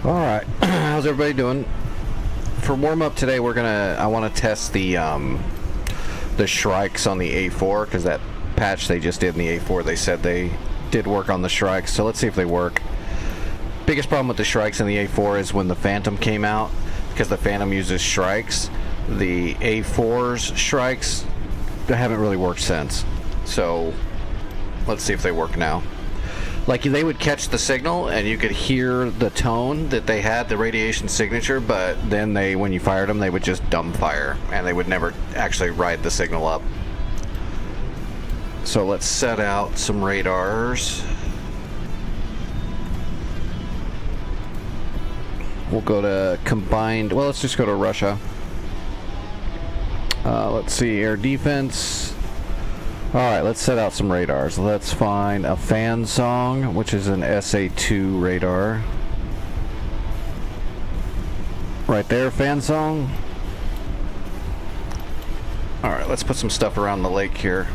Alright, how's everybody doing? For warm-up today, I want to test the Shrikes on the A4, because that patch they just did in the A4, they said they did work on the Shrikes, so let's see if they work. Biggest problem with the Shrikes in the A4 is when the Phantom came out, because the Phantom uses Shrikes, the A4's Shrikes haven't really worked since. So, let's see if they work now. Like, they would catch the signal, and you could hear the tone that they had, the radiation signature, but then when you fired them, they would just dumbfire, and they would never actually ride the signal up. So let's set out some radars. We'll go to combined, well, let's just go to Russia. Let's see, air defense. Alright, let's set out some radars. Let's find a Fan Song, which is an SA2 radar. Right there, Fan Song. Alright, let's put some stuff around the lake here.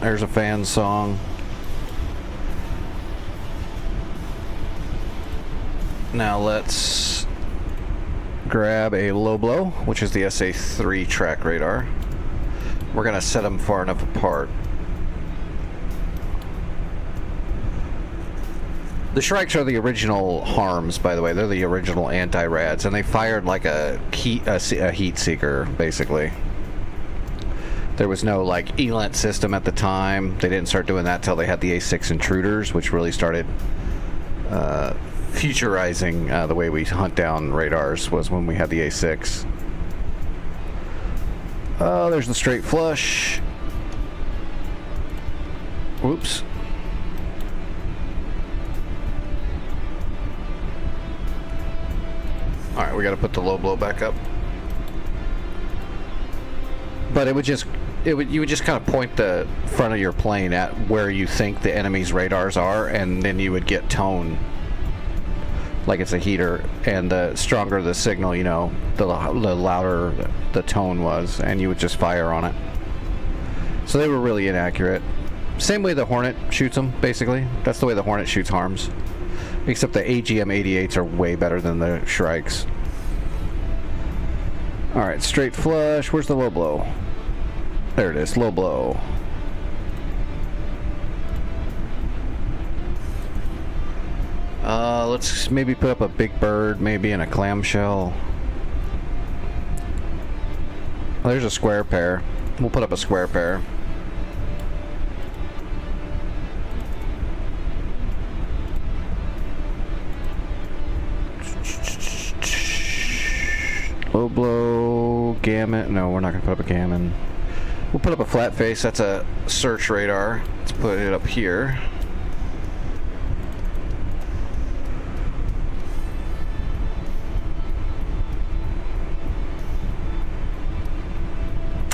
There's a Fan Song. Now let's grab a Low Blow, which is the SA3 track radar. We're going to set them far enough apart. The Shrikes are the original harms, by the way. They're the original anti-rads, and they fired like a heat seeker, basically. There was no like ELINT system at the time. They didn't start doing that till they had the A6 intruders, which really started futurizing the way we hunt down radars, was when we had the A6. Oh, there's the straight flush. Whoops. Alright, we gotta put the Low Blow back up. But you would just kind of point the front of your plane at where you think the enemy's radars are, and then you would get tone. Like it's a heater, and the stronger the signal, you know, the louder the tone was, and you would just fire on it. So they were really inaccurate. Same way the Hornet shoots them, basically. That's the way the Hornet shoots harms. Except the AGM-88s are way better than the Shrikes. Alright, straight flush. Where's the Low Blow? There it is, Low Blow. Let's maybe put up a Big Bird, maybe in a clamshell. Oh, there's a square pair. We'll put up a square pair. Low Blow, Gammon. No, we're not going to put up a Gammon. We'll put up a flat face. That's a search radar. Let's put it up here.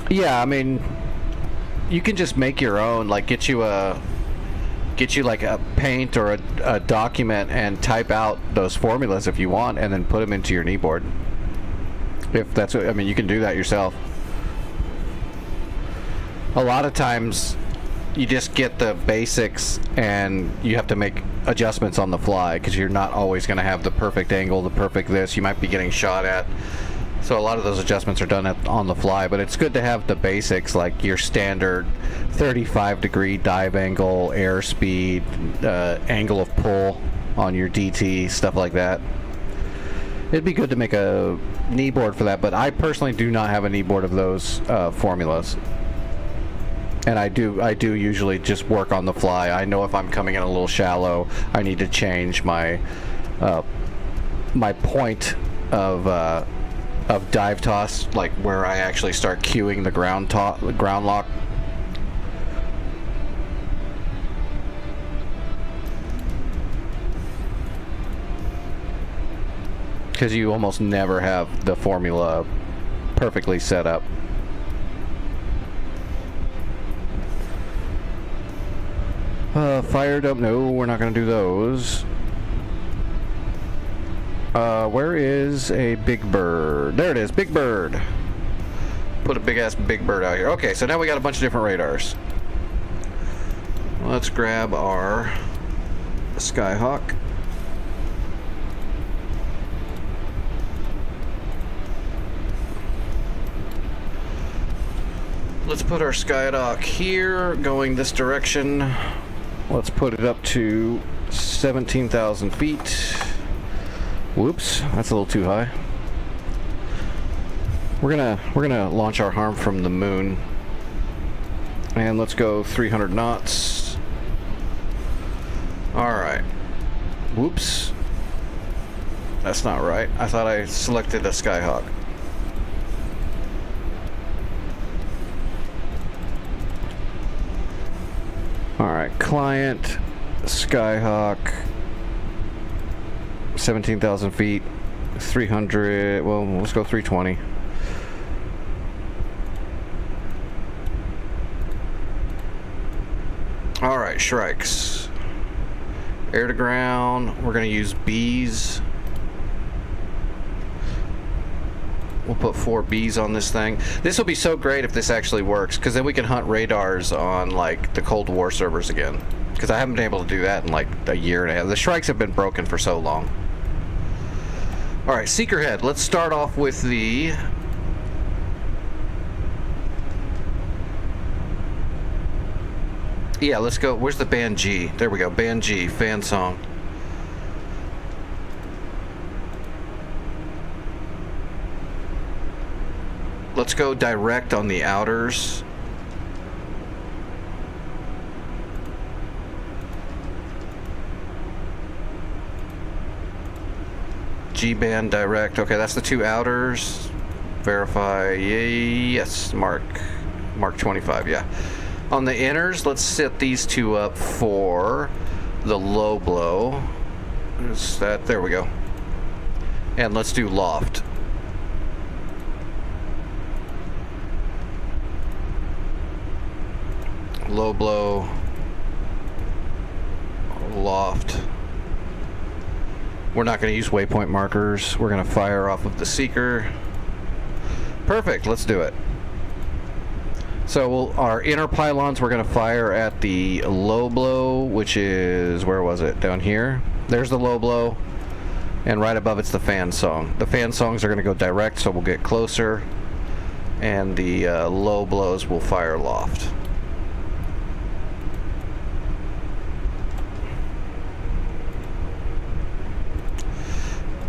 Yeah, I mean, you can just make your own. Like, get you like a paint or a document and type out those formulas if you want, and then put them into your kneeboard. If that's what, I mean, you can do that yourself. A lot of times you just get the basics and you have to make adjustments on the fly, because you're not always going to have the perfect angle, the perfect this. You might be getting shot at. So a lot of those adjustments are done on the fly, but it's good to have the basics, like your standard 35-degree dive angle, airspeed, angle of pull on your DT, stuff like that. It'd be good to make a knee board for that, but I personally do not have a knee board of those formulas. And I do usually just work on the fly. I know if I'm coming in a little shallow, I need to change my my point of dive toss, like where I actually start cueing the ground lock. Because you almost never have the formula perfectly set up. Fire dump, no, we're not going to do those. Where is a Big Bird? There it is, Big Bird. Put a big-ass Big Bird out here. Okay, so now we got a bunch of different radars. Let's grab our Skyhawk. let's put our skydock here, going this direction. Let's put it up to 17,000 feet. Whoops, that's a little too high. We're gonna launch our harm from the moon. And let's go 300 knots. Alright. Whoops. That's not right. I thought I selected a Skyhawk. Alright, client, Skyhawk, 17,000 feet, 300, well, let's go 320. Alright, Shrikes. Air to ground, we're going to use bees. We'll put 4 bees on this thing. This will be so great if this actually works, because then we can hunt radars on like the Cold War servers again. Because I haven't been able to do that in like a year and a half. The Shrikes have been broken for so long. Alright, Seeker Head. Let's start off with the... Yeah, let's go. Where's the band G? There we go. Band G, fan song. Let's go direct on the outers. G-band direct. Okay, that's the 2 outers. Verify. Yes, Mark 25, yeah. On the inners, let's set these 2 up for the low blow. Is that? There we go. And let's do loft. Low blow, loft. We're not going to use waypoint markers. We're going to fire off of the Seeker. Perfect, let's do it. So our inner pylons we're going to fire at the low blow, which is, where was it? Down here. There's the low blow. And right above it's the fan song. The fan songs are going to go direct, so we'll get closer. And the low blows will fire loft.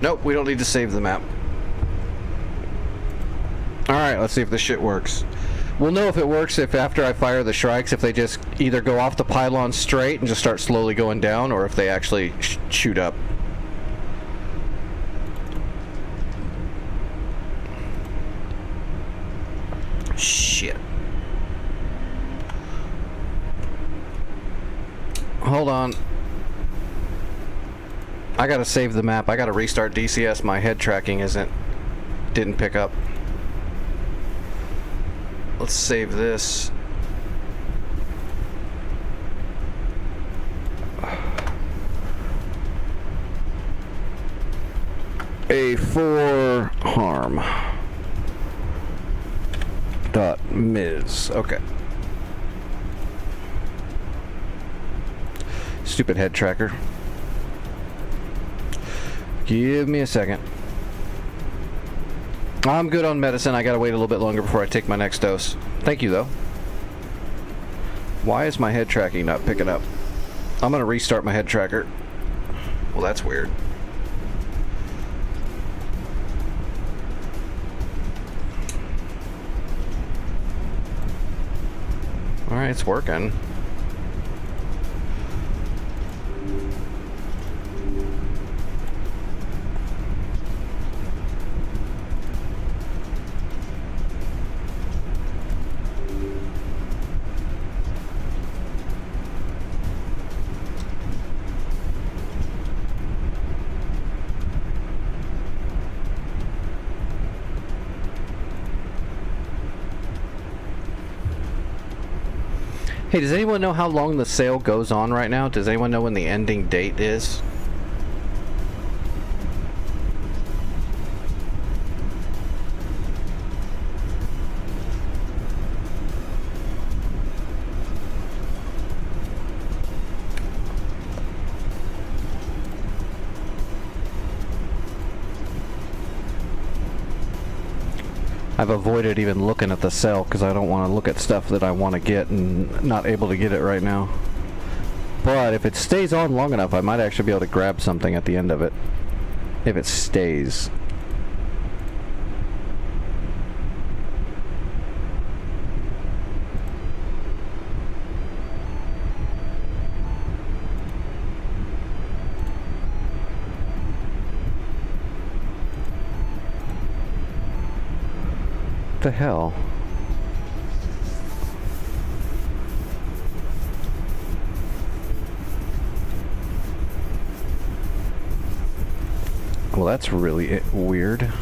Nope, we don't need to save the map. Alright, let's see if this shit works. We'll know if it works if after I fire the Shrikes, if they just either go off the pylon straight and just start slowly going down, or if they actually shoot up. Shit. Hold on. I gotta save the map. I gotta restart DCS. My head tracking didn't pick up. Let's save this. A4 harm. .ms. Okay. Stupid head tracker. Give me a second. I'm good on medicine. I gotta wait a little bit longer before I take my next dose. Thank you, though. Why is my head tracking not picking up? I'm gonna restart my head tracker. Well, that's weird. Alright, it's working. Hey, does anyone know how long the sale goes on right now? Does anyone know when the ending date is? I've avoided even looking at the cell because I don't want to look at stuff that I want to get and not able to get it right now. But if it stays on long enough, I might actually be able to grab something at the end of it. If it stays. What the hell? Well, that's really weird.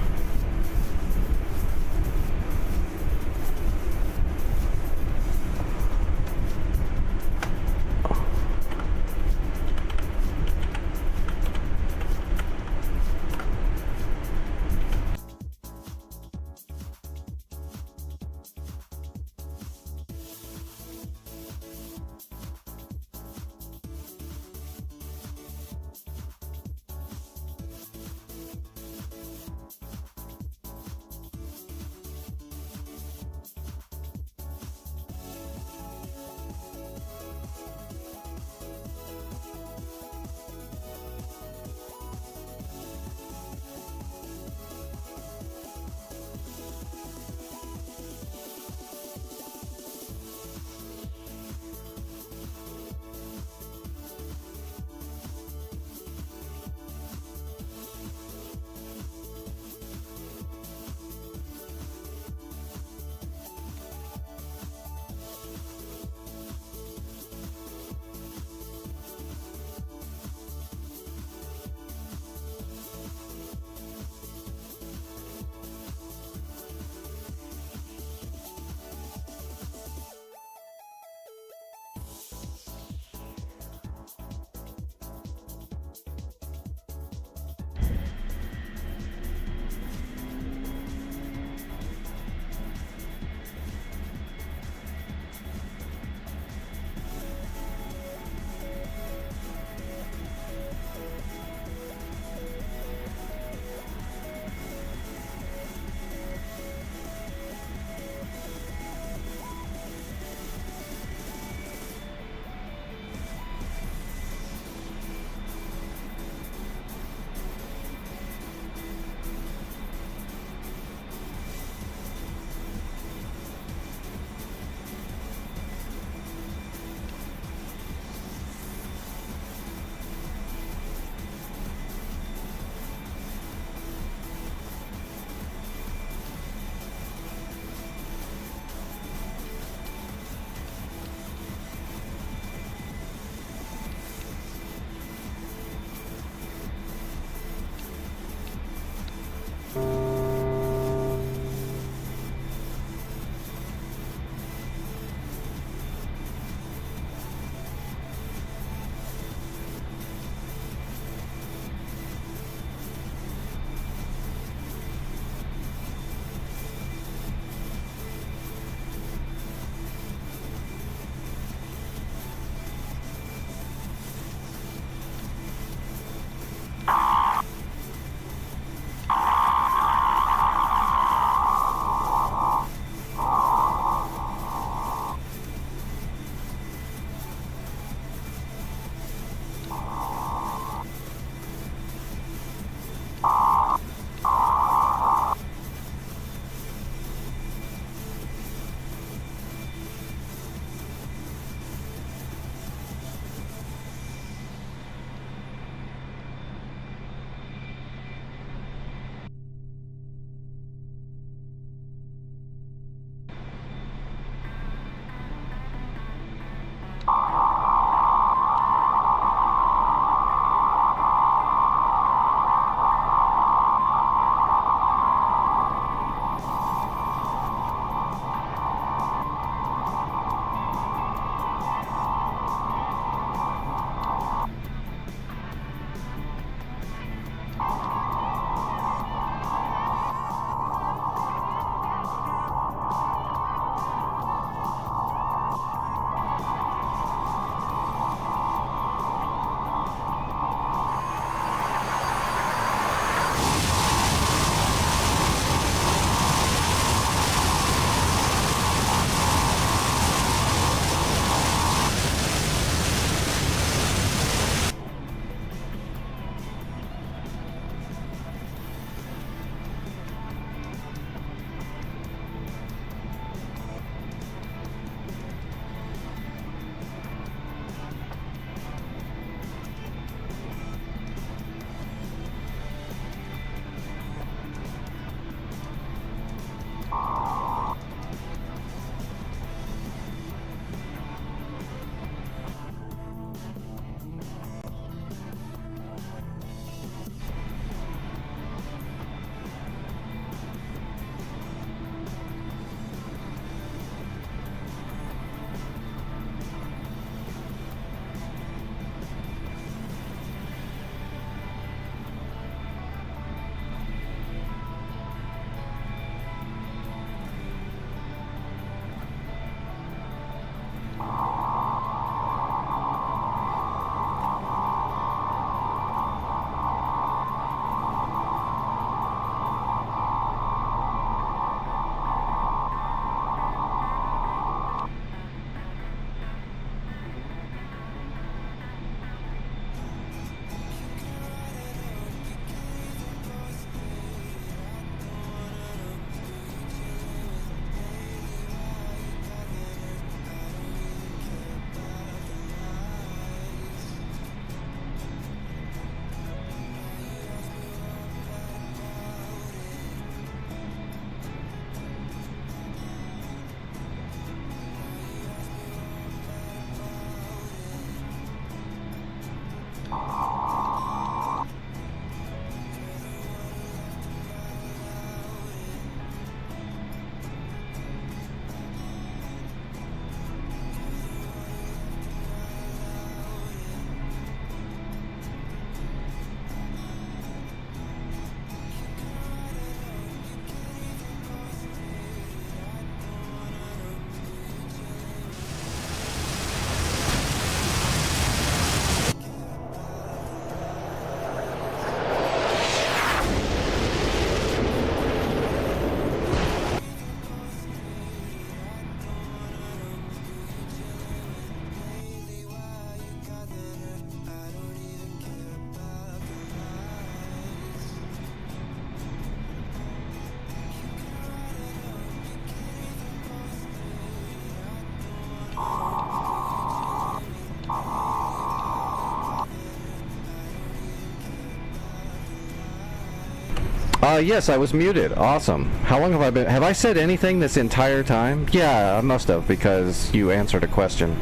Yes, I was muted. Awesome. How long have I been? Have I said anything this entire time? Yeah, I must have, because you answered a question.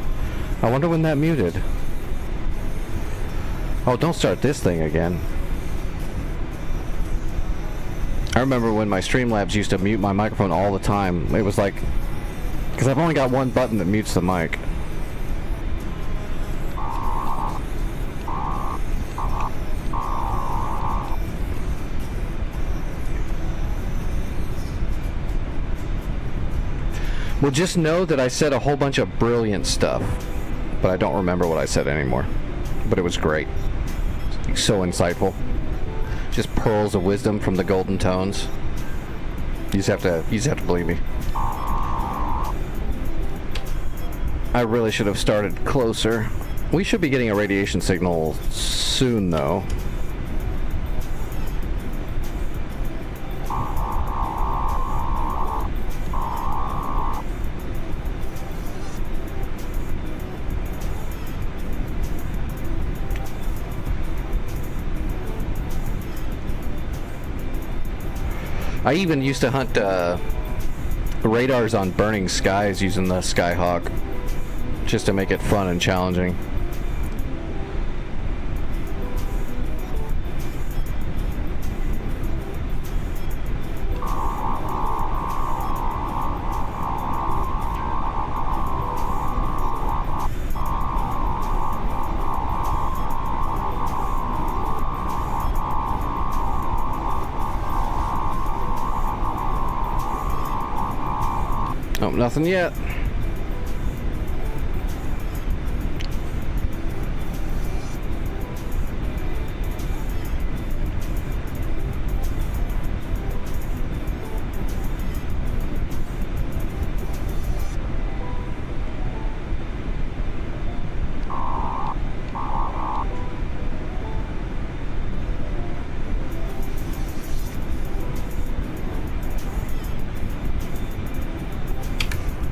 I wonder when that muted. Oh, don't start this thing again. I remember when my Streamlabs used to mute my microphone all the time. It was like, because I've only got one button that mutes the mic. Well, just know that I said a whole bunch of brilliant stuff, but I don't remember what I said anymore. But it was great. So insightful. Just pearls of wisdom from the golden tones. You just have to believe me. I really should have started closer. We should be getting a radiation signal soon, though. I even used to hunt radars on burning skies using the Skyhawk, just to make it fun and challenging. Oh, nothing yet.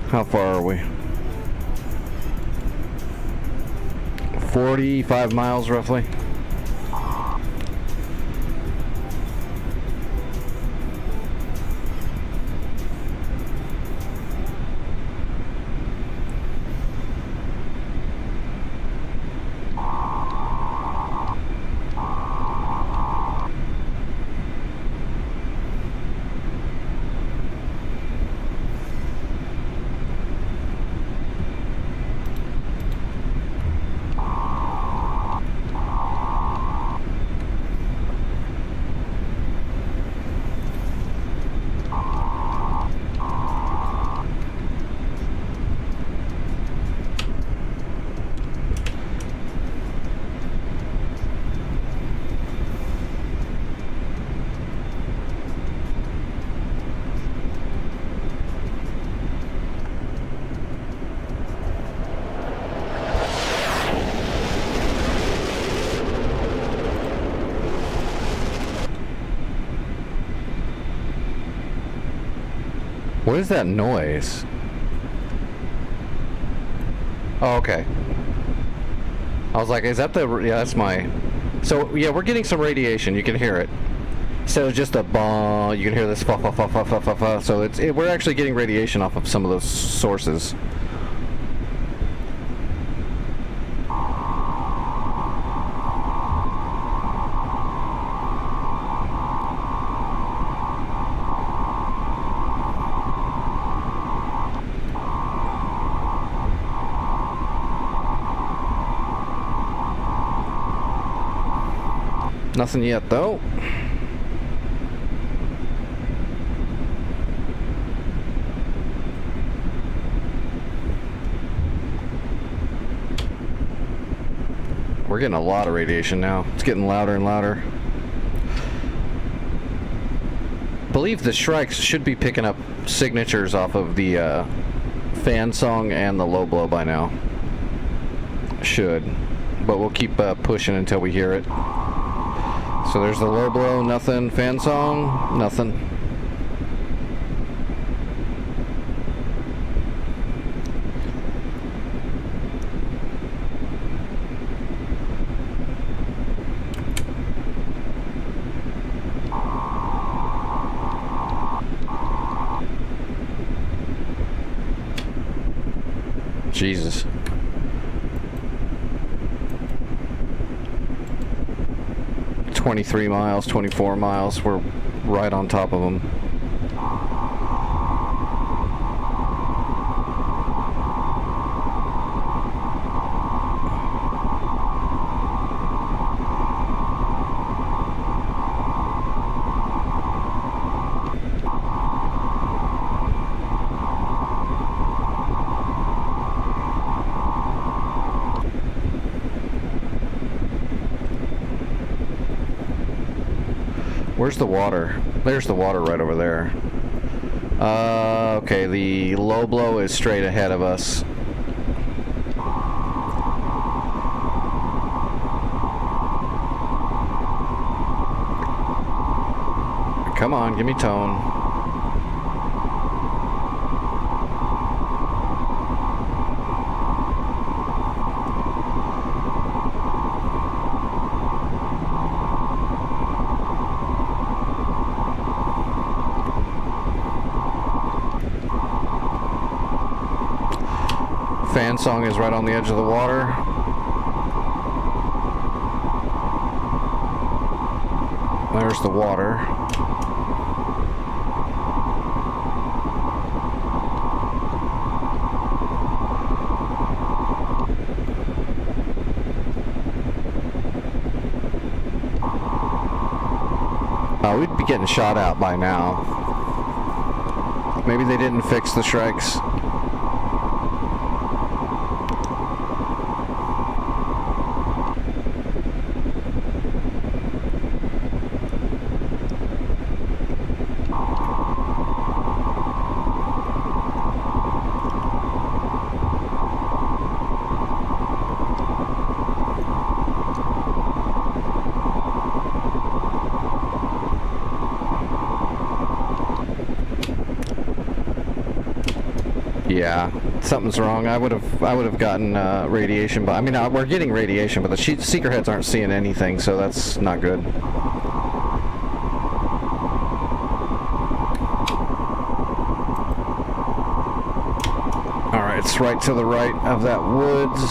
How far are we? 45 miles roughly. What is that noise? Oh, okay. I was like, is that the... Yeah, that's my... So, yeah, we're getting some radiation. You can hear it. Instead of just a bong, you can hear this fa fa fa fa fa fa fa. So we're actually getting radiation off of some of those sources. Nothing yet, though. We're getting a lot of radiation now. It's getting louder and louder. I believe the Shrikes should be picking up signatures off of the fan song and the low blow by now. Should. But we'll keep pushing until we hear it. So there's the low blow, nothing. Fan song, nothing. Jesus. "23 miles, 24 miles. We're right on top of them. Where's the water? There's the water right over there. Okay, the low blow is straight ahead of us. Come on, give me tone. Fan song is right on the edge of the water. There's the water. We'd be getting shot out by now. Maybe they didn't fix the strikes. Yeah, something's wrong. I would have gotten radiation, but I mean we're getting radiation, but the seeker heads aren't seeing anything, so that's not good. All right, it's right to the right of that woods.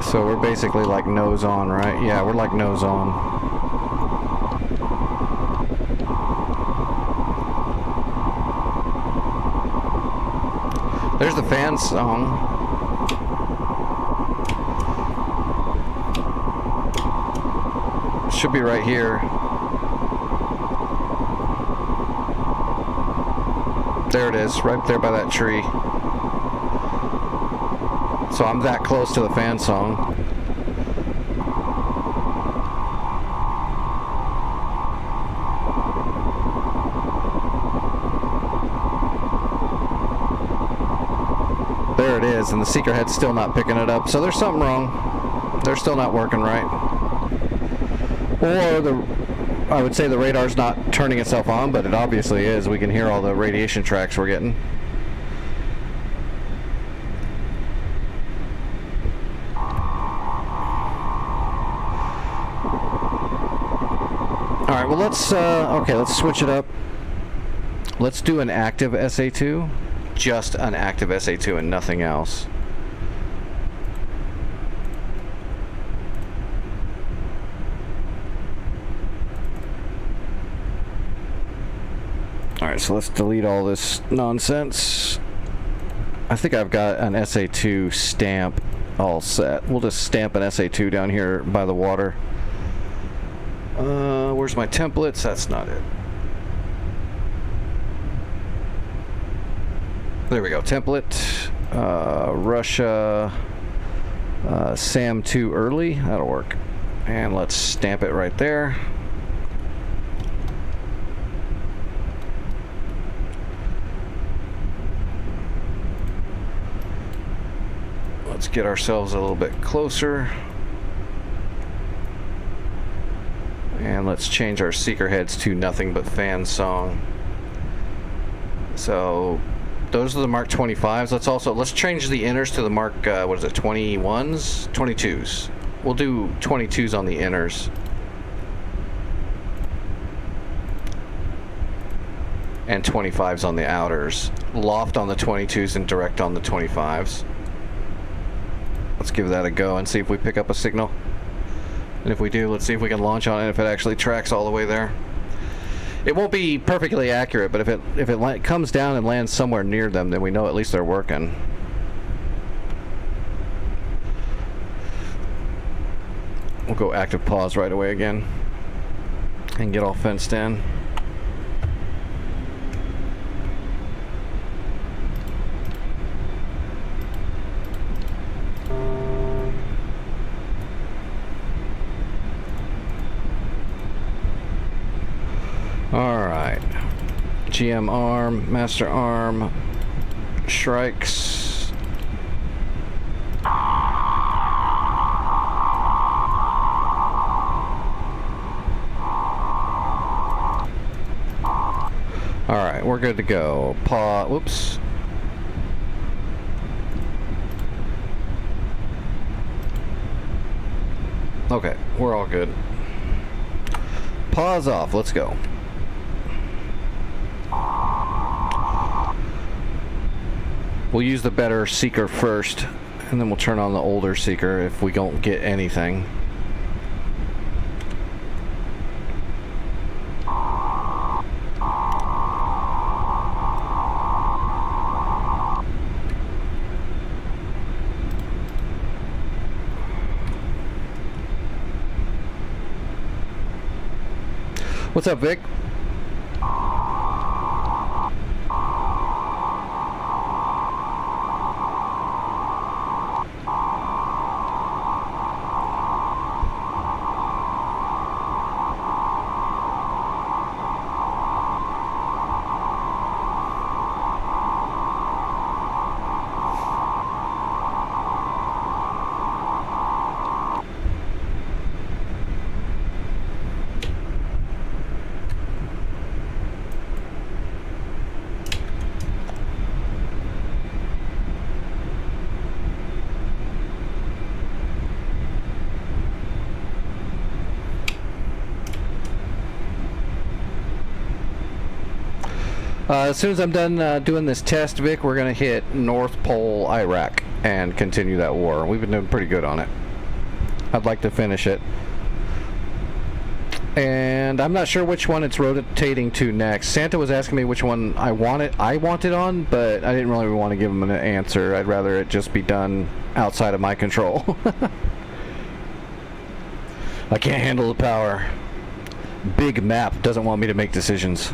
So we're basically like nose on, right? Yeah, we're like nose on. There's the fan song. Should be right here. There it is, right there by that tree. So I'm that close to the fan song. There it is, and the seeker head's still not picking it up. So there's something wrong. They're still not working right. Or I would say the radar's not turning itself on, but it obviously is. We can hear all the radiation tracks we're getting. All right, well let's switch it up. Let's do an active SA2. Just an active SA2 and nothing else. Alright, so let's delete all this nonsense. I think I've got an SA2 stamp all set. We'll just stamp an SA2 down here by the water. Where's my templates? That's not it. There we go, template, Russia, SAM2 early, that'll work. And let's stamp it right there. Let's get ourselves a little bit closer. And let's change our seeker heads to nothing but fan song. So those are the Mark 25s. Let's change the inners to the Mark, what is it, 21s? 22s. We'll do 22s on the inners. and 25s on the outers. Loft on the 22s and direct on the 25s. Let's give that a go and see if we pick up a signal. And if we do, let's see if we can launch on it, if it actually tracks all the way there. It won't be perfectly accurate, but if it comes down and lands somewhere near them, then we know at least they're working. We'll go active pause right away again and get all fenced in. Alright, GM arm, master arm, Shrikes. Alright, we're good to go. Whoops. Okay, we're all good. Pause off, let's go. We'll use the better seeker first, and then we'll turn on the older seeker if we don't get anything. What's up, Vic? As soon as I'm done doing this test, Vic, we're going to hit North Pole, Iraq, and continue that war. We've been doing pretty good on it. I'd like to finish it. And I'm not sure which one it's rotating to next. Santa was asking me which one I want it on, but I didn't really want to give him an answer. I'd rather it just be done outside of my control. I can't handle the power. Big map doesn't want me to make decisions.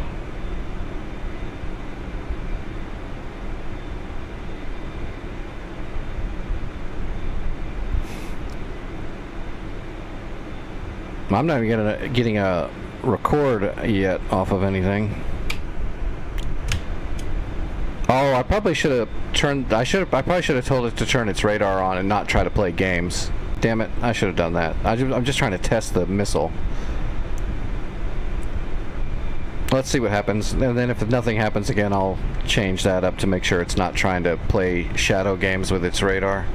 I'm not even getting a record yet off of anything. Oh, I probably should have turned. I probably should have told it to turn its radar on and not try to play games. Damn it! I should have done that. I'm just trying to test the missile. Let's see what happens, and then if nothing happens again, I'll change that up to make sure it's not trying to play shadow games with its radar.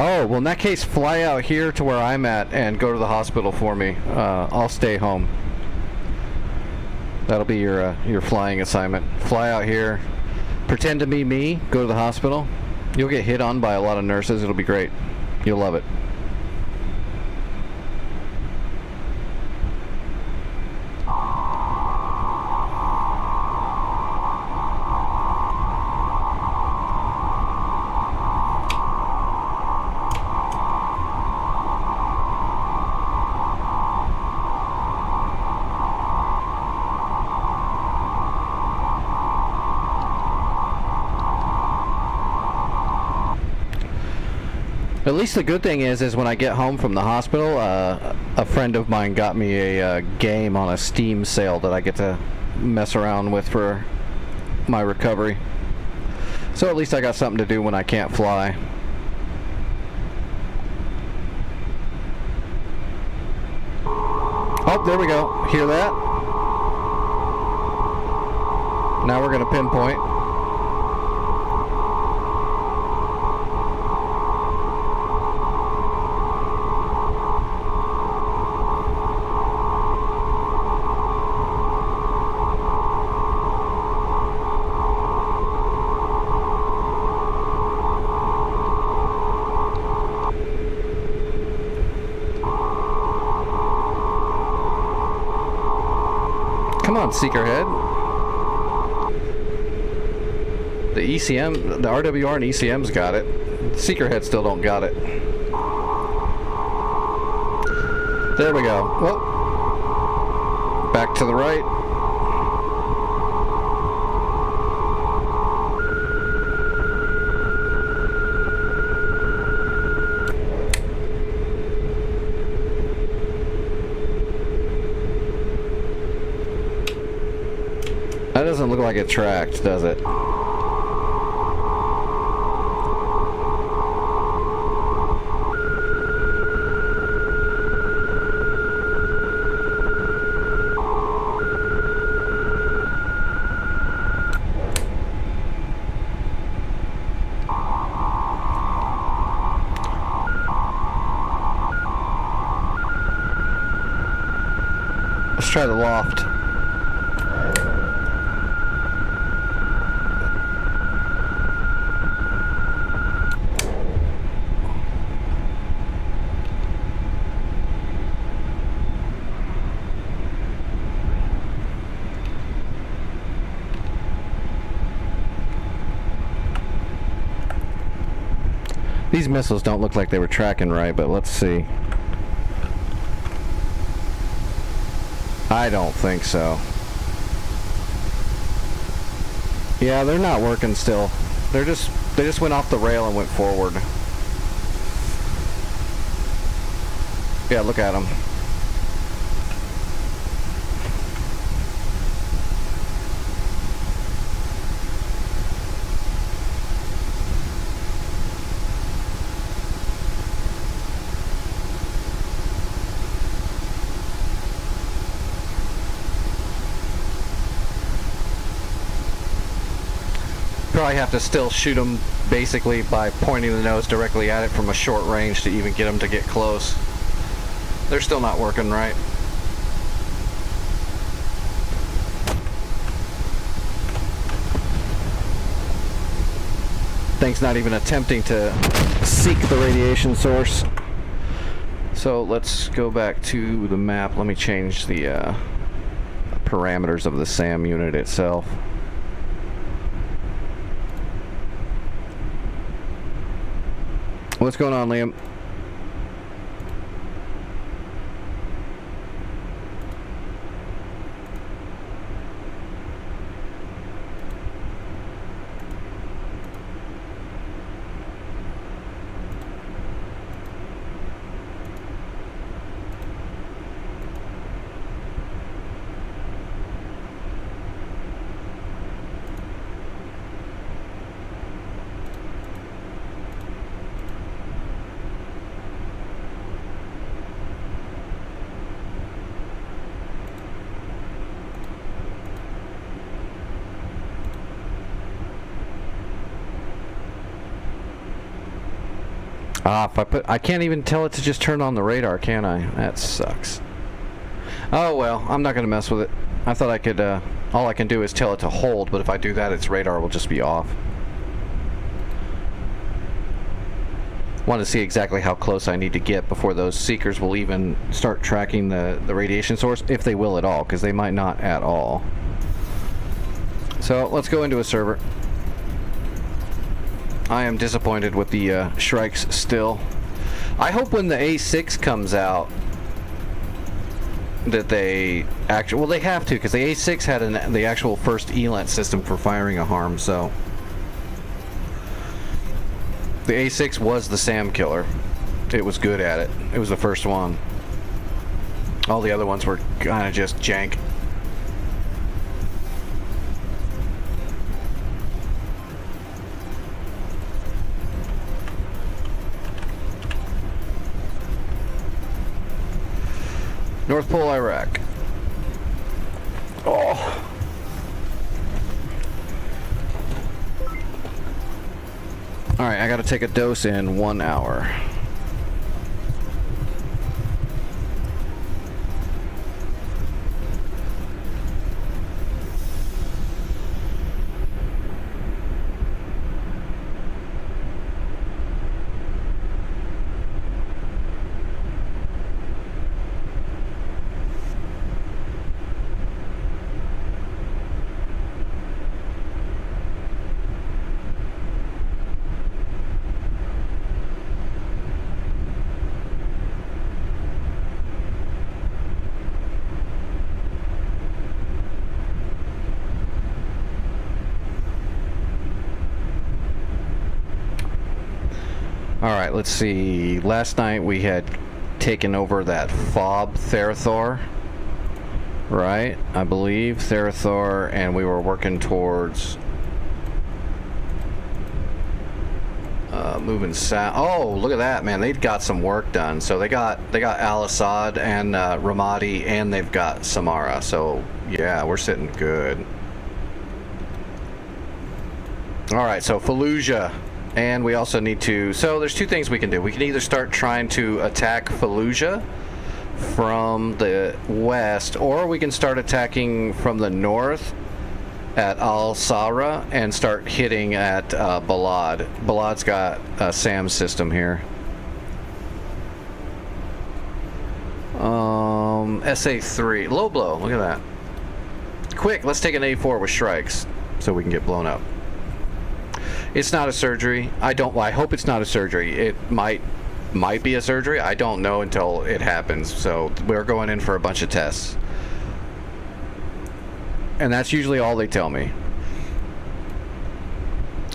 Oh, well in that case, fly out here to where I'm at and go to the hospital for me. I'll stay home. That'll be your flying assignment. Fly out here, pretend to be me, go to the hospital. You'll get hit on by a lot of nurses. It'll be great. You'll love it. At least the good thing is when I get home from the hospital, a friend of mine got me a game on a Steam sale that I get to mess around with for my recovery. So at least I got something to do when I can't fly. Oh, there we go. Hear that? Now we're going to pinpoint. on, Seeker Head. The ECM, the RWR and ECM's got it. Seeker Head still don't got it. There we go. Well, back to the right. That doesn't look like it tracked, does it? Let's try the loft. These missiles don't look like they were tracking right, but let's see. I don't think so. Yeah, they're not working still. They just went off the rail and went forward. Yeah, look at them. Probably have to still shoot them basically by pointing the nose directly at it from a short range to even get them to get close. They're still not working right. Thing's not even attempting to seek the radiation source. So let's go back to the map. Let me change the parameters of the SAM unit itself. What's going on, Liam? I can't even tell it to just turn on the radar, can I? That sucks. Oh well, I'm not gonna mess with it. I thought I could, all I can do is tell it to hold, but if I do that, its radar will just be off. Want to see exactly how close I need to get before those seekers will even start tracking the radiation source, if they will at all, because they might not at all. So let's go into a server. I am disappointed with the Shrikes still. I hope when the A6 comes out that they actually, well, they have to, because the A6 had the actual first ELANT system for firing a harm, so the A6 was the SAM killer. It was good at it. It was the first one. All the other ones were kind of just jank. North Pole, Iraq. Oh. Alright, I gotta take a dose in 1 hour. All right, let's see. Last night we had taken over that FOB Therathor, right? I believe Therathor, and we were working towards moving south. Oh, look at that, man! They've got some work done. So they got Al Assad and Ramadi, and they've got Samara. So yeah, we're sitting good. All right, so Fallujah. And we also need to, so there's two things we can do. We can either start trying to attack Fallujah from the west, or we can start attacking from the north at Al-Sara and start hitting at Balad. Balad's got a SAM system here. SA-3, low blow, look at that. Quick, let's take an A4 with strikes so we can get blown up. It's not a surgery. I hope it's not a surgery. It might be a surgery. I don't know until it happens. So we're going in for a bunch of tests. And that's usually all they tell me.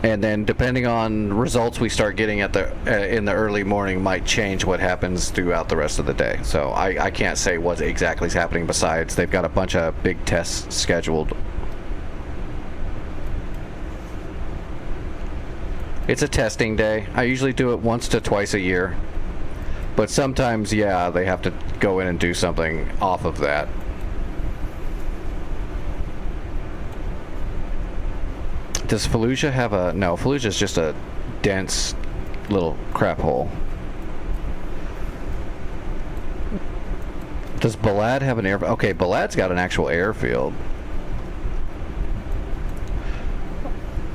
And then depending on results we start getting at in the early morning might change what happens throughout the rest of the day. So I can't say what exactly is happening, besides they've got a bunch of big tests scheduled. It's a testing day. I usually do it once to twice a year. But sometimes, yeah, they have to go in and do something off of that. Does Fallujah have a... No, Fallujah's just a dense little crap hole. Does Balad have an air... Okay, Balad's got an actual airfield.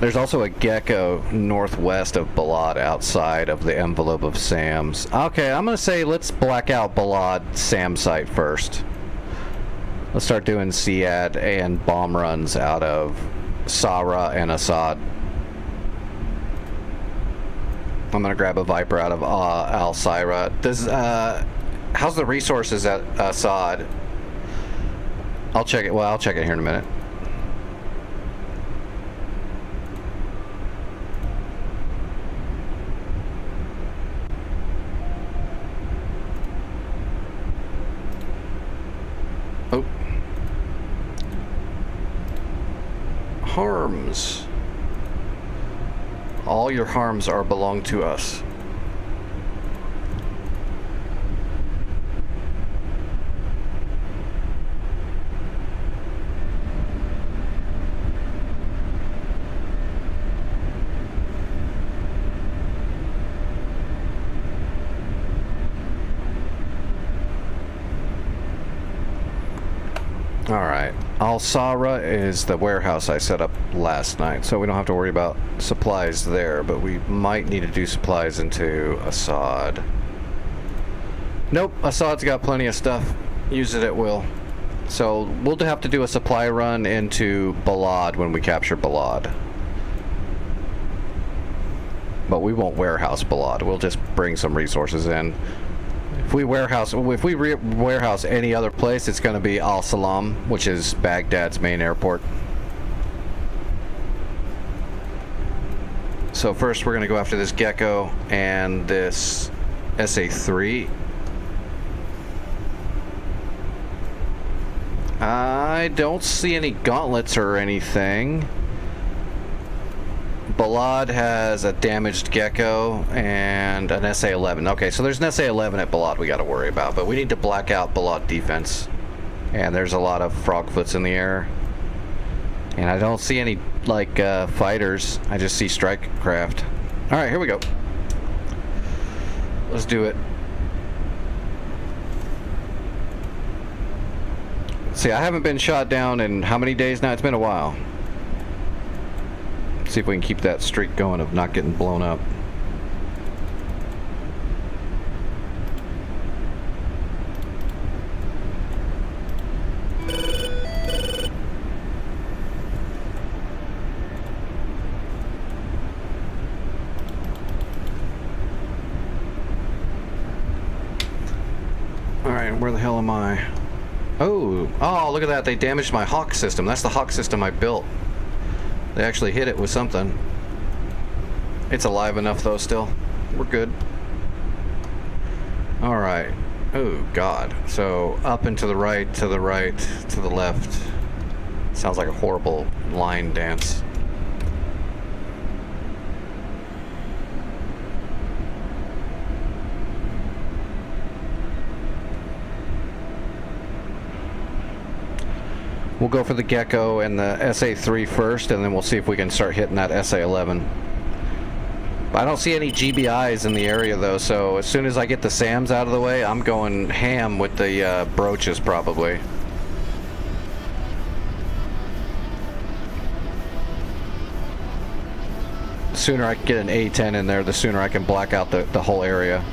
There's also a gecko northwest of Balad outside of the envelope of SAMs. Okay, I'm going to say let's black out Balad SAM site first. Let's start doing SEAD and bomb runs out of Sara and Assad. I'm going to grab a Viper out of Al-Sara. How's the resources at Assad? I'll check it. Well, I'll check it here in a minute. Oh. Harms. All your harms are belong to us. Alright, Al-Sara is the warehouse I set up last night, so we don't have to worry about supplies there, but we might need to do supplies into Assad. Nope, Assad's got plenty of stuff. Use it at will. So we'll have to do a supply run into Balad when we capture Balad. But we won't warehouse Balad, we'll just bring some resources in. If we warehouse any other place, it's going to be Al Salam, which is Baghdad's main airport. So first we're going to go after this Gecko and this SA-3. I don't see any gauntlets or anything. Balad has a damaged Gecko and an SA-11. Okay, so there's an SA-11 at Balad we got to worry about, but we need to black out Balad defense. And there's a lot of frogfoots in the air. And I don't see any, like, fighters. I just see strike craft. Alright, here we go. Let's do it. See, I haven't been shot down in how many days now? It's been a while. See if we can keep that streak going of not getting blown up. Alright, where the hell am I? Oh, look at that. They damaged my Hawk system. That's the Hawk system I built. They actually hit it with something. It's alive enough though still. we're good. All right. Oh God. So up and to the right, to the right, to the left. Sounds like a horrible line dance. We'll go for the Gecko and the SA3 first, and then we'll see if we can start hitting that SA11. I don't see any GBIs in the area though, so as soon as I get the SAMs out of the way, I'm going ham with the broaches probably. The sooner I can get an A10 in there, the sooner I can black out the whole area.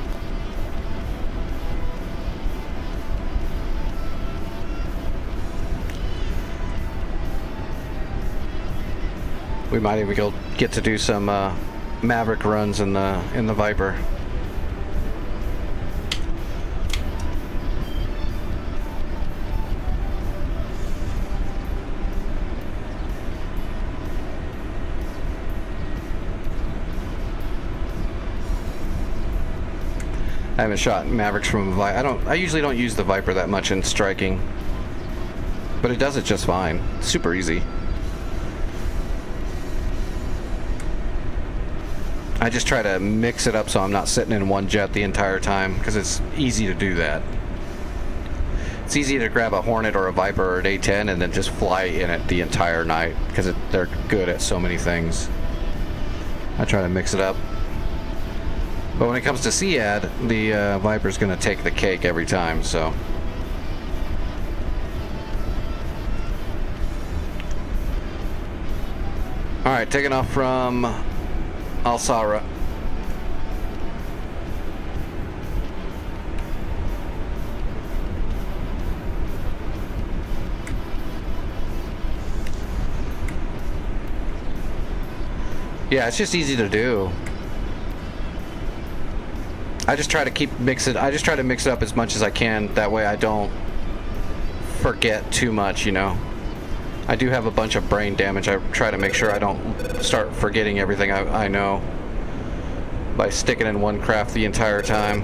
We might even get to do some Maverick runs in the Viper. I haven't shot Mavericks from a Viper. I usually don't use the Viper that much in striking, but it does it just fine. Super easy. I just try to mix it up so I'm not sitting in one jet the entire time, because it's easy to do that. It's easy to grab a Hornet or a Viper or an A10 and then just fly in it the entire night, because they're good at so many things. I try to mix it up. But when it comes to SEAD, the Viper's going to take the cake every time, so. Alright, taking off from Alsara. Yeah, it's just easy to do. I just try to mix it up as much as I can. That way I don't forget too much, you know. I do have a bunch of brain damage. I try to make sure I don't start forgetting everything I know by sticking in one craft the entire time.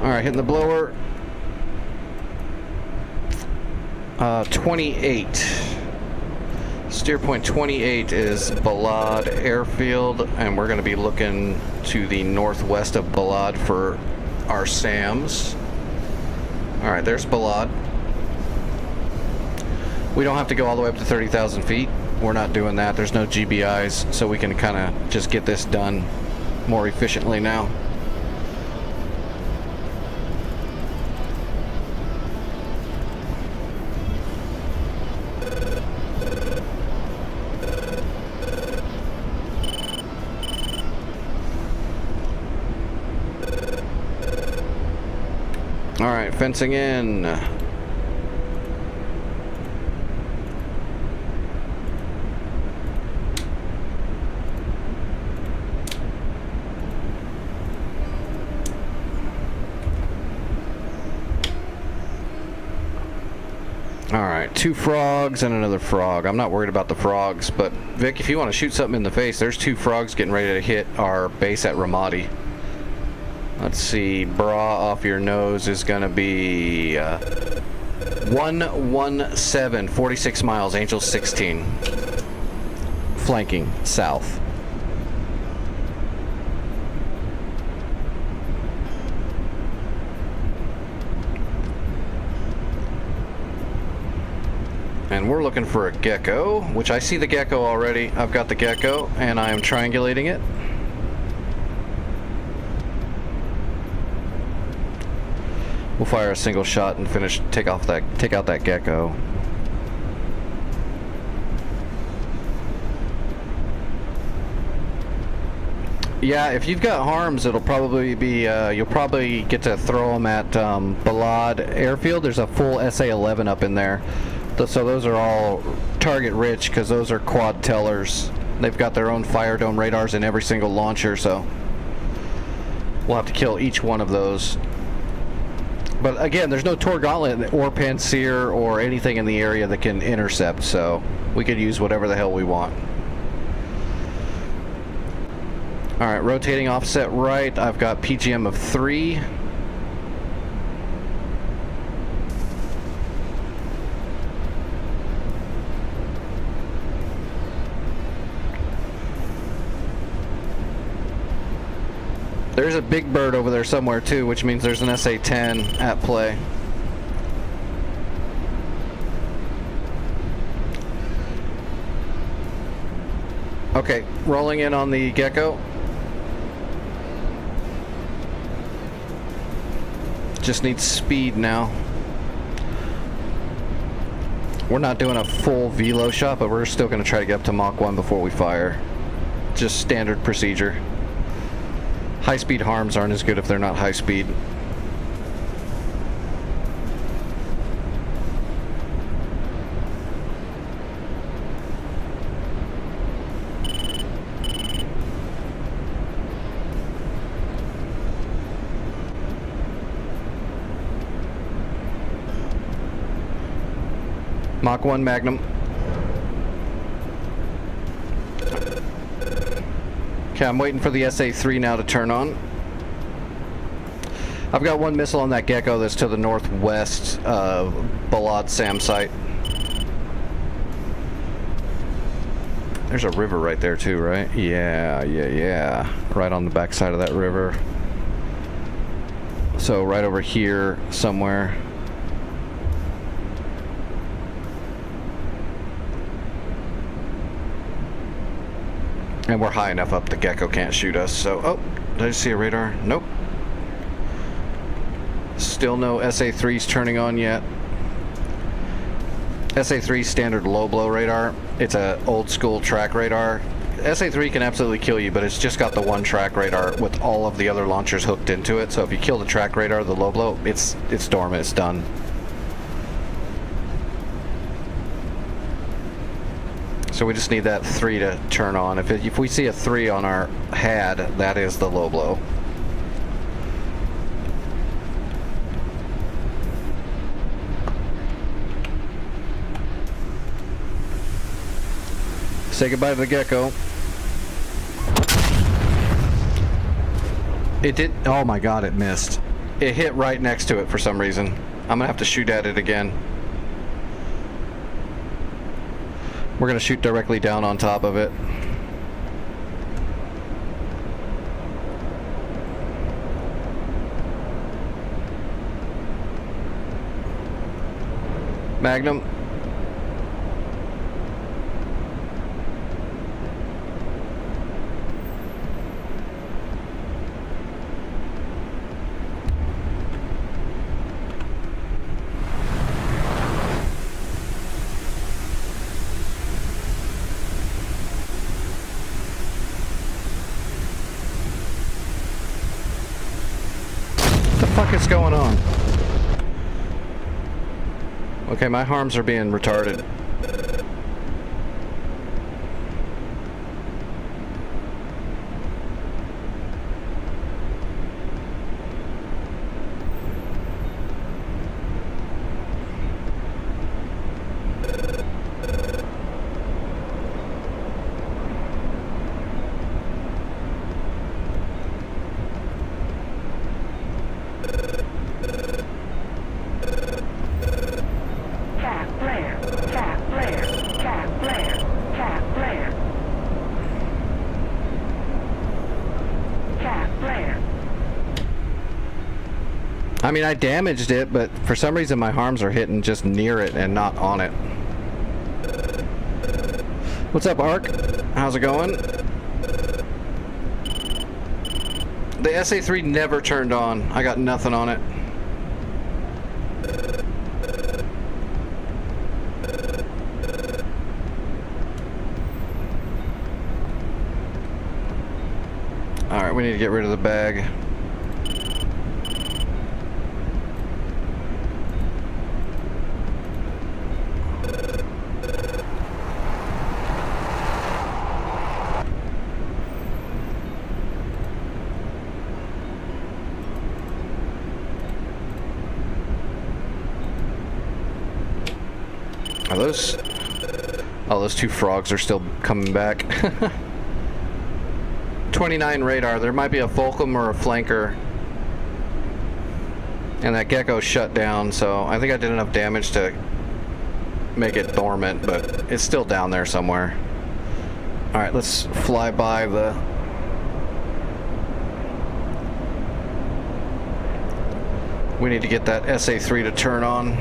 Alright, hitting the blower. 28. Steer point 28 is Balad Airfield, and we're going to be looking to the northwest of Balad for our SAMs. Alright, there's Balad. We don't have to go all the way up to 30,000 feet. We're not doing that. There's no GBIs, so we can kind of just get this done more efficiently now. Alright, fencing in. Alright, 2 frogs and another frog. I'm not worried about the frogs, but Vic, if you want to shoot something in the face, there's 2 frogs getting ready to hit our base at Ramadi. Let's see, bra off your nose is going to be 117, 46 miles, Angel 16. Flanking south. And we're looking for a Gecko, which I see the Gecko already. I've got the Gecko, and I am triangulating it. We'll fire a single shot and take out that Gecko. Yeah, if you've got harms, it'll probably be you'll probably get to throw them at Balad Airfield. There's a full SA-11 up in there, so those are all target rich because those are quad tellers. They've got their own fire dome radars in every single launcher, so we'll have to kill each one of those. But again, there's no Tor Gauntlet or Panseer or anything in the area that can intercept, so we could use whatever the hell we want. Alright, rotating offset right. I've got PGM of 3. There's a big bird over there somewhere too, which means there's an SA-10 at play. Okay, rolling in on the Gecko. Just needs speed now. We're not doing a full velo shot, but we're still going to try to get up to Mach 1 before we fire. Just standard procedure. High-speed harms aren't as good if they're not high-speed. Mach 1 Magnum. Okay, I'm waiting for the SA-3 now to turn on. I've got one missile on that Gecko that's to the northwest of Balad SAM site. There's a river right there too, right? Yeah. Right on the backside of that river. So right over here somewhere. And we're high enough up the Gecko can't shoot us, so... Oh, did I see a radar? Nope. Still no SA-3s turning on yet. SA-3 standard low blow radar. It's a old school track radar. SA-3 can absolutely kill you, but it's just got the one track radar with all of the other launchers hooked into it, so if you kill the track radar, the low blow, it's dormant, it's done. So we just need that 3 to turn on. If we see a 3 on our HAD, that is the low blow. Say goodbye to the Gecko. It did. Oh my god, it missed. It hit right next to it for some reason. I'm gonna have to shoot at it again. We're going to shoot directly down on top of it. Magnum. What the fuck is going on? Okay, my harms are being retarded. I mean, I damaged it, but for some reason my harms are hitting just near it and not on it. What's up, Ark? How's it going? The SA-3 never turned on. I got nothing on it. Alright, we need to get rid of the bag. Are those... Oh, those two frogs are still coming back. 29 radar. There might be a Fulcrum or a flanker. And that gecko shut down, so I think I did enough damage to make it dormant, but it's still down there somewhere. Alright, let's fly by the... We need to get that SA-3 to turn on.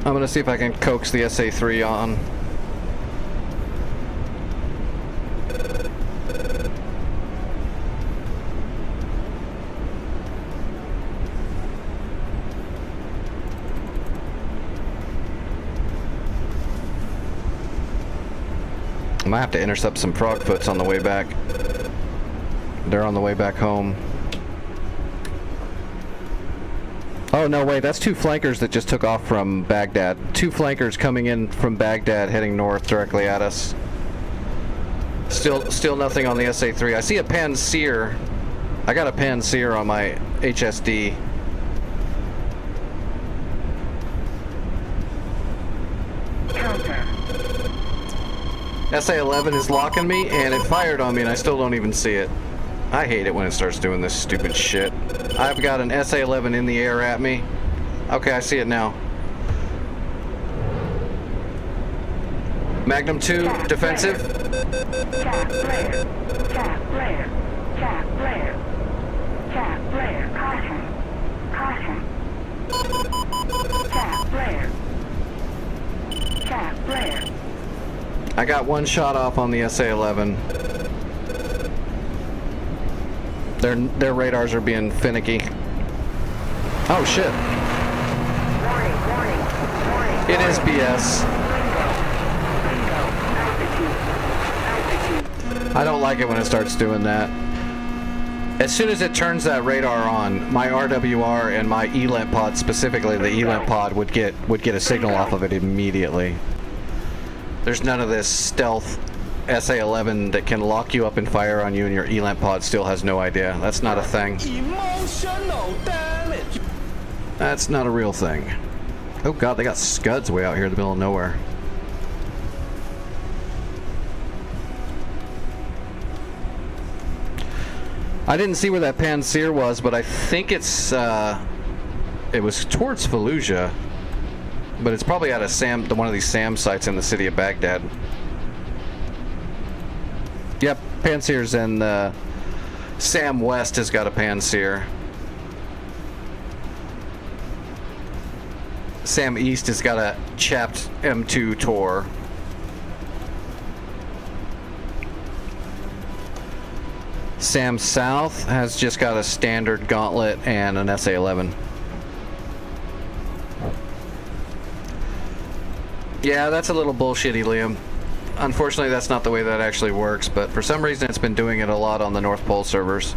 I'm gonna see if I can coax the SA-3 on. I might have to intercept some frogfoots on the way back. They're on the way back home. Oh, no, wait, that's two flankers that just took off from Baghdad. Two flankers coming in from Baghdad, heading north directly at us. Still nothing on the SA-3. I see a Panseer. I got a Panseer on my HSD. SA-11 is locking me, and it fired on me, and I still don't even see it. I hate it when it starts doing this stupid shit. I've got an SA-11 in the air at me. Okay, I see it now. Magnum 2, defensive. Chaff flare. Chaff flare. Chaff flare. Chaff flare. Caution. Caution. Chaff flare. Chaff flare. I got one shot off on the SA-11. Their radars are being finicky. Oh shit. Warning. It is BS. I don't like it when it starts doing that. As soon as it turns that radar on, my RWR and my ELINT pod, specifically the ELINT pod, would get a signal off of it immediately. There's none of this stealth SA-11 that can lock you up and fire on you, and your ELINT pod still has no idea. That's not a thing. Emotional damage. That's not a real thing. Oh god, they got scuds way out here in the middle of nowhere. I didn't see where that Panseer was, but I think it's it was towards Fallujah, but it's probably at a one of these SAM sites in the city of Baghdad. Yep, Panseer's in SAM West has got a Panseer. SAM East has got a chapped M2 Tor. SAM South has just got a standard Gauntlet and an SA-11. Yeah, that's a little bullshitty, Liam. Unfortunately, that's not the way that actually works, but for some reason it's been doing it a lot on the North Pole servers.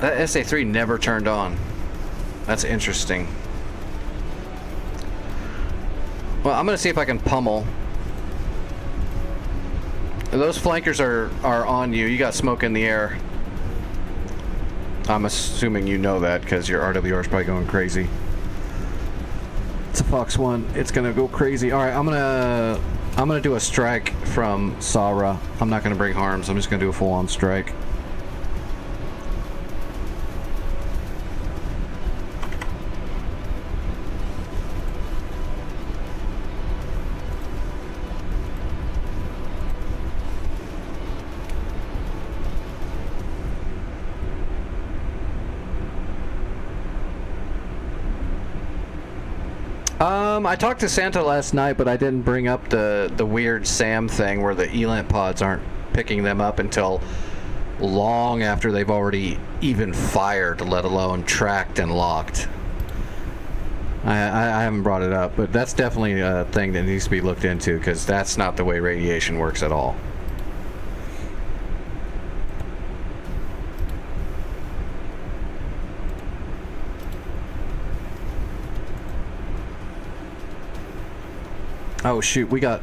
That SA-3 never turned on. That's interesting. Well, I'm gonna see if I can pummel. Those flankers are on you. You got smoke in the air. I'm assuming you know that because your RWR is probably going crazy. It's a Fox 1. It's gonna go crazy. All right, I'm gonna do a strike from Sara. I'm not gonna bring harms. I'm just gonna do a full-on strike. I talked to Santa last night, but I didn't bring up the weird SAM thing where the ELINT pods aren't picking them up until long after they've already even fired, let alone tracked and locked. I haven't brought it up, but that's definitely a thing that needs to be looked into, because that's not the way radiation works at all. Oh shoot, we got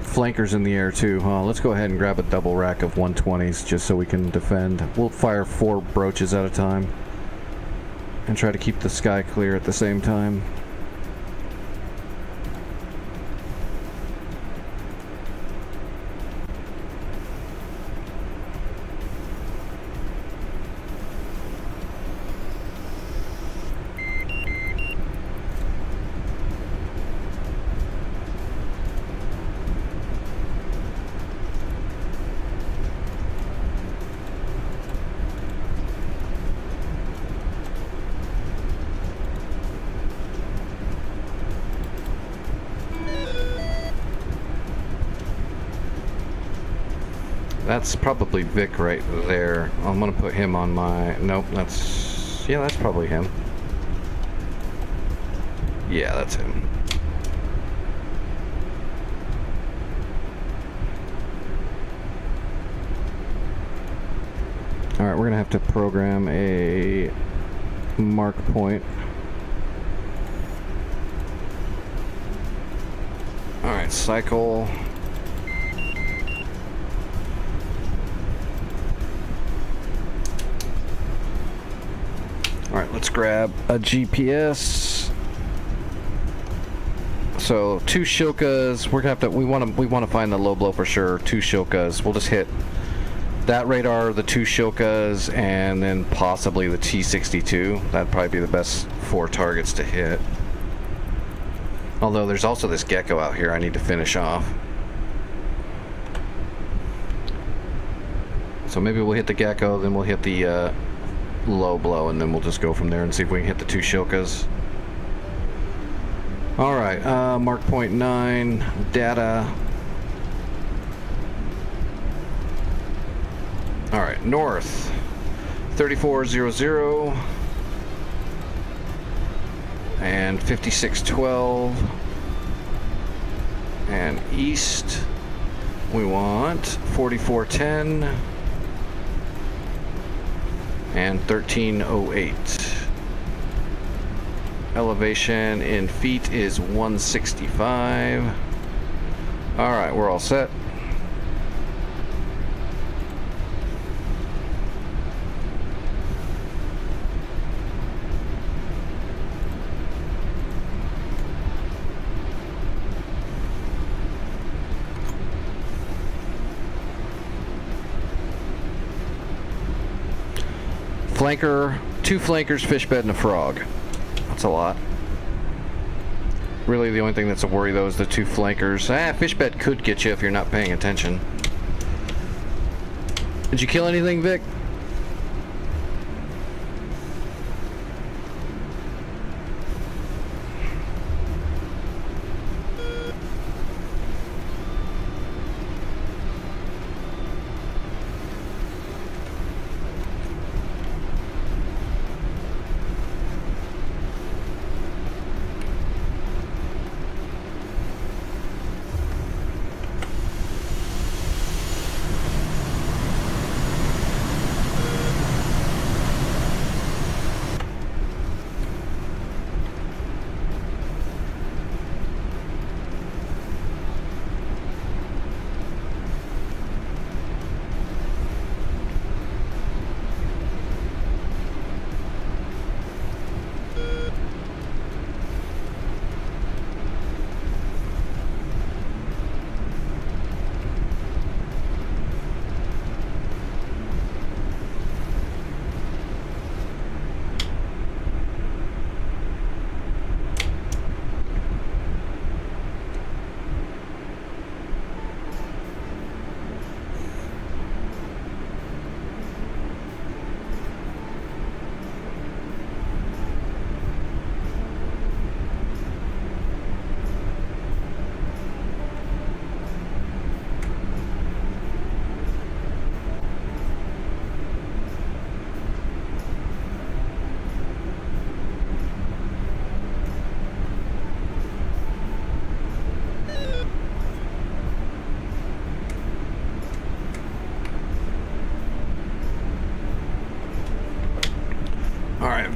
flankers in the air too. Let's go ahead and grab a double rack of 120s just so we can defend. We'll fire 4 broaches at a time and try to keep the sky clear at the same time. That's probably Vic right there. I'm gonna put him on my... Nope, that's... Yeah, that's probably him. Yeah, that's him. Alright, we're gonna have to program a mark point. Alright, cycle. Alright, let's grab a GPS. So 2 Shilkas. We're gonna have to. We want to find the low blow for sure. 2 Shilkas. We'll just hit that radar, the 2 Shilkas, and then possibly the T-62. That'd probably be the best 4 targets to hit. Although there's also this Gecko out here I need to finish off. So maybe we'll hit the Gecko, then we'll hit the low blow, and then we'll just go from there and see if we can hit the 2 Shilkas. Alright, mark point 9, data. Alright, north 3400 and 5612, and east we want 4410 and 1308. Elevation in feet is 165. Alright, we're all set. Flanker, 2 flankers, fish bed, and a frog. That's a lot. Really, the only thing that's a worry, though, is the 2 flankers. Fish bed could get you if you're not paying attention. Did you kill anything, Vic?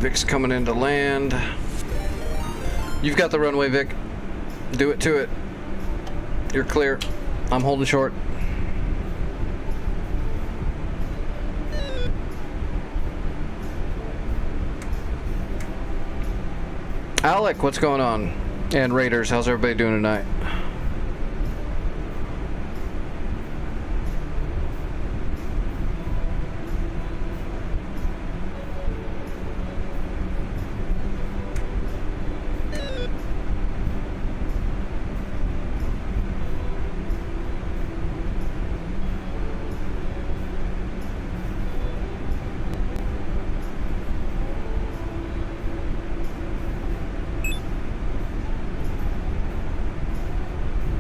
Vic's coming in to land. You've got the runway, Vic. Do it to it. You're clear. I'm holding short. Alec, what's going on? And Raiders, how's everybody doing tonight?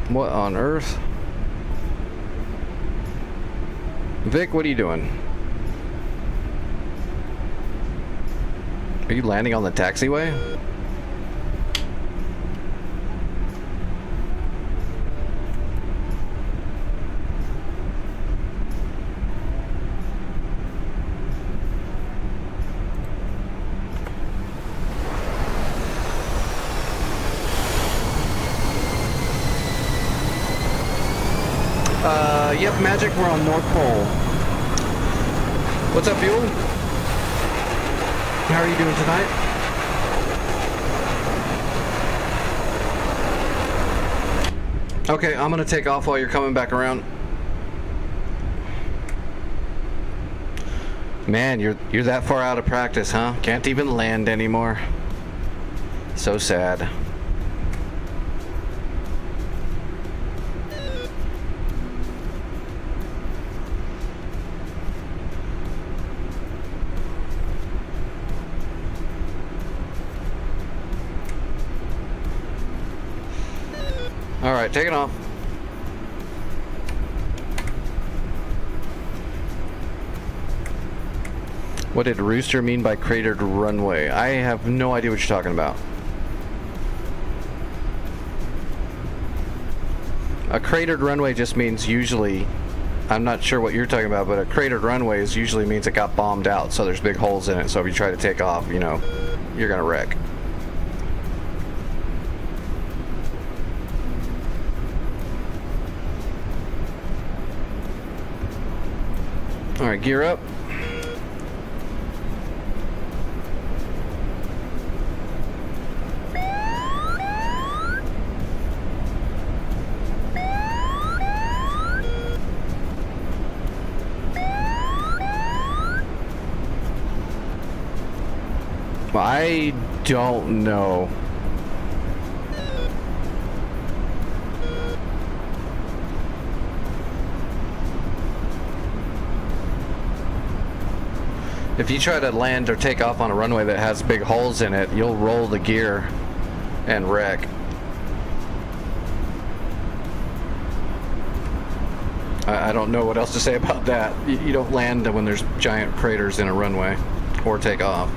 What on earth? Vic, what are you doing? Are you landing on the taxiway? Yep, Magic, we're on North Pole. What's up, Fuel? How are you doing tonight? Okay, I'm gonna take off while you're coming back around. Man, you're that far out of practice, huh? Can't even land anymore. So sad. All right, taking off. What did Rooster mean by cratered runway? I have no idea what you're talking about. A cratered runway just means usually, I'm not sure what you're talking about, but a cratered runway usually means it got bombed out, so there's big holes in it, so if you try to take off, you know, you're gonna wreck. All right, gear up. I don't know. If you try to land or take off on a runway that has big holes in it, you'll roll the gear and wreck. I don't know what else to say about that. You don't land when there's giant craters in a runway or take off.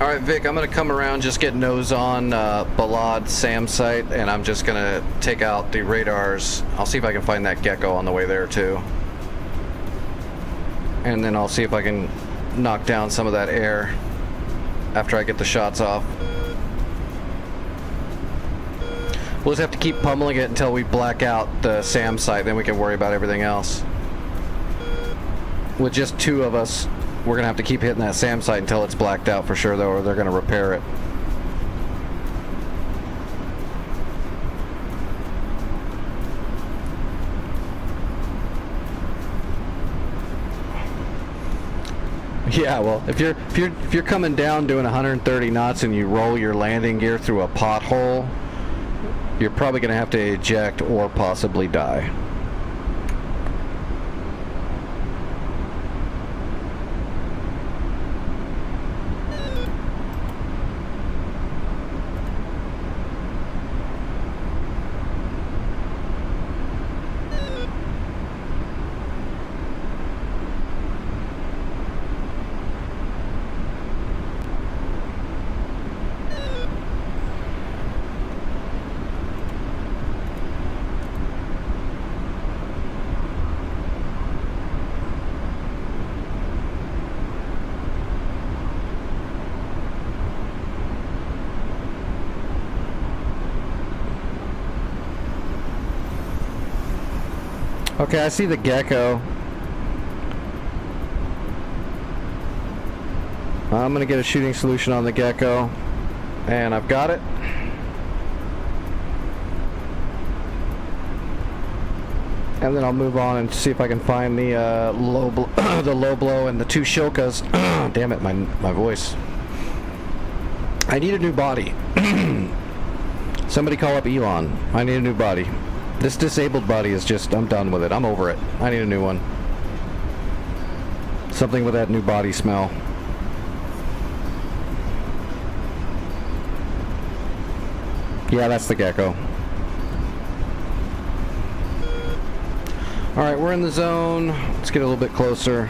Alright, Vic, I'm going to come around, just get nose on Balad SAM site, and I'm just going to take out the radars. I'll see if I can find that gecko on the way there, too. And then I'll see if I can knock down some of that air after I get the shots off. We'll just have to keep pummeling it until we black out the SAM site, then we can worry about everything else. With just two of us, we're going to have to keep hitting that SAM site until it's blacked out for sure, though, or they're going to repair it. Yeah, well, if you're coming down doing 130 knots and you roll your landing gear through a pothole, you're probably going to have to eject or possibly die. Okay, I see the gecko. I'm gonna get a shooting solution on the gecko. And I've got it. And then I'll move on and see if I can find the the low blow and the two Shokas. Damn it, my voice. I need a new body. Somebody call up Elon. I need a new body. This disabled body is just, I'm done with it. I'm over it. I need a new one. Something with that new body smell. Yeah, that's the gecko. Alright, we're in the zone. Let's get a little bit closer.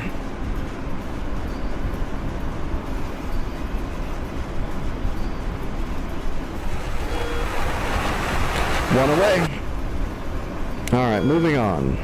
One away. Alright, moving on.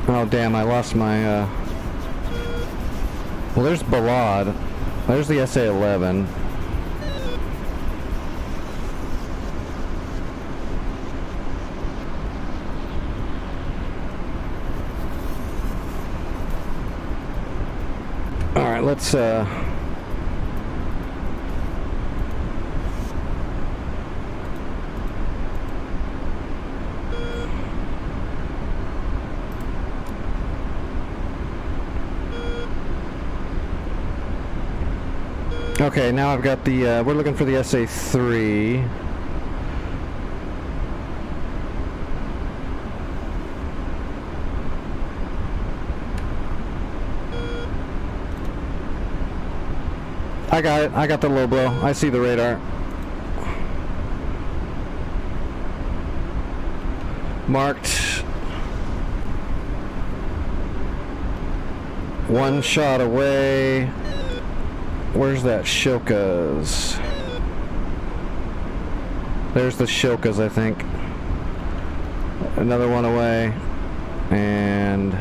Oh damn, I lost my well, there's Balad. There's the SA-11. Alright, let's okay, now I've got the, we're looking for the SA-3. I got it. I got the low blow. I see the radar. Marked. One shot away. Where's that Shokas? There's the Shokas, I think. Another one away. And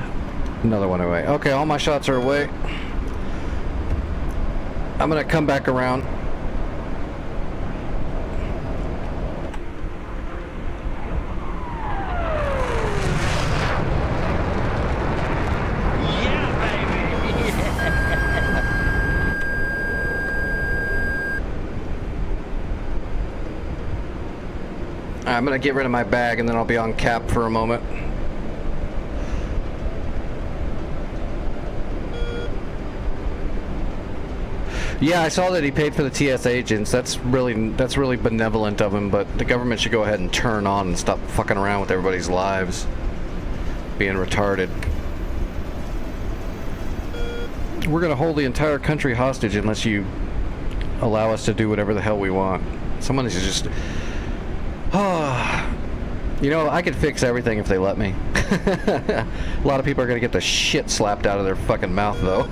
another one away. Okay, all my shots are away. I'm gonna come back around. I'm gonna get rid of my bag and then I'll be on cap for a moment. Yeah, I saw that he paid for the TS agents. That's really benevolent of him, but the government should go ahead and turn on and stop fucking around with everybody's lives. Being retarded. We're gonna hold the entire country hostage unless you allow us to do whatever the hell we want. Someone is just... You know, I could fix everything if they let me. A lot of people are gonna get the shit slapped out of their fucking mouth, though.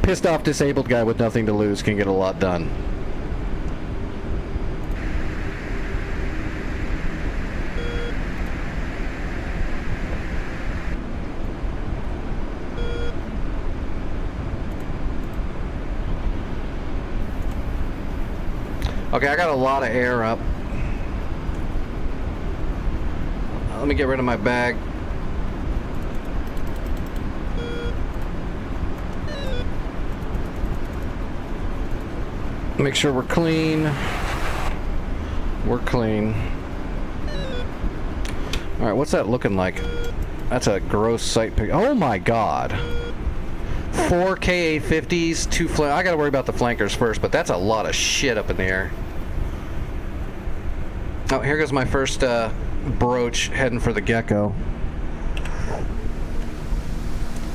Pissed off disabled guy with nothing to lose can get a lot done. Okay, I got a lot of air up. Let me get rid of my bag. Make sure we're clean. We're clean. Alright, what's that looking like? That's a gross sight pic. Oh my god. 4 Ka-50s, 2 flank. I gotta worry about the flankers first, but that's a lot of shit up in the air. Oh, here goes my first broach heading for the gecko.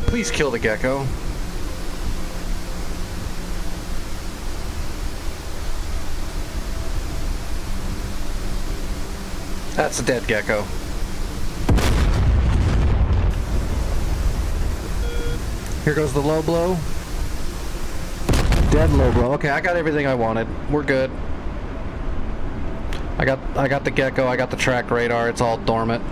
Please kill the gecko. That's a dead gecko. Here goes the low blow. Dead low blow. Okay, I got everything I wanted. We're good. I got the gecko, I got the track radar, it's all dormant.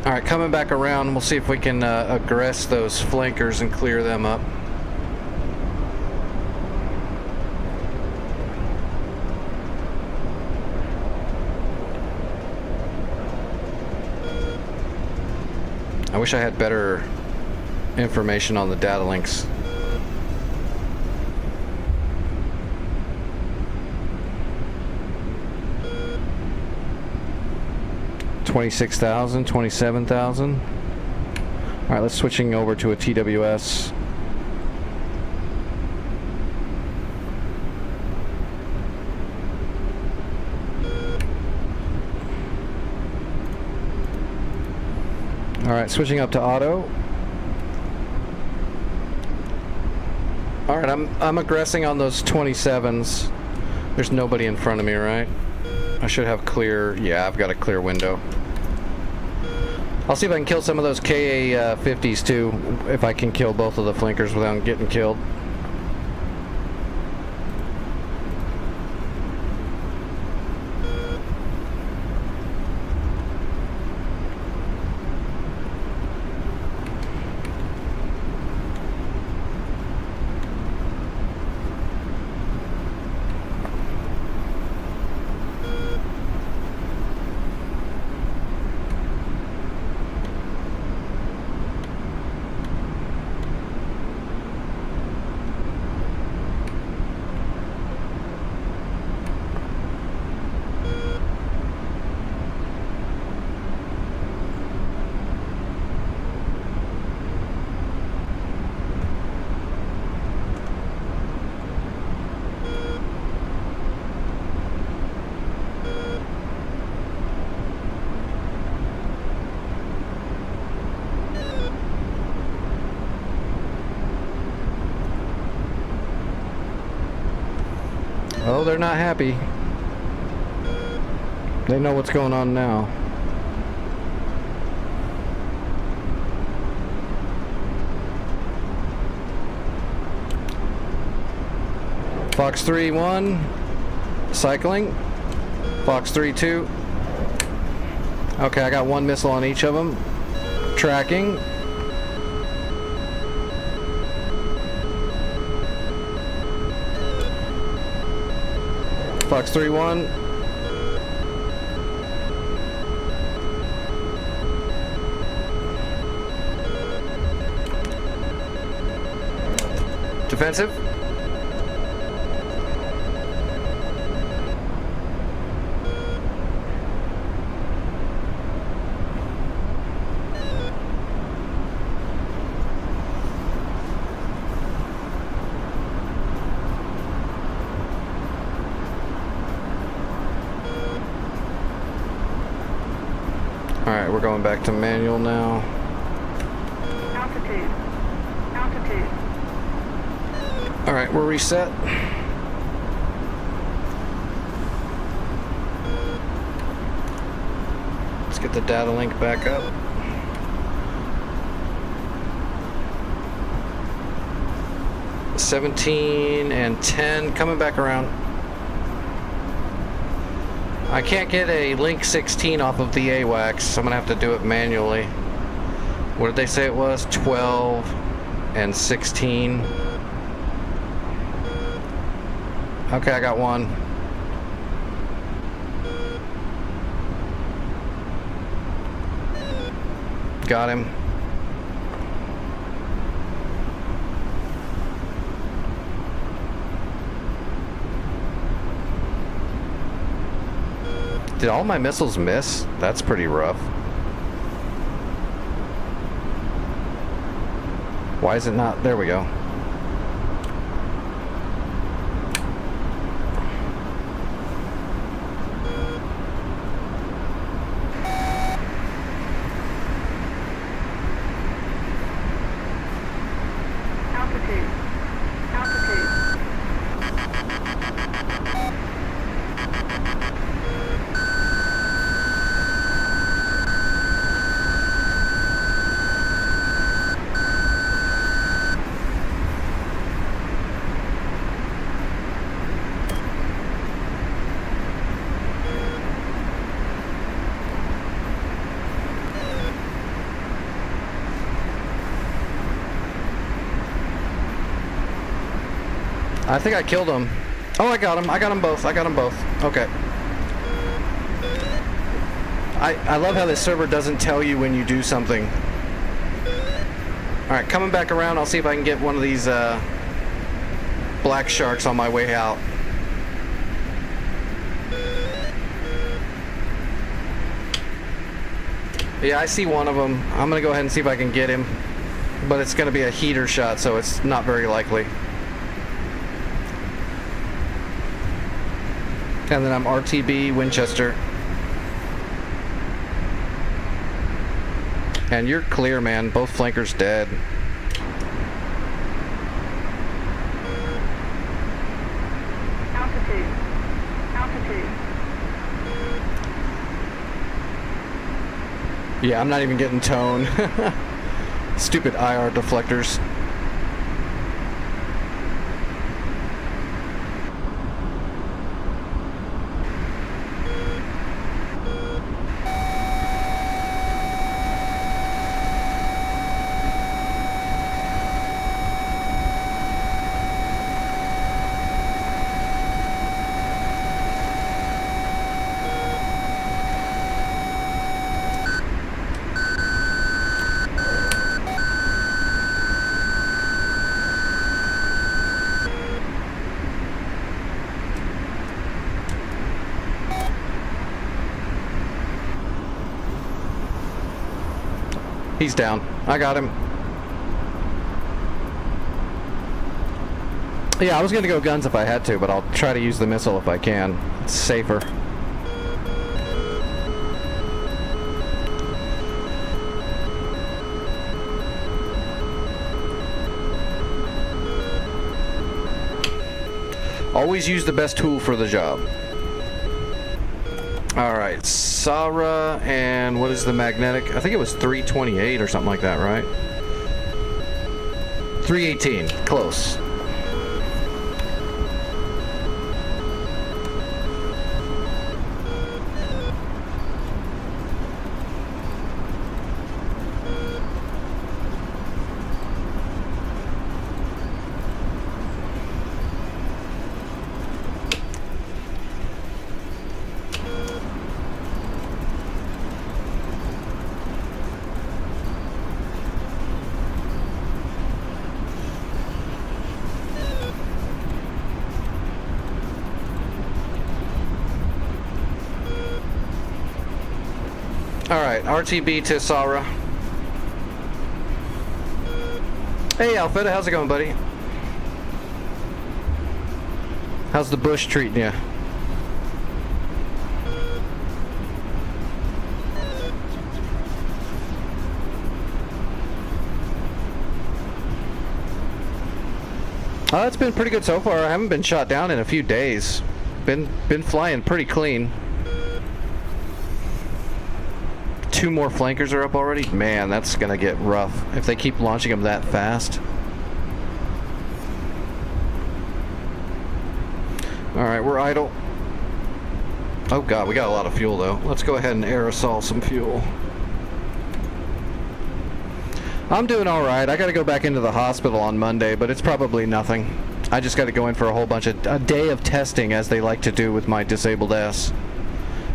Alright, coming back around, we'll see if we can aggress those flankers and clear them up. I wish I had better information on the data links. $26,000, $27,000. All right, let's switching over to a TWS. All right, switching up to auto. All right, I'm aggressing on those 27s. There's nobody in front of me, right? I should have clear. Yeah, I've got a clear window. I'll see if I can kill some of those KA-50s too, if I can kill both of the flankers without getting killed. Oh, they're not happy. They know what's going on now. Fox 3-1, cycling. Fox 3-2. Okay, I got one missile on each of them. Tracking. Fox 3-1. Defensive. Alright, we're going back to manual now. Altitude. Altitude. Alright, we're reset. Let's get the data link back up. $17 and 10 coming back around. I can't get a link 16 off of the AWACS, so I'm gonna have to do it manually. What did they say it was? 12 and 16. Okay, I got one. Got him. Did all my missiles miss? That's pretty rough. Why is it not? There we go. Altitude. Altitude. I think I killed him. Oh, I got him. I got them both. I got them both. Okay. I love how this server doesn't tell you when you do something. Alright, coming back around, I'll see if I can get one of these black sharks on my way out. Yeah, I see one of them. I'm gonna go ahead and see if I can get him. But it's gonna be a heater shot, so it's not very likely. And then I'm RTB Winchester. And you're clear, man. Both flankers dead. Altitude. Altitude. Yeah, I'm not even getting tone. Stupid IR deflectors. He's down. I got him. Yeah, I was gonna go guns if I had to, but I'll try to use the missile if I can. It's safer. Always use the best tool for the job. Alright, Sarah, and what is the magnetic? I think it was 328 or something like that, right? 318, close. Alright, RTB to Sarah. Hey Alfetta, how's it going, buddy? How's the bush treating you? It's been pretty good so far. I haven't been shot down in a few days. Been flying pretty clean. 2 more flankers are up already? Man, that's gonna get rough if they keep launching them that fast. Alright, we're idle. Oh god, we got a lot of fuel though. Let's go ahead and aerosol some fuel. I'm doing alright. I gotta go back into the hospital on Monday, but it's probably nothing. I just gotta go in for a day of testing, as they like to do with my disabled ass.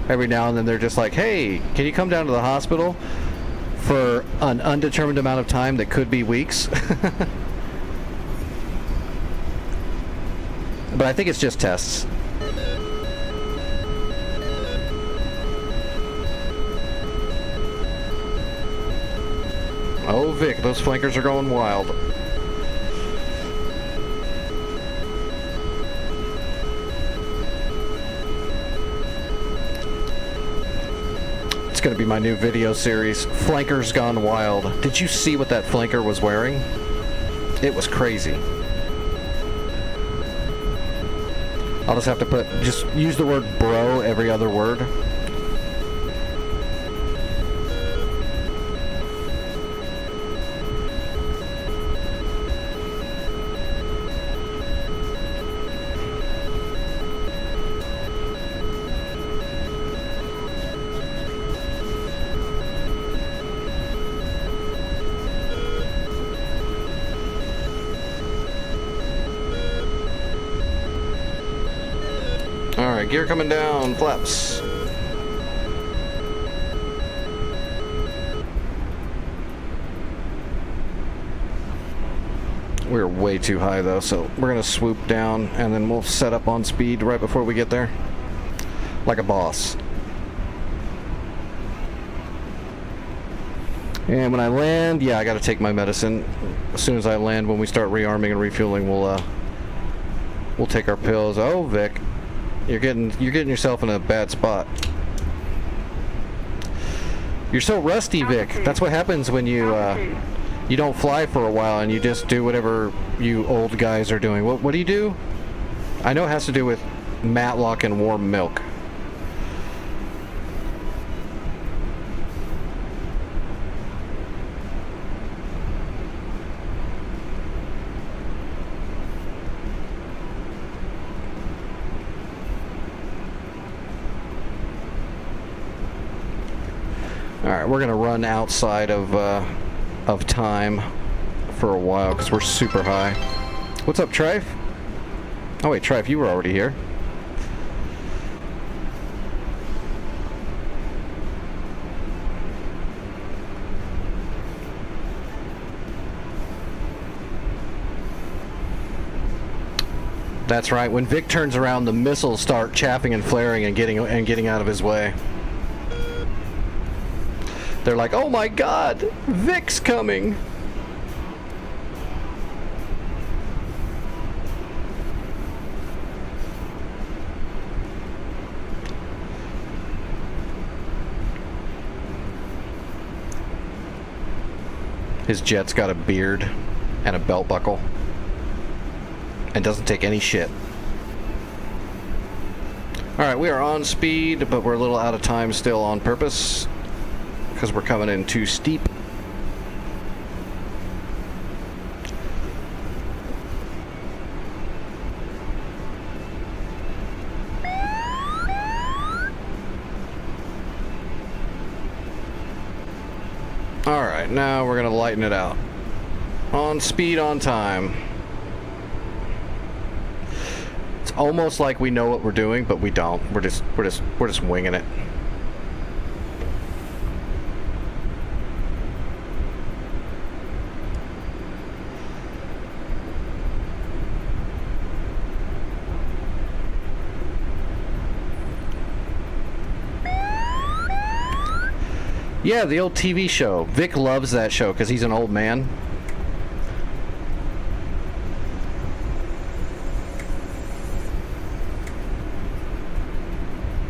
Every now and then they're just like, hey, can you come down to the hospital for an undetermined amount of time that could be weeks? But I think it's just tests. Oh, Vic, those flankers are going wild. It's gonna be my new video series, Flankers Gone Wild. Did you see what that flanker was wearing? It was crazy. I'll just have to just use the word bro every other word. Alright, gear coming down, flaps. We're way too high though, so we're gonna swoop down and then we'll set up on speed right before we get there. Like a boss. And when I land, yeah, I gotta take my medicine. As soon as I land, when we start rearming and refueling, we'll take our pills. Oh, Vic, you're getting yourself in a bad spot. You're so rusty, Vic. That's what happens when you don't fly for a while and you just do whatever you old guys are doing. What do you do? I know it has to do with Matlock and warm milk. Alright, we're gonna run outside of time for a while because we're super high. What's up, Trife? Oh wait, Trife, you were already here. That's right, when Vic turns around, the missiles start chaffing and flaring and getting out of his way. They're like, oh my god, Vic's coming! His jet's got a beard and a belt buckle and doesn't take any shit. Alright, we are on speed, but we're a little out of time still on purpose because we're coming in too steep. Alright, now we're gonna lighten it out. On speed, on time. It's almost like we know what we're doing, but we don't. We're just winging it. Yeah, the old TV show. Vic loves that show because he's an old man.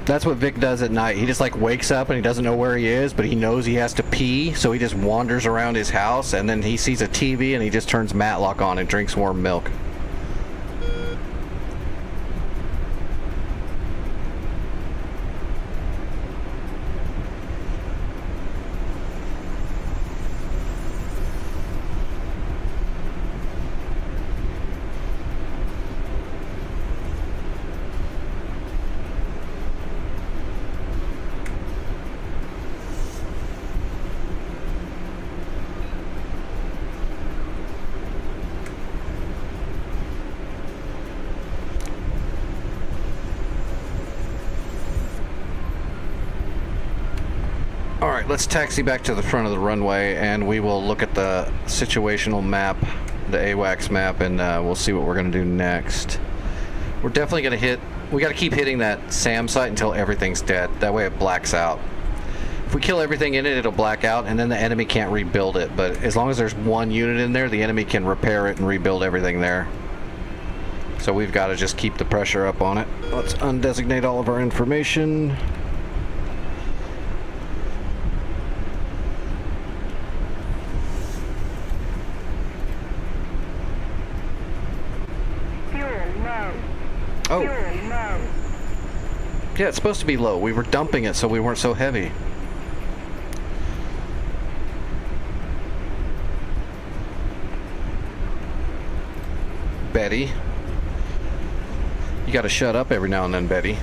That's what Vic does at night. He just like wakes up and he doesn't know where he is, but he knows he has to pee, so he just wanders around his house and then he sees a TV and he just turns Matlock on and drinks warm milk. Alright, let's taxi back to the front of the runway and we will look at the situational map, the AWACS map, and we'll see what we're going to do next. We're definitely going to hit, we got to keep hitting that SAM site until everything's dead. That way it blacks out. If we kill everything in it, it'll black out and then the enemy can't rebuild it. But as long as there's one unit in there, the enemy can repair it and rebuild everything there. So we've got to just keep the pressure up on it. Let's undesignate all of our information. Oh. Yeah, it's supposed to be low. We were dumping it so we weren't so heavy. Betty. You gotta shut up every now and then, Betty.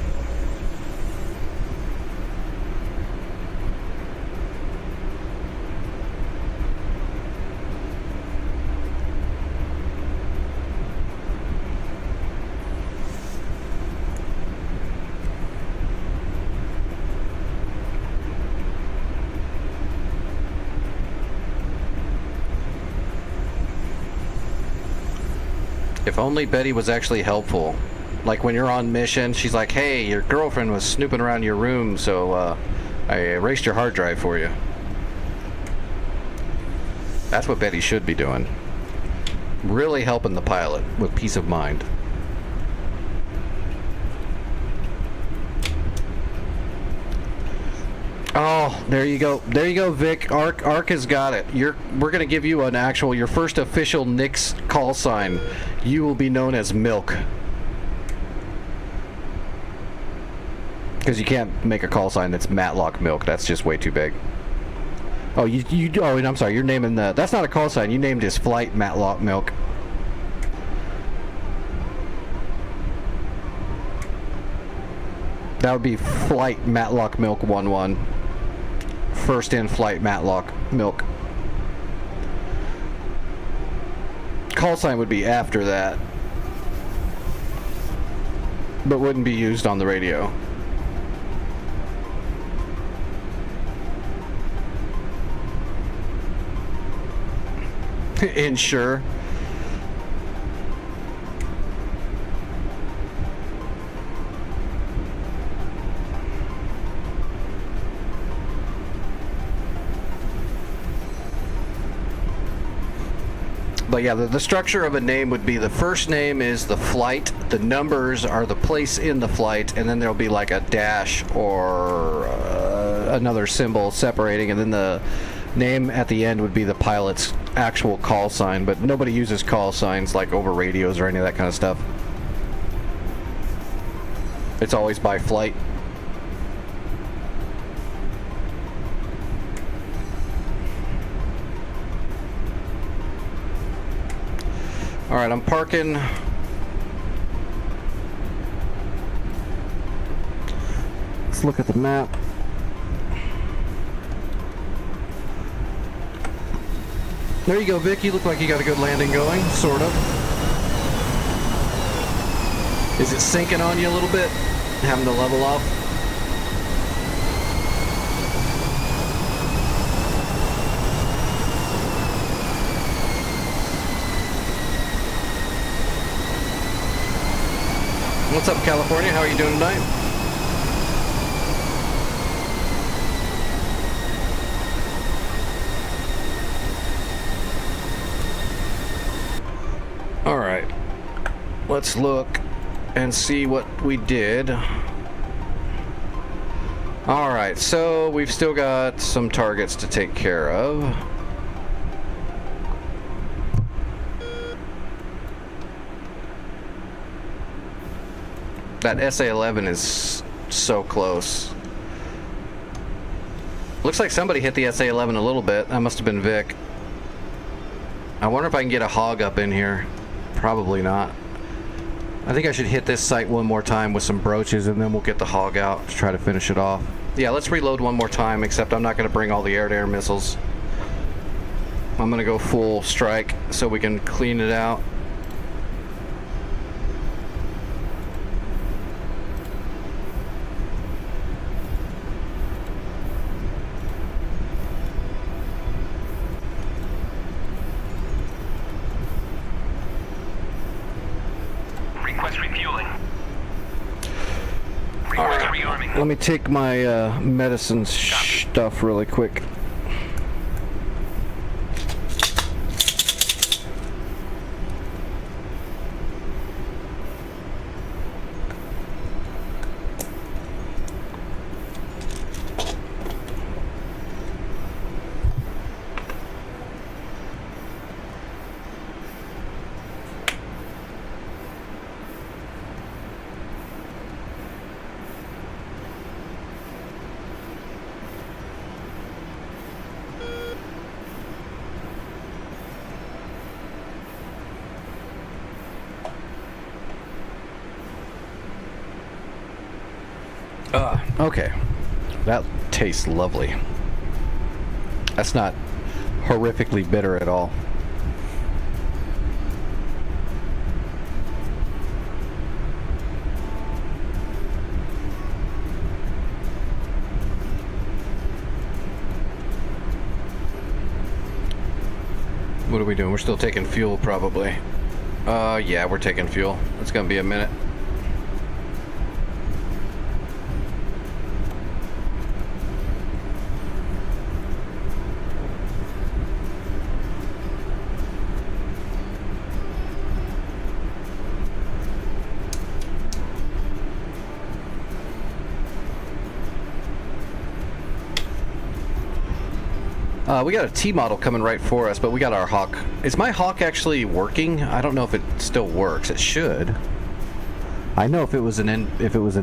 If only Betty was actually helpful. Like when you're on mission, she's like, hey, your girlfriend was snooping around your room, so I erased your hard drive for you. That's what Betty should be doing. Really helping the pilot with peace of mind. Oh, there you go. There you go, Vic. Ark has got it. We're gonna give you your first official Nix call sign. You will be known as Milk. Because you can't make a call sign that's Matlock Milk. That's just way too big. Oh, oh, and I'm sorry. You're naming that's not a call sign. You named his flight Matlock Milk. That would be Flight Matlock Milk 11. First in flight Matlock Milk. Call sign would be after that, but wouldn't be used on the radio. Ensure. But yeah, the structure of a name would be the first name is the flight, the numbers are the place in the flight, and then there'll be like a dash or another symbol separating, and then the name at the end would be the pilot's actual call sign. But nobody uses call signs like over radios or any of that kind of stuff. It's always by flight. All right, I'm parking. Let's look at the map. There you go, Vic. You look like you got a good landing going, sort of. Is it sinking on you a little bit? Having to level off? What's up, California? How are you doing tonight? All right. Let's look and see what we did. All right, so we've still got some targets to take care of. That SA-11 is so close. Looks like somebody hit the SA-11 a little bit. That must have been Vic. I wonder if I can get a hog up in here. Probably not. I think I should hit this site one more time with some broaches, and then we'll get the hog out to try to finish it off. Yeah, let's reload one more time, except I'm not going to bring all the air-to-air missiles. I'm going to go full strike so we can clean it out. Refueling. All right. Rearming. Let me take my medicine stuff really quick. Okay. That tastes lovely. That's not horrifically bitter at all. What are we doing? We're still taking fuel, probably. Yeah, we're taking fuel. It's gonna be a minute. We got a T model coming right for us, but we got our Hawk. Is my Hawk actually working? I don't know if it still works. It should. I know if it was an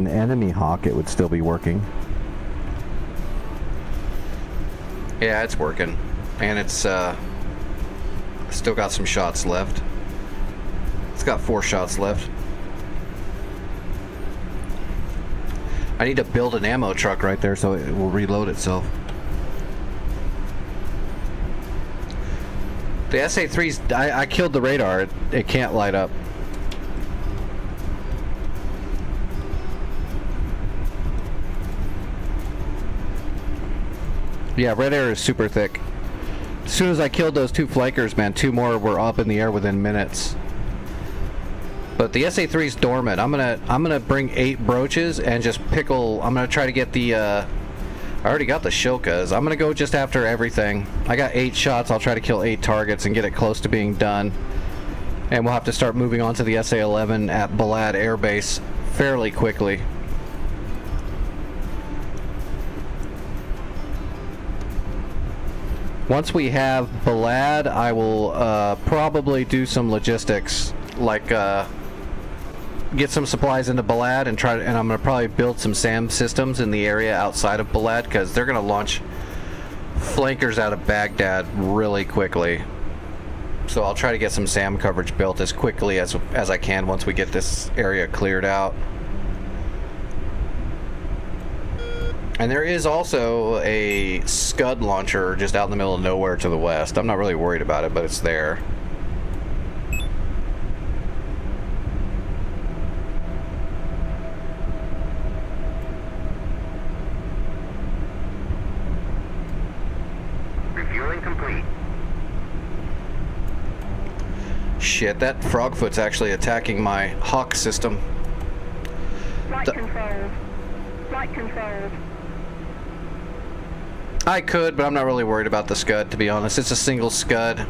enemy Hawk, it would still be working. Yeah, it's working, and it's still got some shots left. It's got 4 shots left. I need to build an ammo truck right there so it will reload itself. The SA-3's, I killed the radar. It can't light up. Yeah, red air is super thick. As soon as I killed those 2 flankers, man, 2 more were up in the air within minutes. But the SA-3's dormant. I'm gonna bring 8 broaches and just pickle. I'm gonna try to get the. I already got the Shilkas. I'm gonna go just after everything. I got 8 shots. I'll try to kill 8 targets and get it close to being done. And we'll have to start moving on to the SA-11 at Balad Air Base fairly quickly. Once we have Balad, I will probably do some logistics, like get some supplies into Balad and I'm gonna probably build some SAM systems in the area outside of Balad, because they're gonna launch flankers out of Baghdad really quickly. So I'll try to get some SAM coverage built as quickly as I can once we get this area cleared out. And there is also a Scud launcher just out in the middle of nowhere to the west. I'm not really worried about it, but it's there. Refueling complete. Shit, that Frogfoot's actually attacking my Hawk system. Flight controls. Flight controls. I could, but I'm not really worried about the Scud, to be honest. It's a single Scud.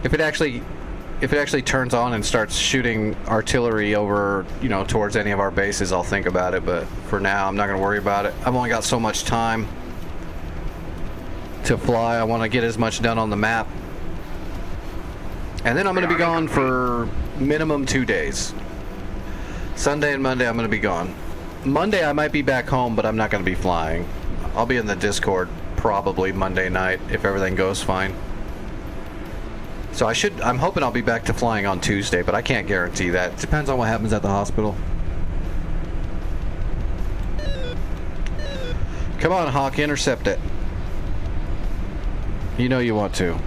If it actually turns on and starts shooting artillery over, you know, towards any of our bases, I'll think about it, but for now I'm not going to worry about it. I've only got so much time to fly. I want to get as much done on the map. And then I'm going to be gone for minimum 2 days. Sunday and Monday I'm going to be gone. Monday I might be back home, but I'm not going to be flying. I'll be in the Discord probably Monday night if everything goes fine. So I'm hoping I'll be back to flying on Tuesday, but I can't guarantee that. It depends on what happens at the hospital. Come on, Hawk, intercept it. You know you want to.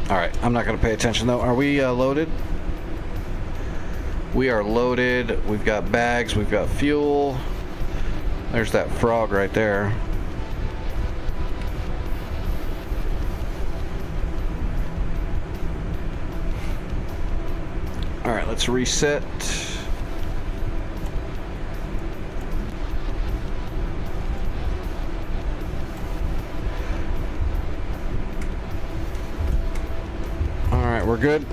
Alright, I'm not going to pay attention though. Are we loaded? We are loaded. We've got bags. We've got fuel. There's that frog right there. All right, let's reset. All right, we're good.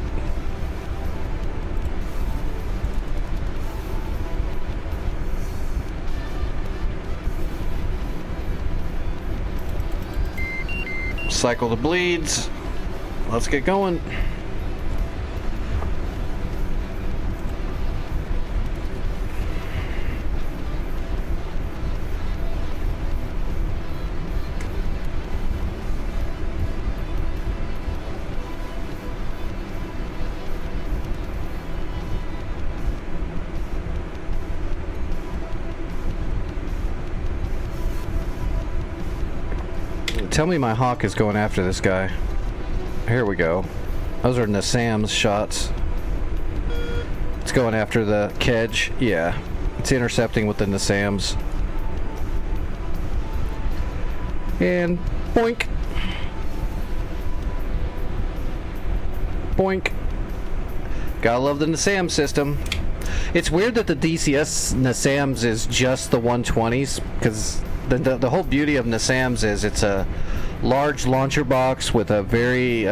Cycle the bleeds. Let's get going. Tell me my Hawk is going after this guy. Here we go. Those are Nassam's shots. It's going after the Kedge. Yeah. It's intercepting with the Nassams. And boink. Boink. Gotta love the NASAM system. It's weird that the DCS NASAMs is just the 120s, because the whole beauty of NASAMs is it's a large launcher box with a very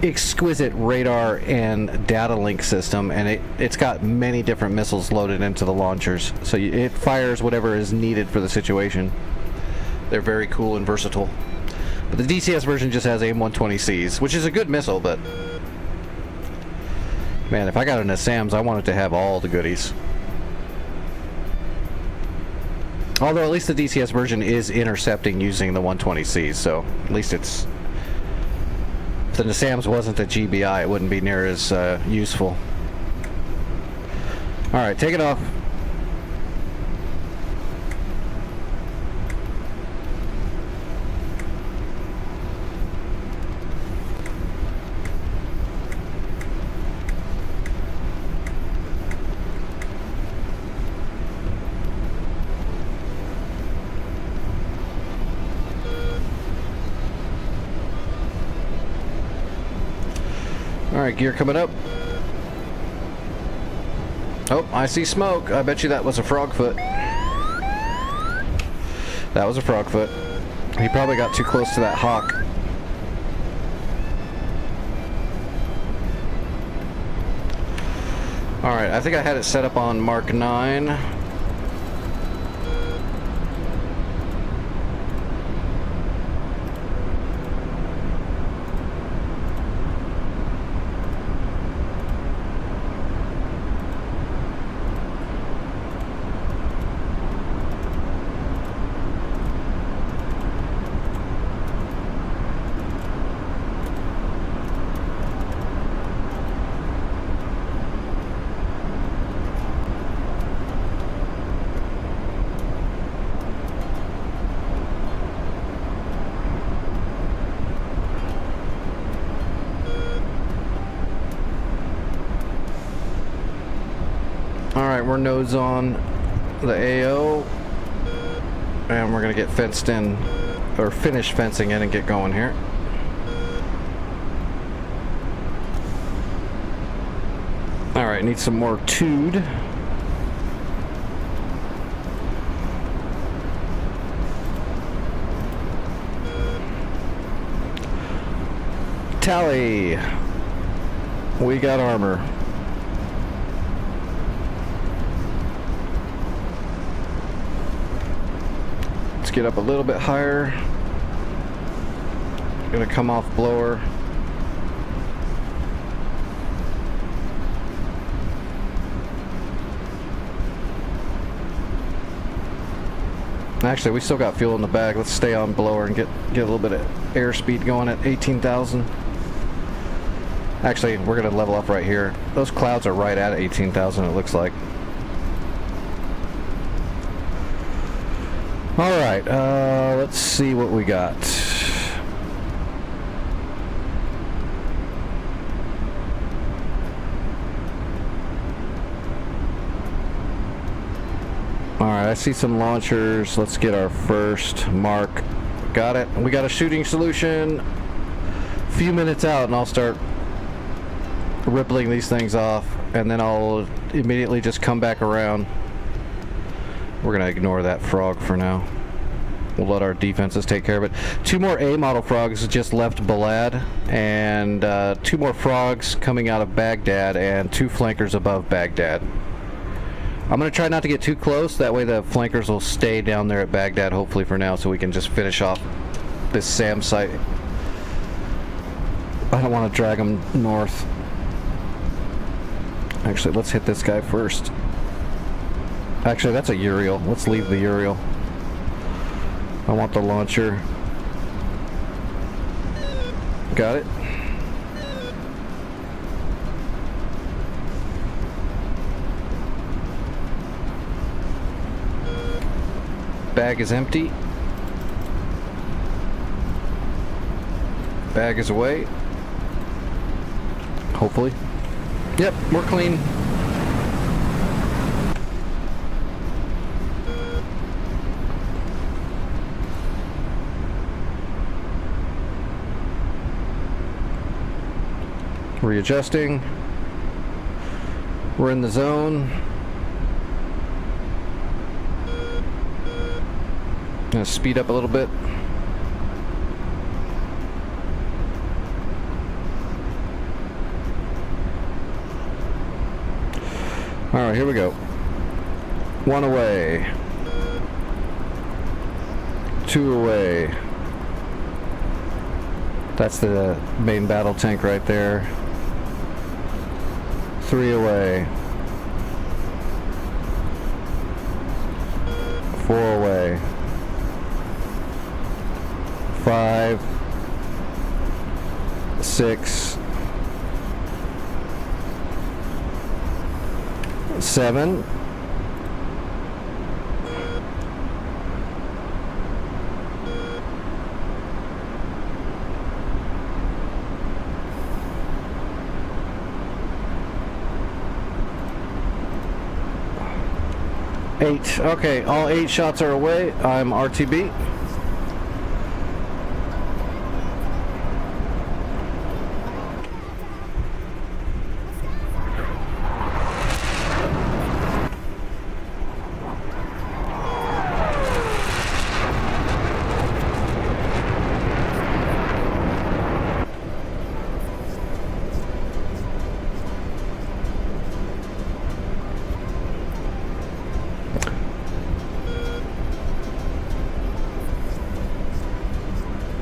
exquisite radar and data link system, and it's got many different missiles loaded into the launchers, so it fires whatever is needed for the situation. They're very cool and versatile. But the DCS version just has AIM-120Cs, which is a good missile, but man, if I got a NASAMS, I want it to have all the goodies. Although at least the DCS version is intercepting using the 120Cs, so at least it's... If the NASAMS wasn't the GBI, it wouldn't be near as useful. Alright, take it off. Alright, gear coming up. Oh, I see smoke. I bet you that was a frogfoot. That was a frogfoot. He probably got too close to that hawk. Alright, I think I had it set up on Mark 9. Alright, we're nose on the AO, and we're gonna get fenced in, or finish fencing in and get going here. Alright, need some more TUD. Tally! We got armor. Get up a little bit higher. Gonna come off blower. Actually, we still got fuel in the bag. Let's stay on blower and get a little bit of airspeed going at 18,000. Actually, we're gonna level up right here. Those clouds are right at 18,000, it looks like. Alright, let's see what we got. Alright, I see some launchers. Let's get our first mark. Got it. We got a shooting solution. A few minutes out and I'll start rippling these things off, and then I'll immediately just come back around. We're gonna ignore that frog for now. We'll let our defenses take care of it. 2 more A model frogs just left Balad, and 2 more frogs coming out of Baghdad, and 2 flankers above Baghdad. I'm gonna try not to get too close, that way the flankers will stay down there at Baghdad hopefully for now, so we can just finish off this SAM site. I don't want to drag them north. Actually, let's hit this guy first. Actually, that's a Uriel. Let's leave the Uriel. I want the launcher. Got it. Bag is empty. Bag is away. Hopefully. Yep, we're clean. Readjusting. We're in the zone. Gonna speed up a little bit. Alright, here we go. 1 away. 2 away. That's the main battle tank right there. 3 away. 4 away. 5, 6, 7. Eight. Okay, all 8 shots are away. I'm RTB.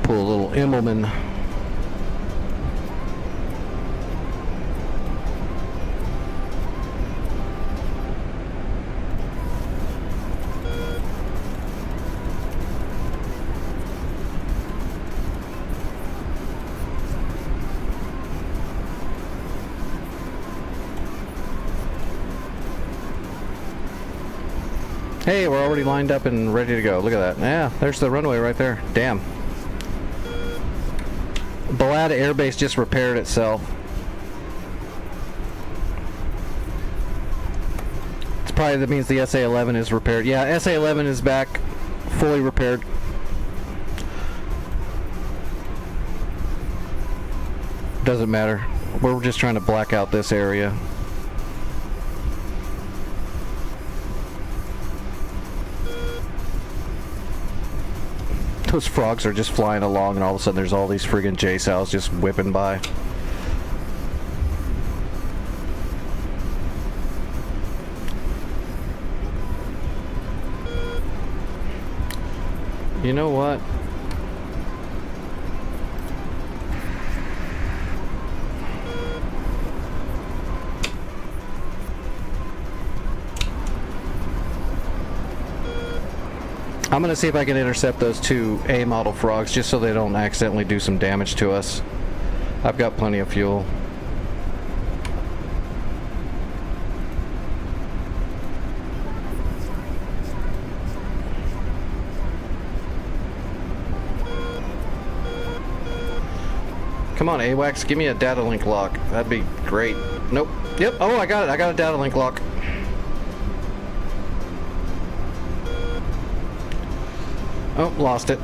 Pull a little Immelman. Hey, we're already lined up and ready to go. Look at that. Yeah, there's the runway right there. Damn. Balad Air Base just repaired itself. It's probably, that means the SA-11 is repaired. Yeah, SA-11 is back, fully repaired. Doesn't matter. We're just trying to black out this area. Those frogs are just flying along, and all of a sudden there's all these friggin' JSOWs just whipping by. You know what? I'm gonna see if I can intercept those 2 A model frogs just so they don't accidentally do some damage to us. I've got plenty of fuel. Come on, AWACS, give me a data link lock. That'd be great. Nope. Yep. Oh, I got it. I got a data link lock. Oh, lost it.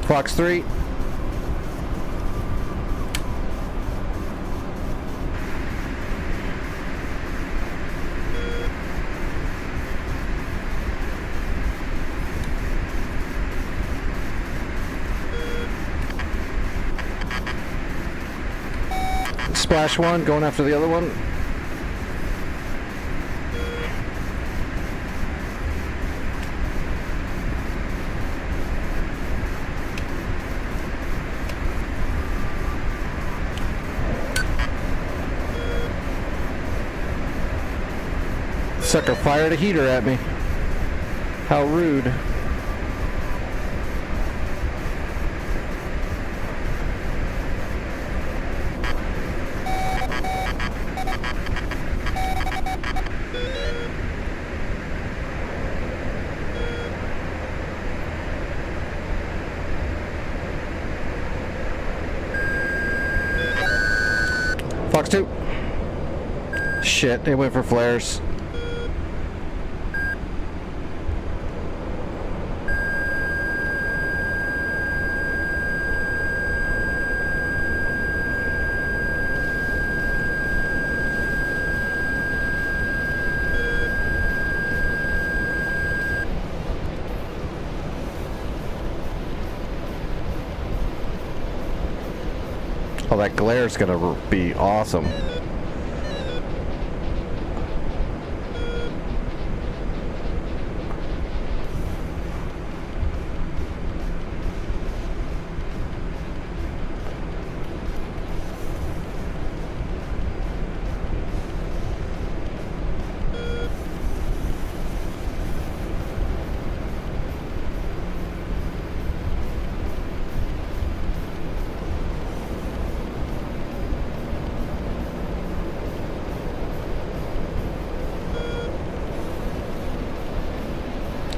Fox 3. Splash 1, going after the other one. Sucker fired a heater at me. How rude. Fox 2. Shit, they went for flares. Oh, that glare's gonna be awesome.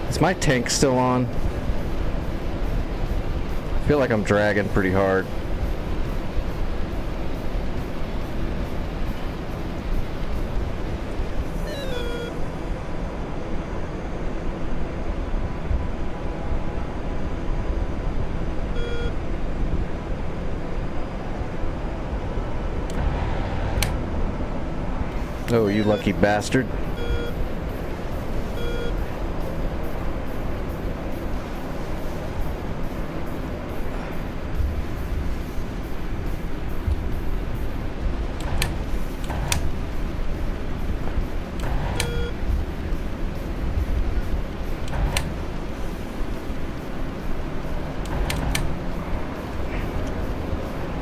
Is my tank still on? I feel like I'm dragging pretty hard. Oh, you lucky bastard.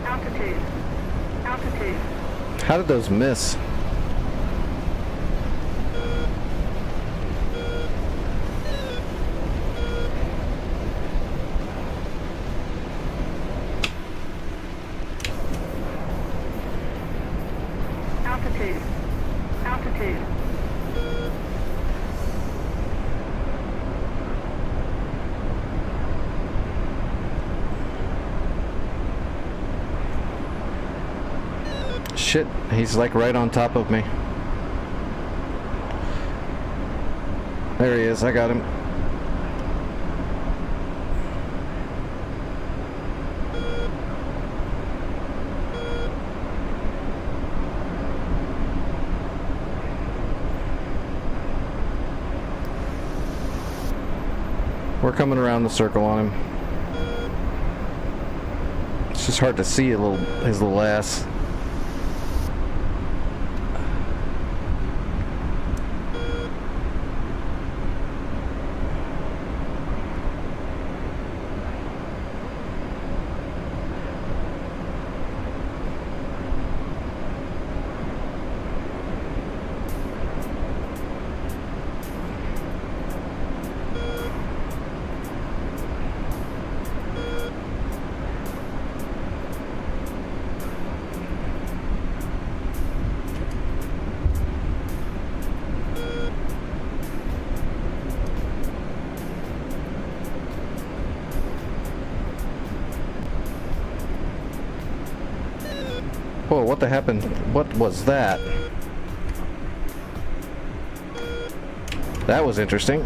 Altitude. Altitude. How did those miss? Altitude. Altitude. Shit, he's like right on top of me. There he is, I got him. We're coming around the circle on him. It's just hard to see his little ass. Whoa, what the happened? What was that? That was interesting.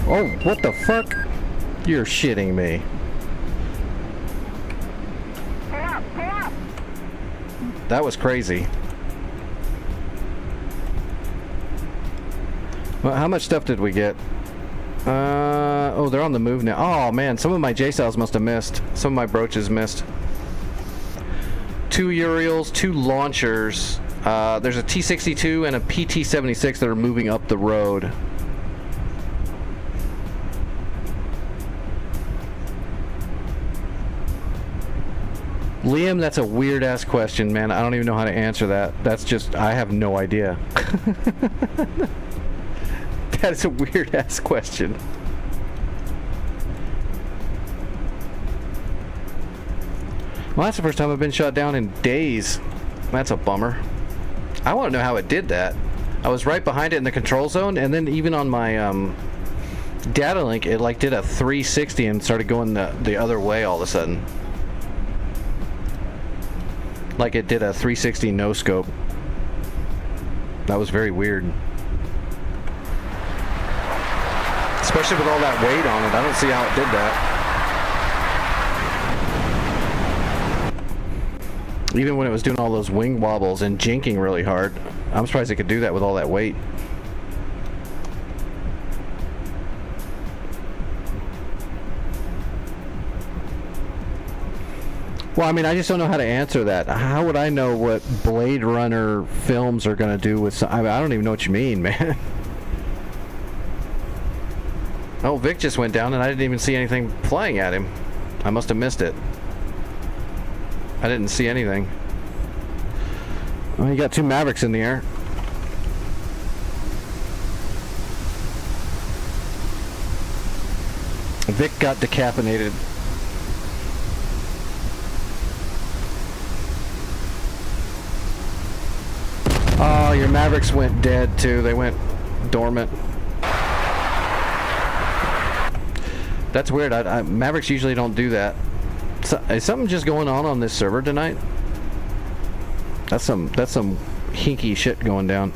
Oh, what the fuck? You're shitting me. Pull up. Pull up. That was crazy. Well, how much stuff did we get? Oh, they're on the move now. Oh man, some of my J-cells must have missed. Some of my brooches missed. 2 Uriels, 2 launchers. There's a T-62 and a PT-76 that are moving up the road. Liam, that's a weird ass question, man. I don't even know how to answer that. That's just, I have no idea. That is a weird ass question. Well, that's the first time I've been shot down in days. That's a bummer. I want to know how it did that. I was right behind it in the control zone, and then even on my data link, it like did a 360 and started going the other way all of a sudden. Like it did a 360 no scope. That was very weird. Especially with all that weight on it. I don't see how it did that. Even when it was doing all those wing wobbles and jinking really hard. I'm surprised it could do that with all that weight. Well, I mean, I just don't know how to answer that. How would I know what Blade Runner films are going to do with some... I don't even know what you mean, man. Oh, Vic just went down and I didn't even see anything flying at him. I must have missed it. I didn't see anything. Well, you got 2 Mavericks in the air. Vic got decaffeinated. Oh, your Mavericks went dead too. They went dormant. That's weird. Mavericks usually don't do that. So, is something just going on this server tonight? That's some hinky shit going down.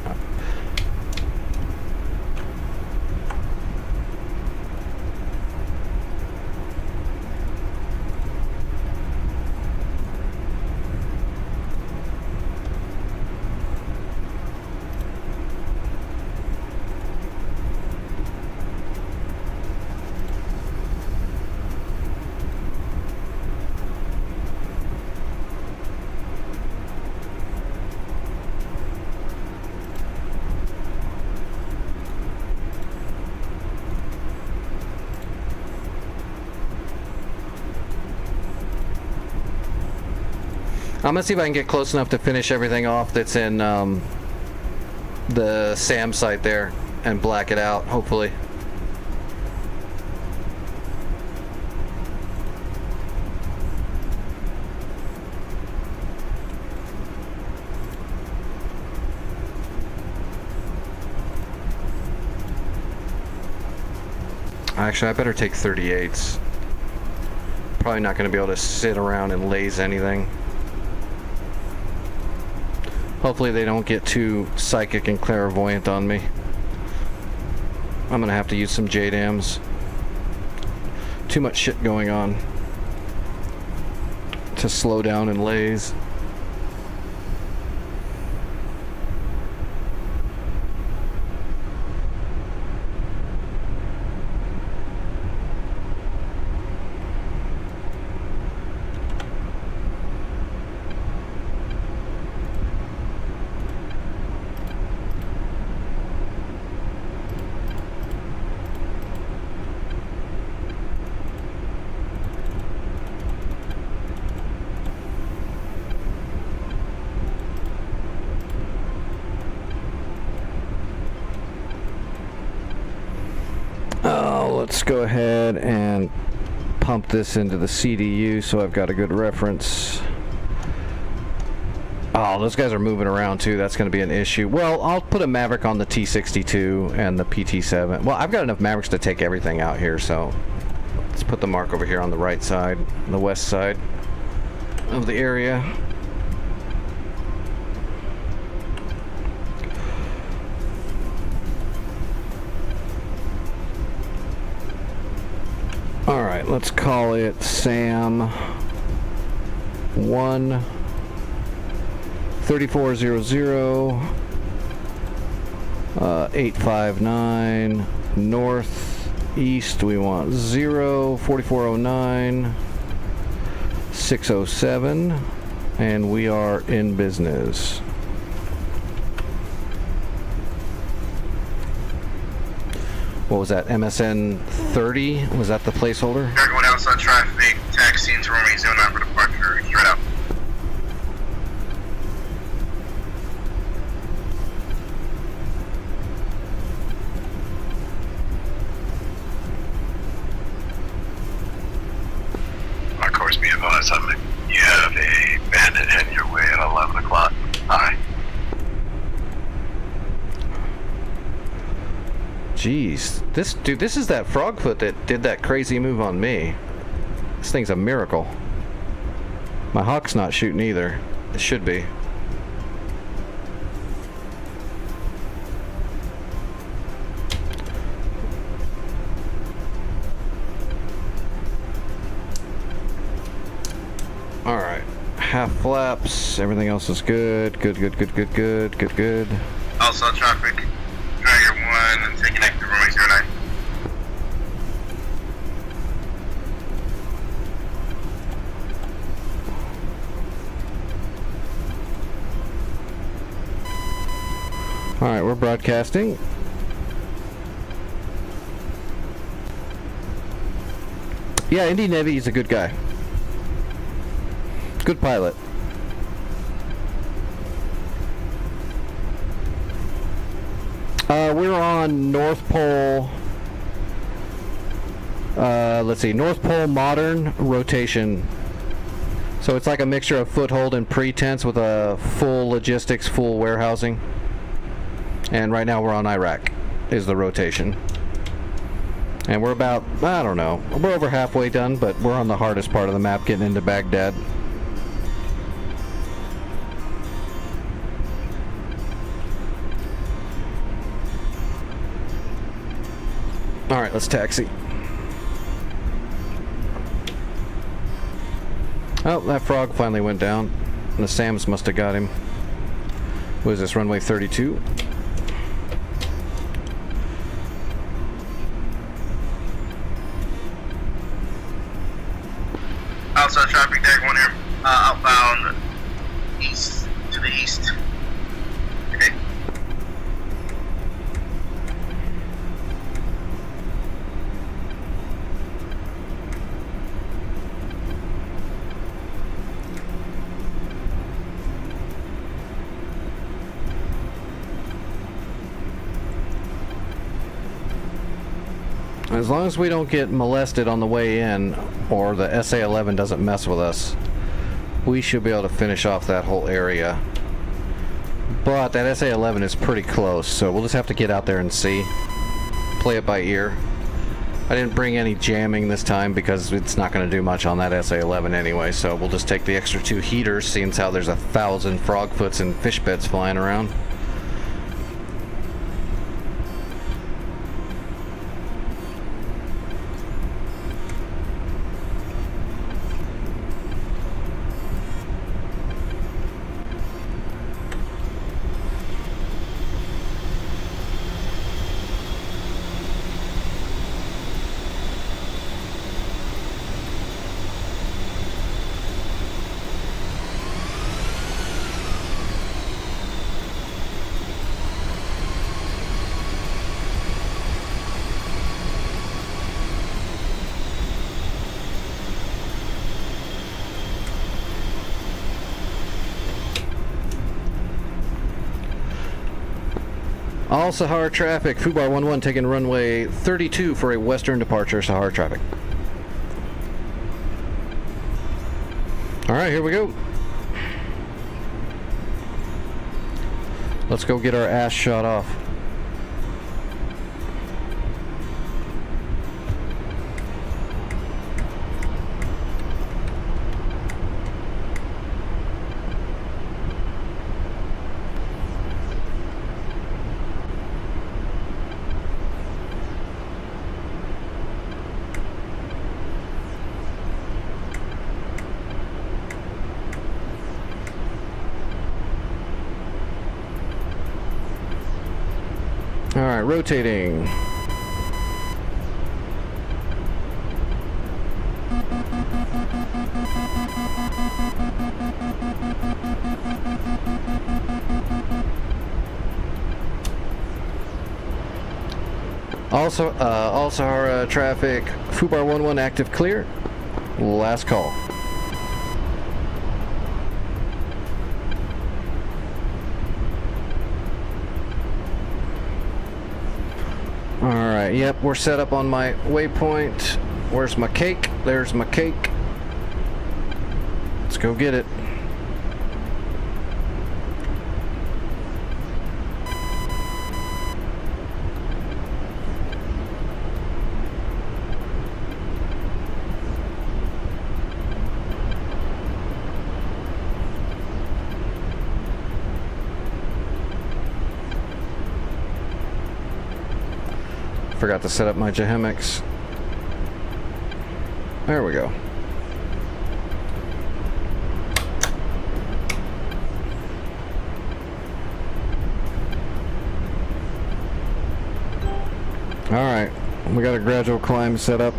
I'm gonna see if I can get close enough to finish everything off that's in the SAM site there and black it out, hopefully. Actually, I better take 38s. Probably not going to be able to sit around and laze anything. Hopefully they don't get too psychic and clairvoyant on me. I'm going to have to use some JDAMs. Too much shit going on to slow down and laze. Let's go ahead and pump this into the CDU so I've got a good reference. Oh, those guys are moving around too. That's going to be an issue. Well, I'll put a Maverick on the T62 and the PT7. Well, I've got enough Mavericks to take everything out here, so let's put the mark over here on the right side, the west side of the area. Alright, let's call it SAM 1 3400 859 north east. We want 0 4409 607, and we are in business. What was that, MSN 30? Was that the placeholder? They're going outside traffic, taxi into Romeo, zone out for departure, straight out. advise you have a bandit heading your way at 11 o'clock. Hi. Jeez, this is that Frogfoot that did that crazy move on me. This thing's a miracle. My Hawk's not shooting either. It should be. All right, half flaps. Everything else is good. Good. Also, traffic. Dragger 1 and taking active runway 09. All right, we're broadcasting. Yeah, Indy Navy is a good guy. Good pilot. We're on North Pole. Let's see, North Pole modern rotation. So it's like a mixture of foothold and pretense with a full logistics, full warehousing. And right now we're on Iraq, is the rotation. And we're about, I don't know, we're over halfway done, but we're on the hardest part of the map, getting into Baghdad. All right, let's taxi. Oh, that frog finally went down. And the SAMs must have got him. What is this, runway 32? Outside traffic, deck 1 here. Outbound east to the east. Okay. As long as we don't get molested on the way in, or the SA-11 doesn't mess with us, we should be able to finish off that whole area. But that SA-11 is pretty close, so we'll just have to get out there and see. Play it by ear. I didn't bring any jamming this time because it's not going to do much on that SA-11 anyway, so we'll just take the extra 2 heaters, seeing as how there's 1,000 frogfoots and fish beds flying around. All Sahara traffic, Fubar 11 taking runway 32 for a western departure, Sahara traffic. Alright, here we go. Let's go get our ass shot off. Alright, rotating. Also, all Sahara traffic, Fubar 11 active clear. Last call. Alright, yep, we're set up on my waypoint. Where's my cake? There's my cake. Let's go get it. Forgot to set up my Jahemics. There we go. Alright, we got a gradual climb set up.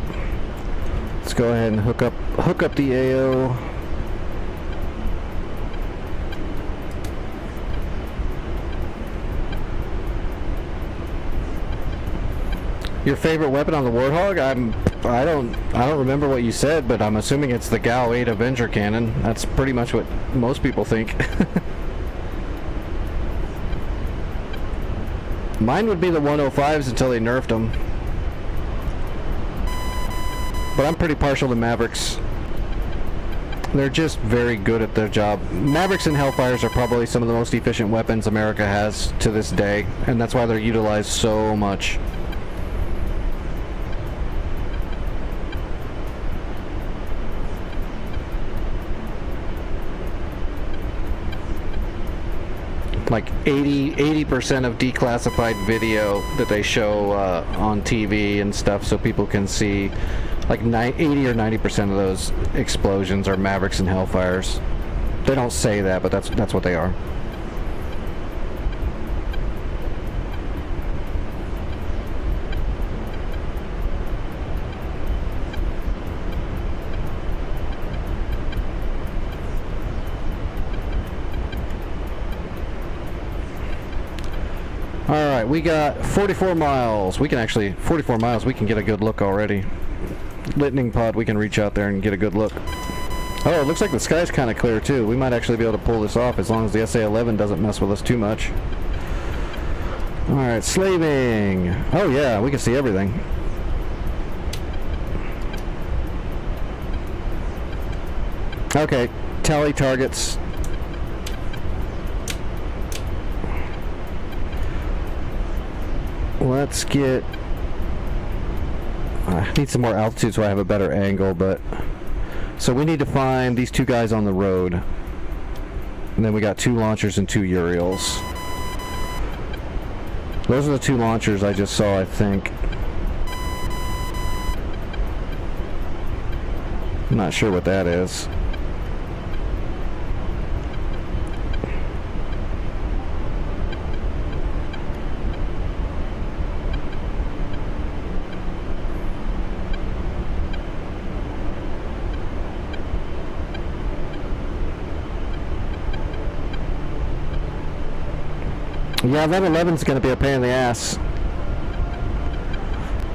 Let's go ahead and hook up the AO. Your favorite weapon on the Warthog? I don't remember what you said, but I'm assuming it's the GAU 8 Avenger cannon. That's pretty much what most people think. Mine would be the 105s until they nerfed them. But I'm pretty partial to Mavericks. They're just very good at their job. Mavericks and Hellfires are probably some of the most efficient weapons America has to this day, and that's why they're utilized so much. Like 80% of declassified video that they show on TV and stuff, so people can see, like 80 or 90% of those explosions are Mavericks and Hellfires. They don't say that, but that's what they are. Alright, we got 44 miles. We can actually, 44 miles, we can get a good look already. Lightning pod, we can reach out there and get a good look. Oh, it looks like the sky's kind of clear too. We might actually be able to pull this off as long as the SA-11 doesn't mess with us too much. Alright, slaving. Oh yeah, we can see everything. Okay, tally targets. Let's get... I need some more altitude so I have a better angle, but... So we need to find these two guys on the road. And then we got 2 launchers and 2 Uriels. Those are the 2 launchers I just saw, I think. I'm not sure what that is. Yeah, that 11's gonna be a pain in the ass.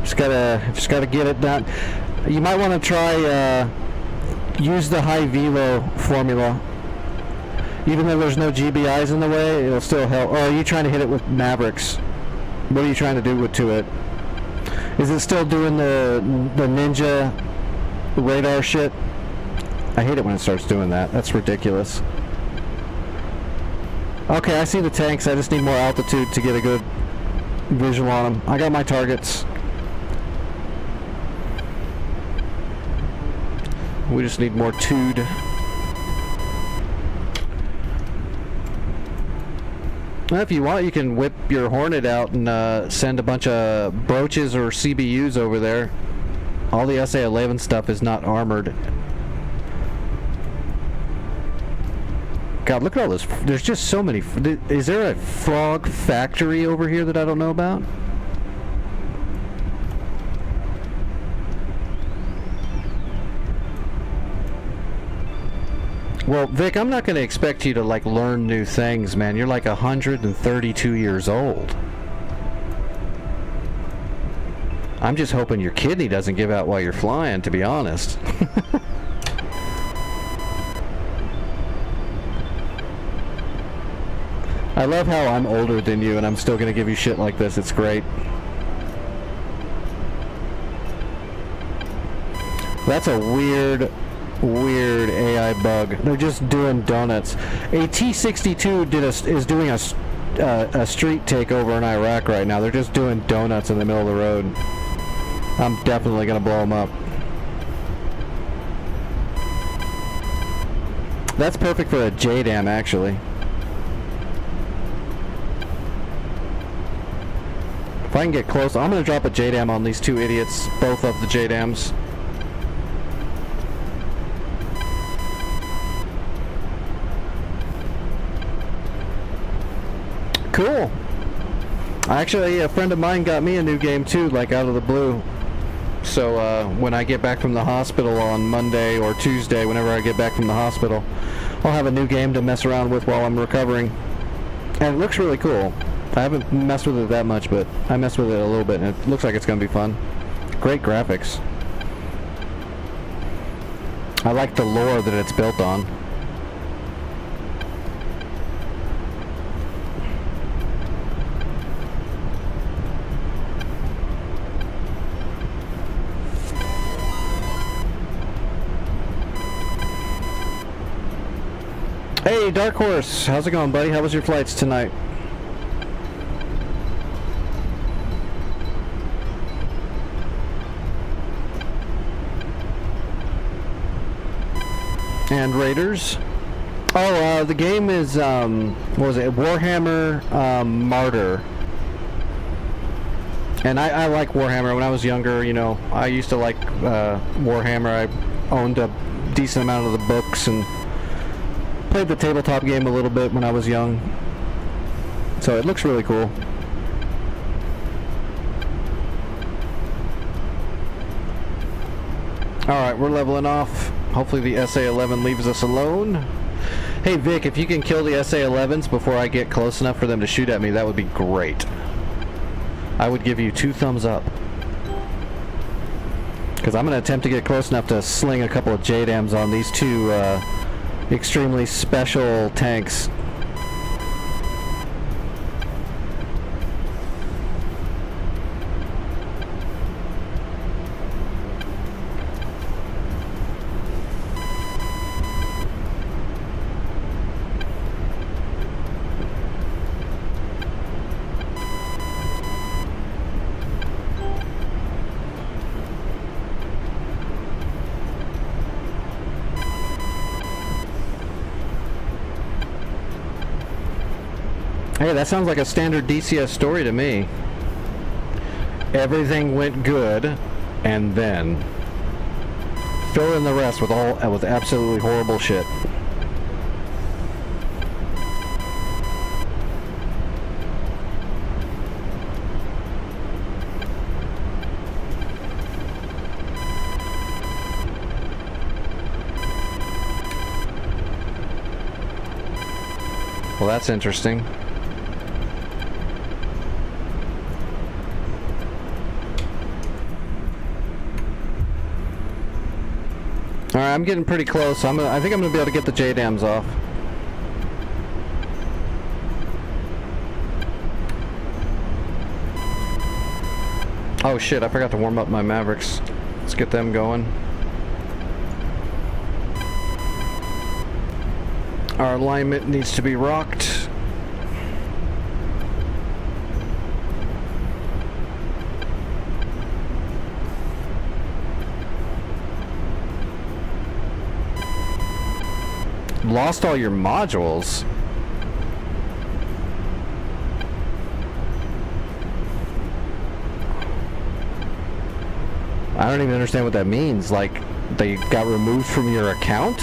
Just gotta get it done. You might want to try use the high velo formula. Even though there's no GBIs in the way, it'll still help. Or are you trying to hit it with Mavericks? What are you trying to do to it? Is it still doing the ninja radar shit? I hate it when it starts doing that. That's ridiculous. Okay, I see the tanks. I just need more altitude to get a good visual on them. I got my targets. We just need more tude. Well, if you want, you can whip your Hornet out and send a bunch of brooches or CBUs over there. All the SA-11 stuff is not armored. God, look at all this. There's just so many. Is there a frog factory over here that I don't know about? Well, Vic, I'm not going to expect you to, like, learn new things, man. You're like 132 years old. I'm just hoping your kidney doesn't give out while you're flying, to be honest. I love how I'm older than you and I'm still going to give you shit like this. It's great. That's a weird weird AI bug. They're just doing donuts. A T-62 is doing a street takeover in Iraq right now. They're just doing donuts in the middle of the road. I'm definitely gonna blow them up. That's perfect for a JDAM, actually. If I can get close, I'm gonna drop a JDAM on these two idiots, both of the JDAMs. Cool. Actually, a friend of mine got me a new game too, like out of the blue. So when I get back from the hospital on Monday or Tuesday, whenever I get back from the hospital, I'll have a new game to mess around with while I'm recovering. And it looks really cool. I haven't messed with it that much, but I messed with it a little bit, and it looks like it's going to be fun. Great graphics. I like the lore that it's built on. Hey, Dark Horse, how's it going, buddy? How was your flights tonight? And Raiders. Oh, the game is, what was it? Warhammer, Martyr. And I like Warhammer. When I was younger, you know, I used to like Warhammer. I owned a decent amount of the books and played the tabletop game a little bit when I was young. So it looks really cool. Alright, we're leveling off. Hopefully the SA-11 leaves us alone. Hey Vic, if you can kill the SA-11s before I get close enough for them to shoot at me, that would be great. I would give you 2 thumbs up. Because I'm going to attempt to get close enough to sling a couple of JDAMs on these two extremely special tanks. Hey, that sounds like a standard DCS story to me. Everything went good, and then fill in the rest with absolutely horrible shit. Well, that's interesting. Alright, I'm getting pretty close. I think I'm gonna be able to get the JDAMs off. Oh shit, I forgot to warm up my Mavericks. Let's get them going. Our alignment needs to be rocked. Lost all your modules? I don't even understand what that means. Like, they got removed from your account?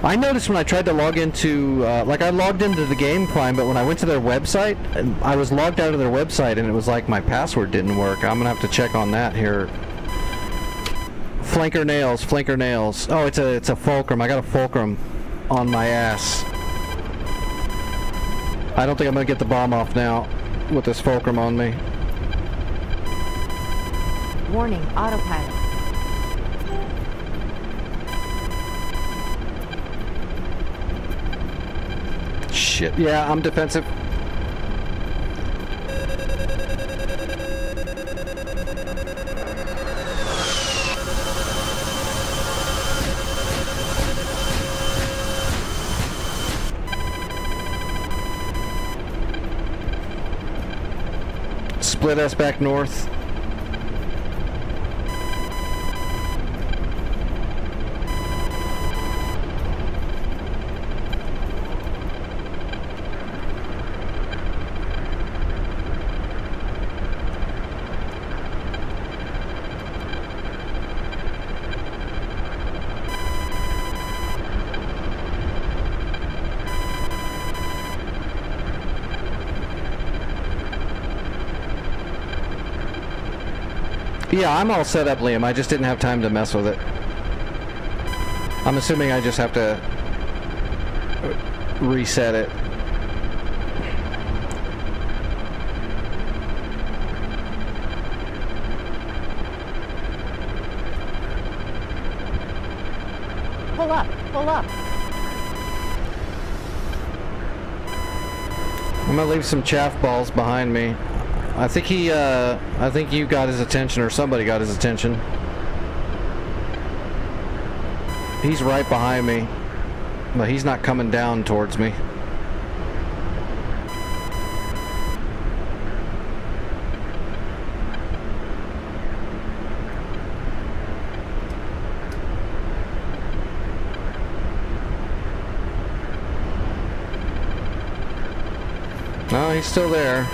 I noticed when I tried to log into, like I logged into the game fine, but when I went to their website, I was logged out of their website and it was like my password didn't work. I'm gonna have to check on that here. Flanker nails, flanker nails. Oh, it's a fulcrum. I got a fulcrum on my ass. I don't think I'm gonna get the bomb off now with this fulcrum on me. Warning, autopilot. Shit. Yeah, I'm defensive. split us back north. Yeah, I'm all set up, Liam. I just didn't have time to mess with it. I'm assuming I just have to reset it. Pull up, pull up. I'm gonna leave some chaff balls behind me. I think I think you got his attention, or somebody got his attention. He's right behind me, but he's not coming down towards me. No, he's still there.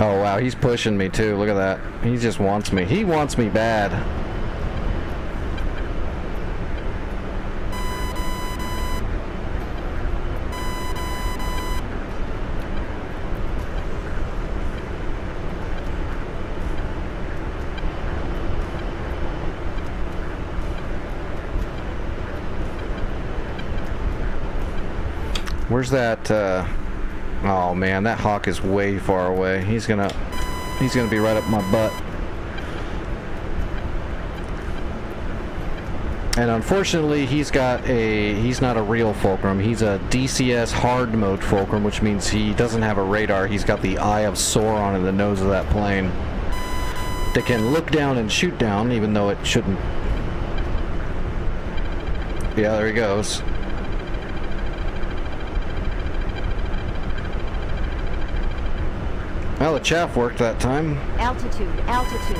Oh wow, he's pushing me too. Look at that. He just wants me. He wants me bad. Where's that oh man, that hawk is way far away. He's gonna be right up my butt. And unfortunately, he's not a real Fulcrum. He's a DCS hard mode Fulcrum, which means he doesn't have a radar. He's got the Eye of Sauron in the nose of that plane that can look down and shoot down, even though it shouldn't. Yeah, there he goes. Well, the chaff worked that time. Altitude, altitude.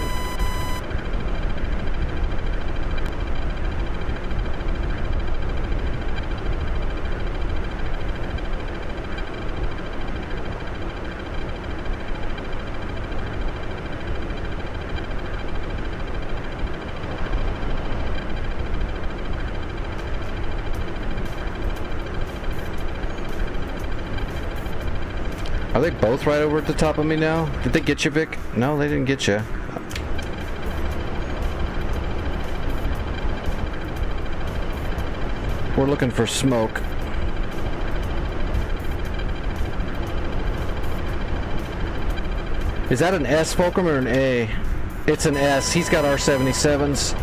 Are they both right over at the top of me now? Did they get you, Vic? No, they didn't get you. We're looking for smoke. Is that an S Fulcrum or an A? It's an S. He's got R-77s.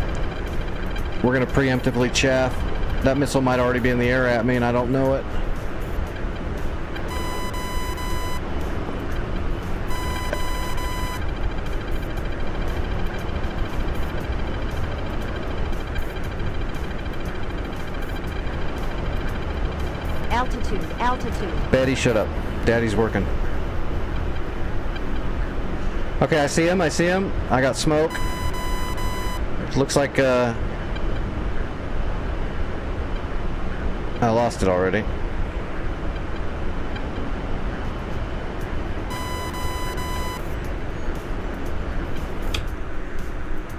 We're gonna preemptively chaff. That missile might already be in the air at me and I don't know it. Altitude, altitude. Betty, shut up. Daddy's working. Okay, I see him. I got smoke. Looks like, I lost it already.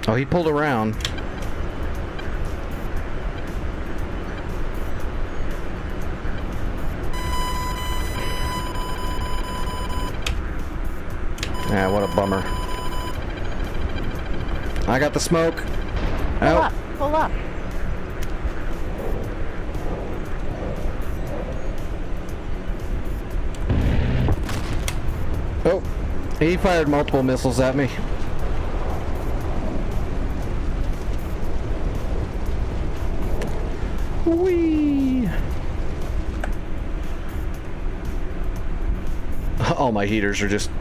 Oh, he pulled around. Yeah, what a bummer. I got the smoke. Pull Oh. up, pull up. Oh, he fired multiple missiles at me. Whee! All my heaters are just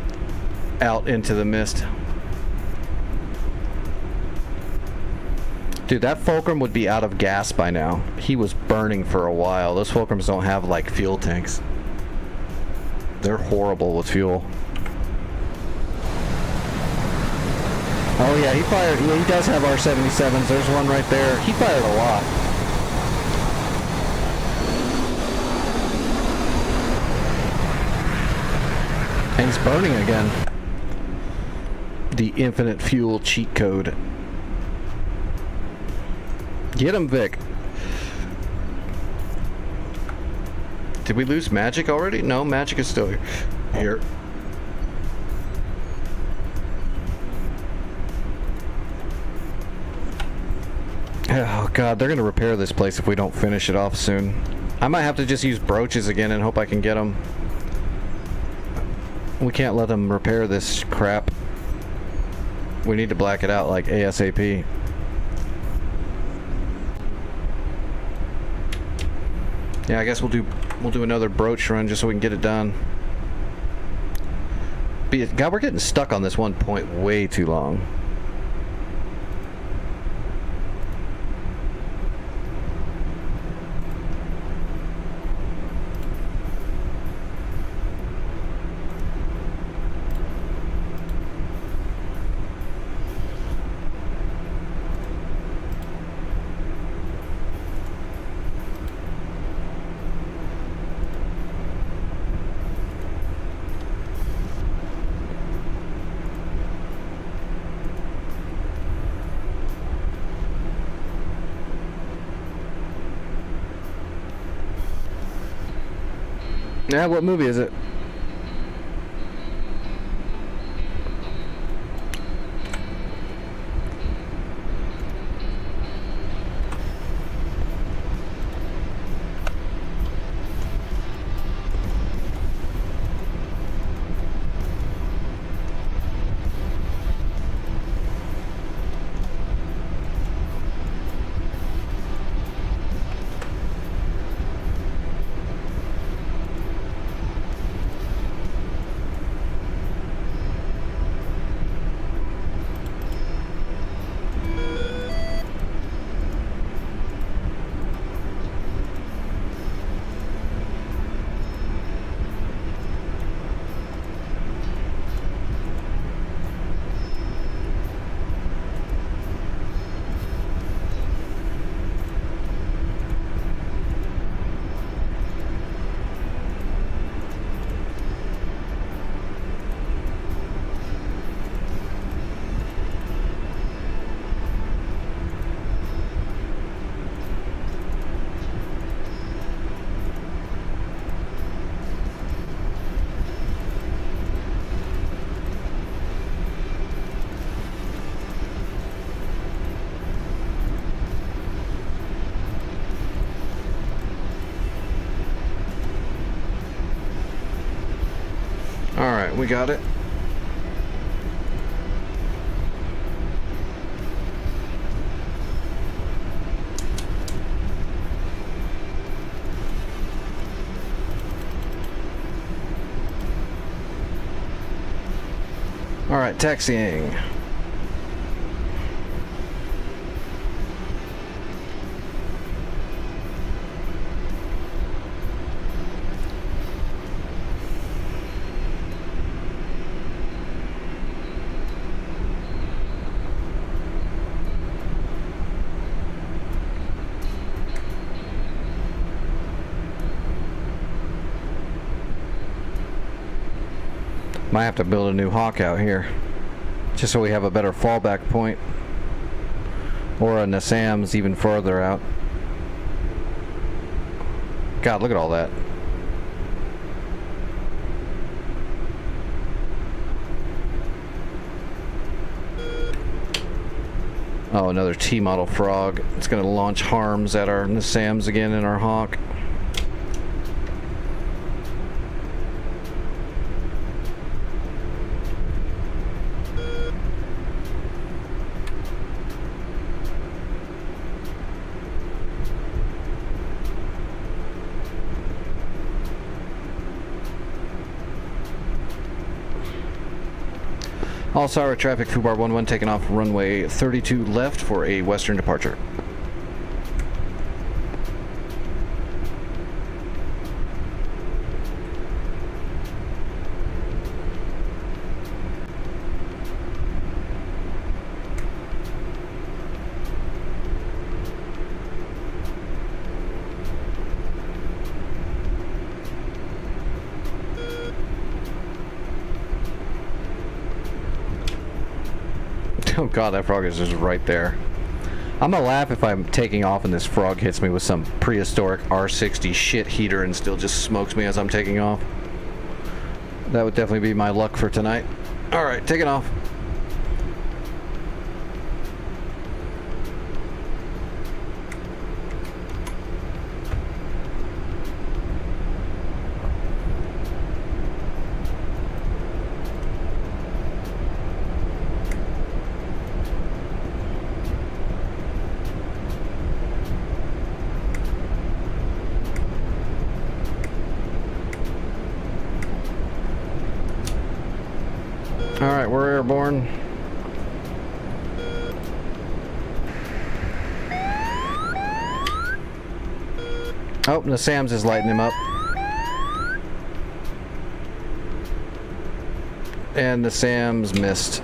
out into the mist. Dude, that Fulcrum would be out of gas by now. He was burning for a while. Those Fulcrums don't have like fuel tanks. They're horrible with fuel. Oh yeah, he fired. Yeah, he does have R-77s. There's one right there. He fired a lot. And he's burning again. The infinite fuel cheat code. Get him, Vic. Did we lose Magic already? No, Magic is still here. Oh god, they're gonna repair this place if we don't finish it off soon. I might have to just use brooches again and hope I can get them. We can't let them repair this crap. We need to black it out like ASAP. Yeah, I guess we'll do another broach run just so we can get it done. But God, we're getting stuck on this one point way too long. Yeah, what movie is it? Alright, we got it. Alright, taxiing. Might have to build a new Hawk out here, just so we have a better fallback point, or a Nassams even further out. God, look at all that. Oh, another T-model frog. It's going to launch harms at our Nassams again in our Hawk. All Sara traffic, Fubar 11 taking off runway 32 left for a western departure. Oh god, that frog is just right there. I'm gonna laugh if I'm taking off and this frog hits me with some prehistoric R60 shit heater and still just smokes me as I'm taking off. That would definitely be my luck for tonight. Alright, taking off. Alright, we're airborne. Oh, the Sam's is lighting him up. And the Sam's missed.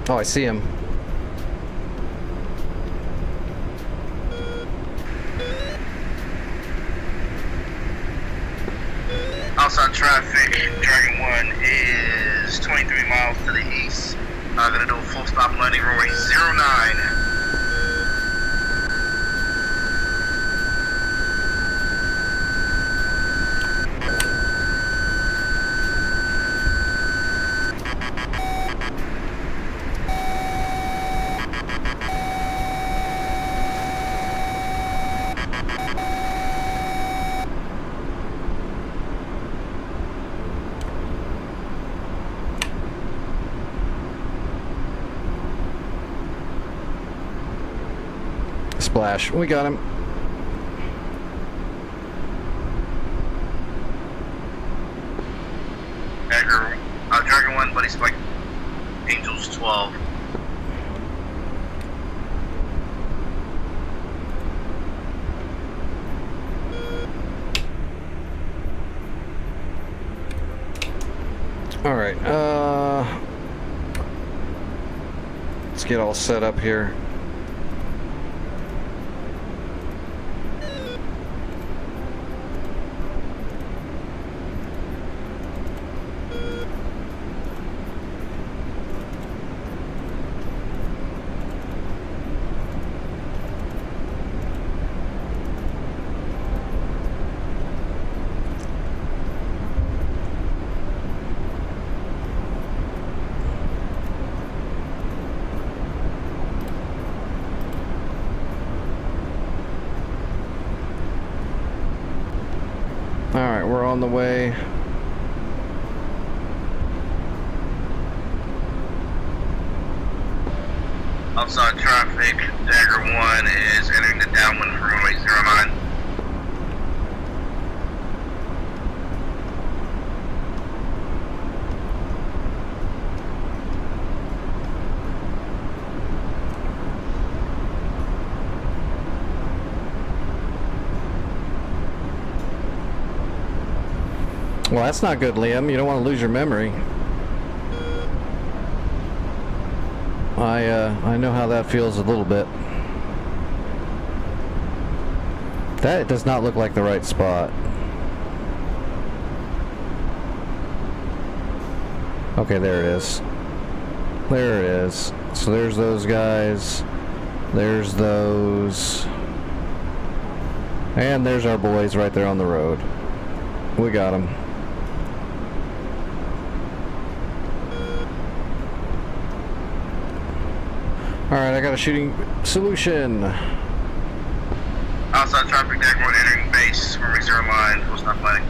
Oh, I see him. Outside traffic, Dragon 1 is 23 miles to the east. Gonna do a full stop landing, runway 09. Splash. We got him. Dragon 1, buddy, spike. Angels 12. Alright, let's get all set up here. Alright, we're on the way. Outside traffic, Dagger 1 is entering the downwind for runway 09. Well, that's not good, Liam. You don't want to lose your memory. I know how that feels a little bit. That does not look like the right spot. Okay, there it is. There it is. So there's those guys. There's those. And there's our boys right there on the road. We got them. Alright, I got a shooting solution. Outside traffic, Dagger 1 entering base, runway 09, full stop landing.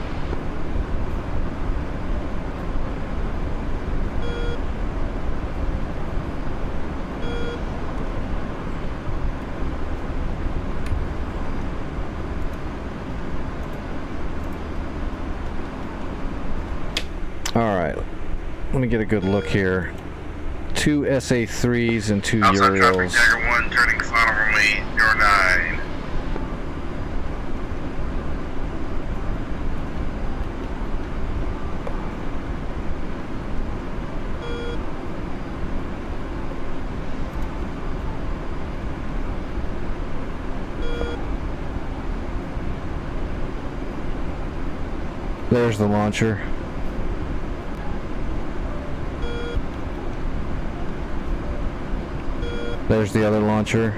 Let me get a good look here. 2 SA3s and 2 Outside traffic, Uriels. Jagger 1, turning final runway 09. There's the launcher. There's the other launcher.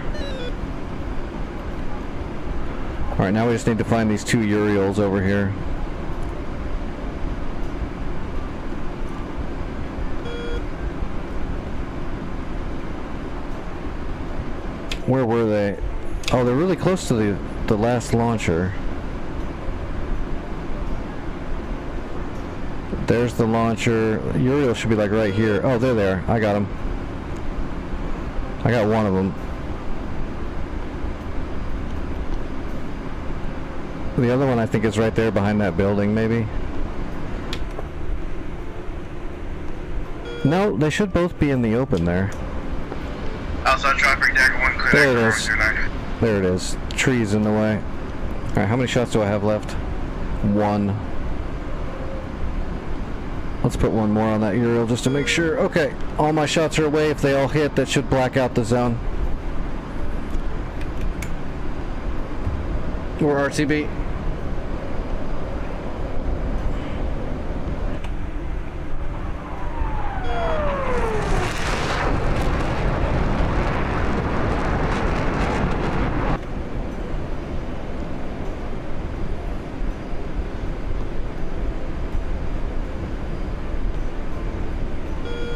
Alright, now we just need to find these 2 Uriels over here. Where were they? Oh, they're really close to the last launcher. There's the launcher. Uriel should be like right here. Oh, they're there. I got them. I got one of them. The other one I think is right there behind that building, maybe. No, they should both be in the open there. Outside traffic, Jagger 1, clear There it that is. 09. There it is. Trees in the way. Alright, how many shots do I have left? 1. Let's put one more on that Uriel just to make sure. Okay, all my shots are away. If they all hit, that should black out the zone. Or RTB.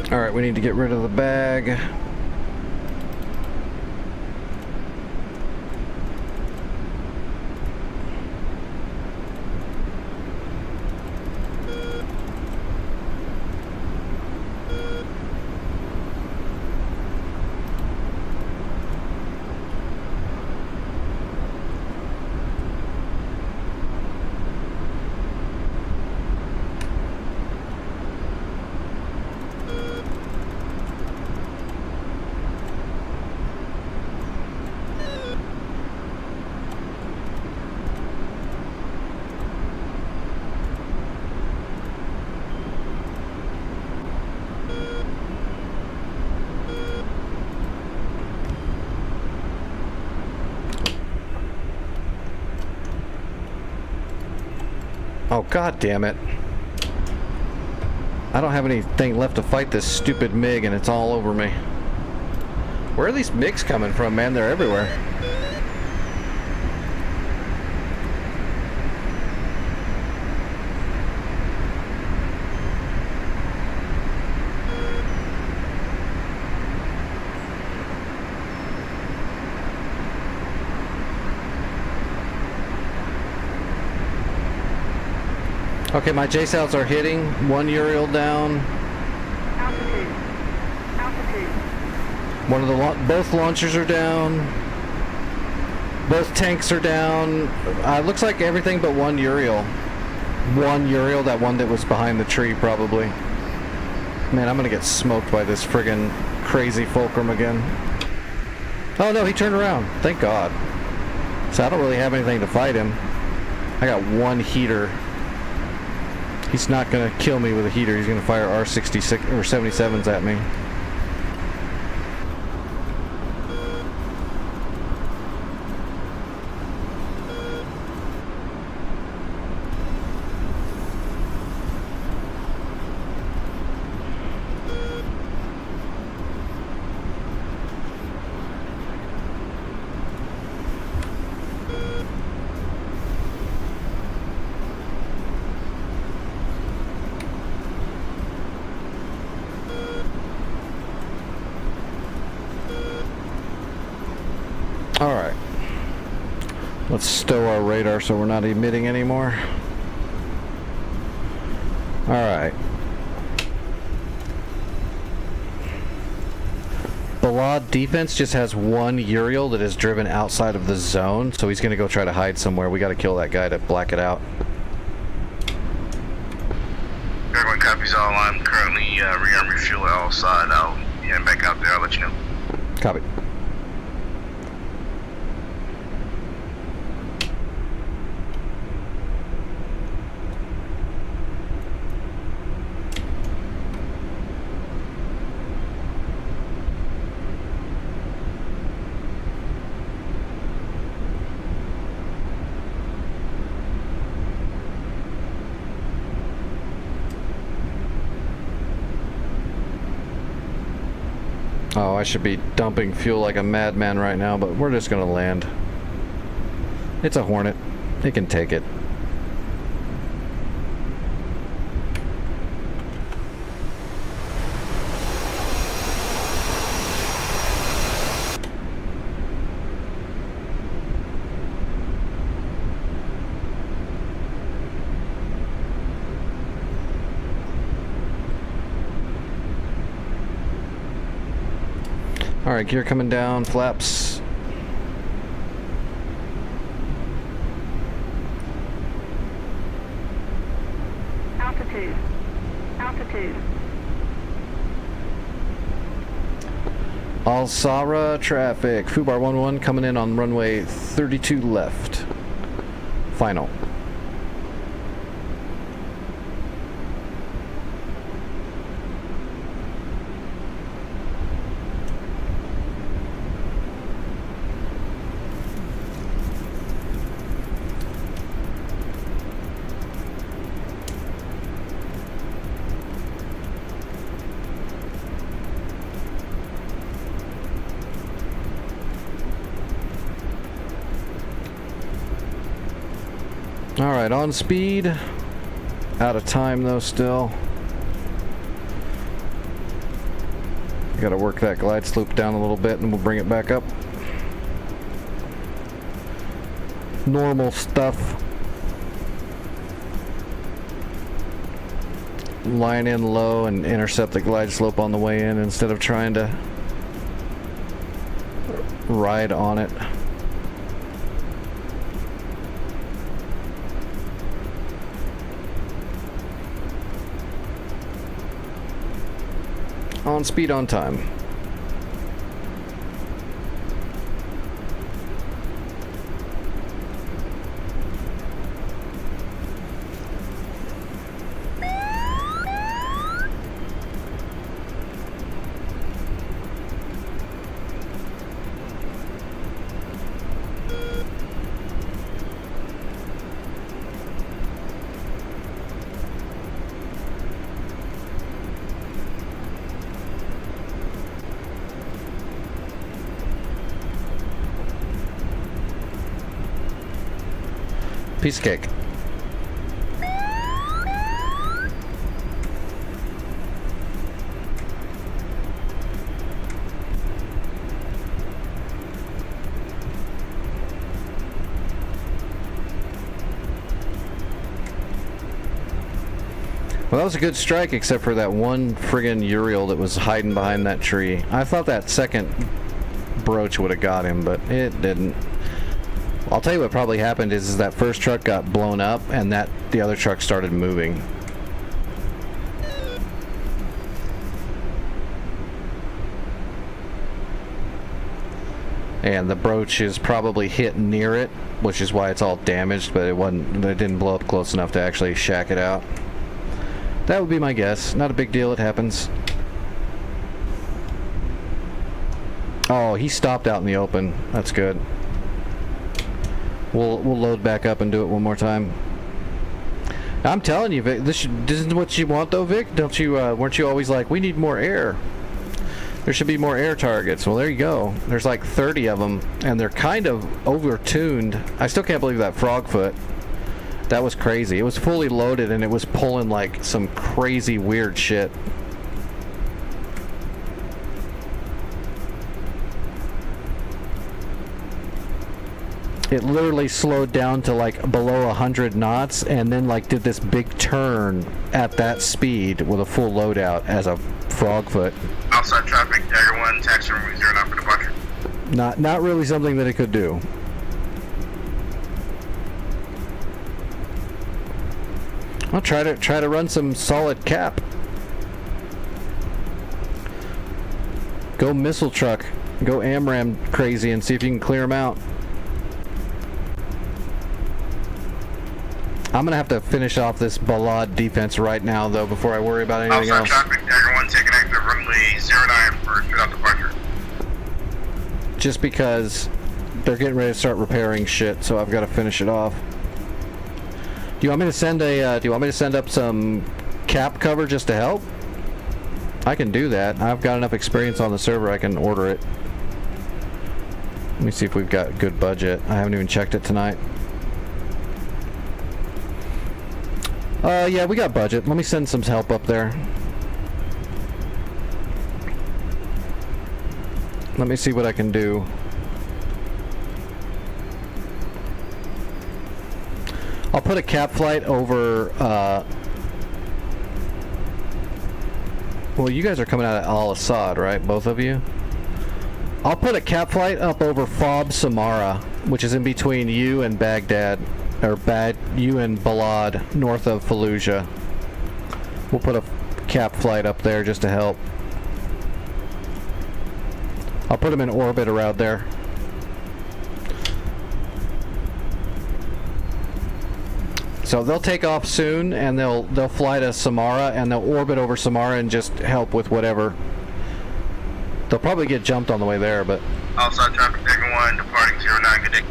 Alright, we need to get rid of the bag. Oh, god damn it. I don't have anything left to fight this stupid MiG and it's all over me. Where are these MiGs coming from, man? They're everywhere. Okay, my JSOWs are hitting. 1 Uriel down. Altitude. Altitude. One of the both launchers are down. Both tanks are down. Looks like everything but 1 Uriel. 1 Uriel, that one that was behind the tree, probably. Man, I'm gonna get smoked by this friggin' crazy Fulcrum again. Oh no, he turned around. Thank God. So I don't really have anything to fight him. I got 1 heater. He's not gonna kill me with a heater. He's gonna fire R66 or 77s at me. Alright. Let's stow our radar so we're not emitting anymore. Alright. Balad defense just has 1 Uriel that is driven outside of the zone, so he's gonna go try to hide somewhere. We gotta kill that guy to black it out. Dragon 1 copies all. I'm currently rearm refuel outside. I'll head back out there. I'll let you know. Copy. Oh, I should be dumping fuel like a madman right now, but we're just gonna land. It's a Hornet. It can take it. Alright, gear coming down, flaps. Altitude. Altitude. Alsara traffic. Fubar 11 coming in on runway 32 left. Final. Alright, on speed. Out of time though still. Gotta work that glide slope down a little bit and we'll bring it back up. Normal stuff. Line in low and intercept the glide slope on the way in instead of trying to ride on it. On speed, on time. Piece of cake. Well, that was a good strike, except for that one friggin' Uriel that was hiding behind that tree. I thought that second broach would have got him, but it didn't. I'll tell you what probably happened is that first truck got blown up and that the other truck started moving. And the broach is probably hit near it, which is why it's all damaged, but it didn't blow up close enough to actually shack it out. That would be my guess. Not a big deal, it happens. Oh, he stopped out in the open. That's good. We'll load back up and do it one more time. I'm telling you, Vic, this isn't what you want, though, Vic. Don't you? Weren't you always like, we need more air? There should be more air targets. Well, there you go. There's like 30 of them, and they're kind of over-tuned. I still can't believe that Frogfoot. That was crazy. It was fully loaded, and it was pulling like some crazy weird shit. It literally slowed down to like below 100 knots and then like did this big turn at that speed with a full loadout as a Frogfoot. Outside traffic, Dagger 1, taxi room 0 now for departure. Not really something that it could do. I'll try to run some solid cap. Go missile truck. Go AMRAAM crazy and see if you can clear them out. I'm gonna have to finish off this Balad defense right now, though, before I worry about anything Outside else. traffic, Dagger 1 taking active runway 09 for straight out departure. Just because they're getting ready to start repairing shit, so I've got to finish it off. Do you want me to send up some cap cover just to help? I can do that. I've got enough experience on the server. I can order it. Let me see if we've got good budget. I haven't even checked it tonight. Yeah, we got budget. Let me send some help up there. Let me see what I can do. I'll put a cap flight over, well, you guys are coming out of Al Asad, right? Both of you? I'll put a cap flight up over Fob Samara, which is in between you and Baghdad, or you and Balad, north of Fallujah. We'll put a cap flight up there just to help. I'll put them in orbit around there. So they'll take off soon, and they'll fly to Samara, and they'll orbit over Samara and just help with whatever. They'll probably get jumped on the way there, but Outside traffic, Dagger 1 departing 09, good day.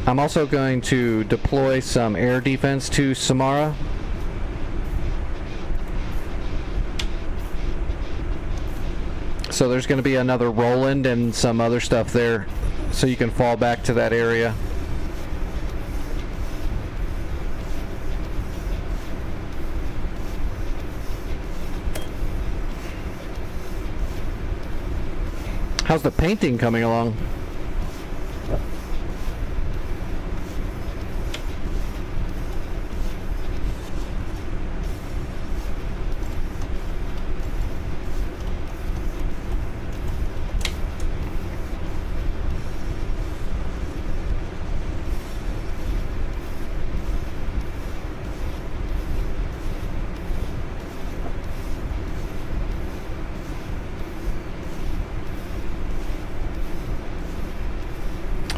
I'm also going to deploy some air defense to Samara. So there's going to be another Roland and some other stuff there, so you can fall back to that area. How's the painting coming along?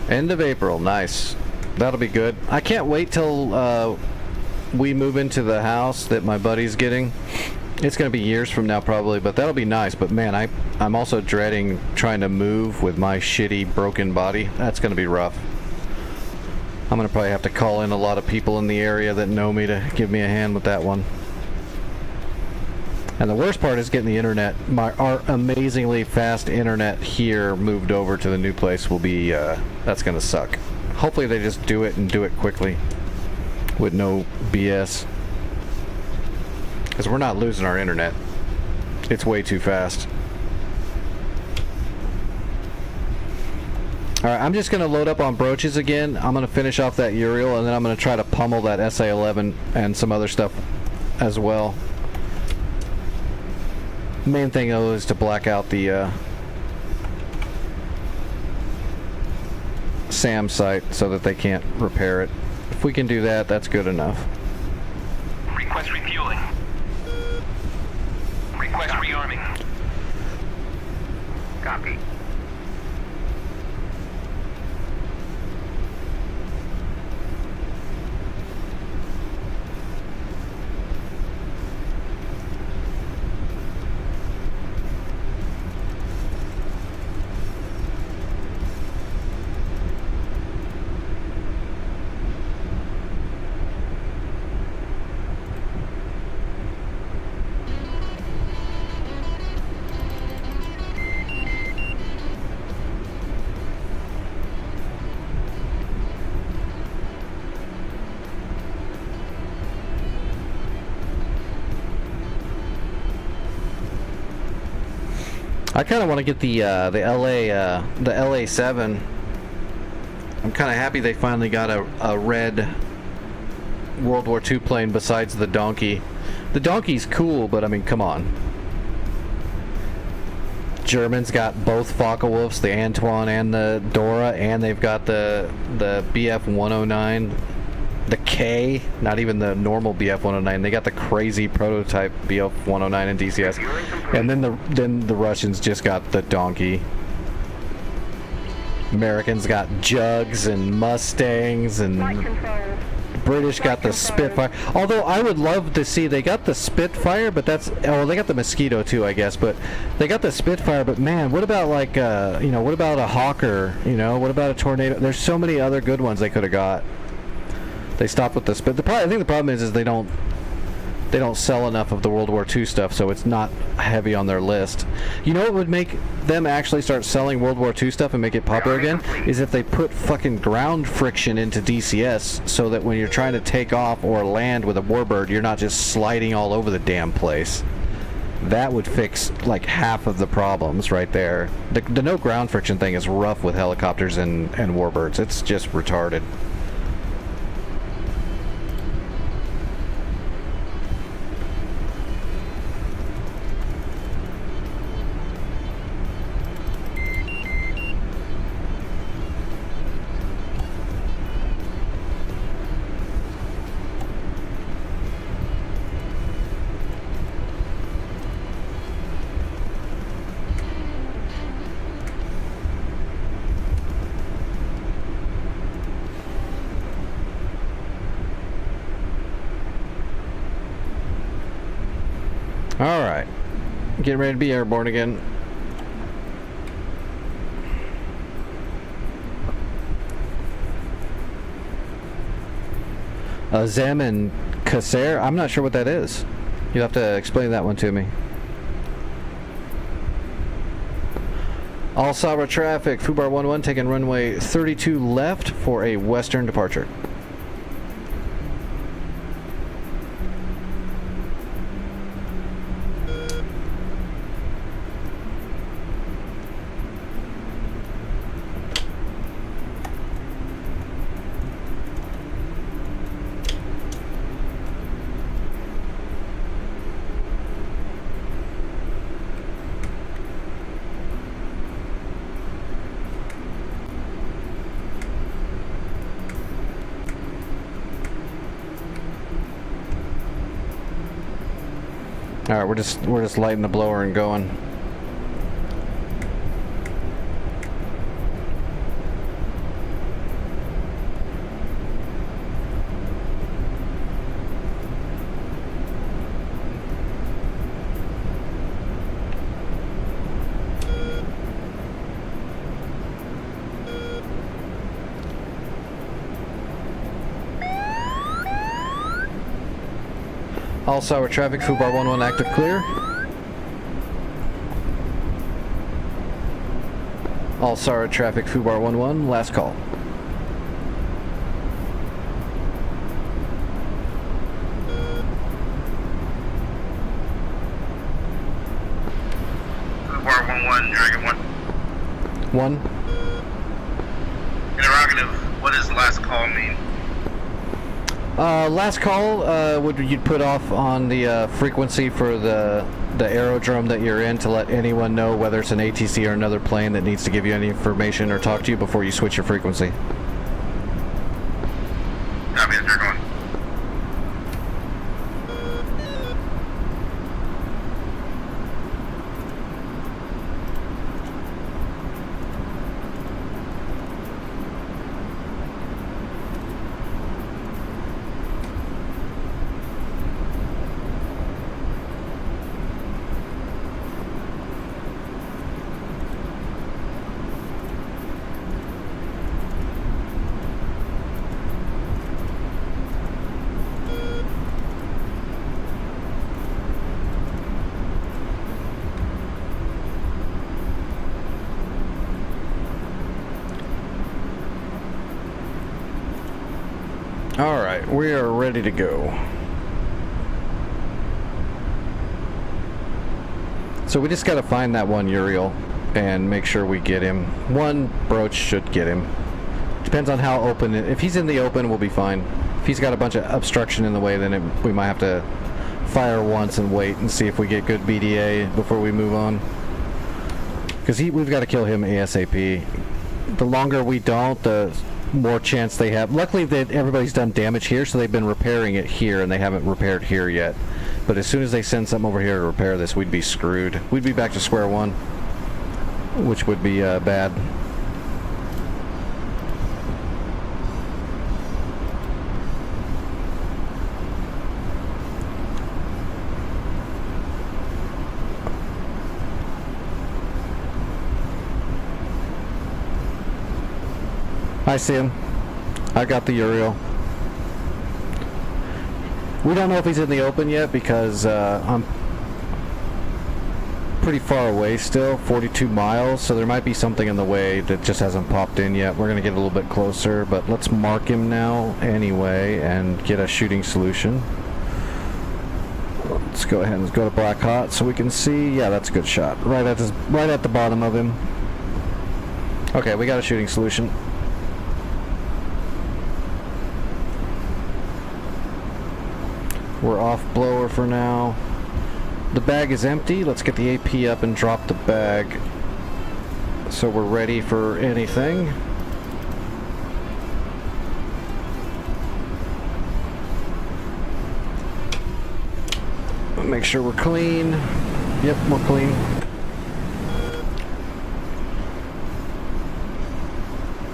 End of April, nice. That'll be good. I can't wait till we move into the house that my buddy's getting. It's gonna be years from now probably, but that'll be nice. But man, I'm also dreading trying to move with my shitty broken body. That's gonna be rough. I'm gonna probably have to call in a lot of people in the area that know me to give me a hand with that one. And the worst part is getting the internet. Our amazingly fast internet here moved over to the new place will be, that's gonna suck. Hopefully they just do it and do it quickly with no BS. Because we're not losing our internet. It's way too fast. Alright, I'm just gonna load up on broaches again. I'm gonna finish off that Uriel, and then I'm gonna try to pummel that SA-11 and some other stuff as well. Main thing though is to black out the SAM site so that they can't repair it. If we can do that, that's good enough. Request refueling. Request rearming. Copy. I kind of want to get the LA7. I'm kind of happy they finally got a red World War II plane besides the Donkey. The Donkey's cool, but I mean, come on. Germans got both Focke-Wulfs, the Antoine and the Dora, and they've got the BF-109, the K, not even the normal BF-109. They got the crazy prototype BF-109 in DCS, and then the Russians just got the Donkey. Americans got Jugs and Mustangs, and Flight control. British got the Spitfire. Although I would love to see, they got the Spitfire, but that's, oh, they got the Mosquito too, I guess, but they got the Spitfire, but man, what about like, you know, what about a Hawker, you know, what about a Tornado? There's so many other good ones they could have got. They stopped with the Spit. I think the problem is they don't sell enough of the World War II stuff, so it's not heavy on their list. You know what would make them actually start selling World War II stuff and make it popular again? Is if they put fucking ground friction into DCS, so that when you're trying to take off or land with a Warbird, you're not just sliding all over the damn place. That would fix like half of the problems right there. The no ground friction thing is rough with helicopters and Warbirds. It's just retarded. Alright. Getting ready to be airborne again. Zem and Kasser? I'm not sure what that is. You'll have to explain that one to me. All Sabra traffic, Fubar 11 taking runway 32 left for a western departure. All right, we're just lighting the blower and going. All Sour traffic, Fubar 11 active clear. All Sour traffic, Fubar 11, last call. Fubar 11, Dragon 1. 1. Interrogative, what does last call mean? Last call, you'd put off on the frequency for the aerodrome that you're in to let anyone know whether it's an ATC or another plane that needs to give you any information or talk to you before you switch your frequency. Copy, Dragon 1. Alright, we are ready to go. So we just gotta find that one Uriel and make sure we get him. One Broach should get him. Depends on how open, if he's in the open, we'll be fine. If he's got a bunch of obstruction in the way, then we might have to fire once and wait and see if we get good BDA before we move on. Because we've got to kill him ASAP. The longer we don't, the more chance they have. Luckily, everybody's done damage here, so they've been repairing it here, and they haven't repaired here yet. But as soon as they send something over here to repair this, we'd be screwed. We'd be back to square one, which would be bad. I see him. I got the Uriel. We don't know if he's in the open yet because I'm pretty far away still, 42 miles, so there might be something in the way that just hasn't popped in yet. We're going to get a little bit closer, but let's mark him now anyway and get a shooting solution. Let's go ahead and go to Black Hot so we can see. Yeah, that's a good shot. Right at the bottom of him. Okay, we got a shooting solution. We're off blower for now. The bag is empty. Let's get the AP up and drop the bag so we're ready for anything. Make sure we're clean. Yep, we're clean.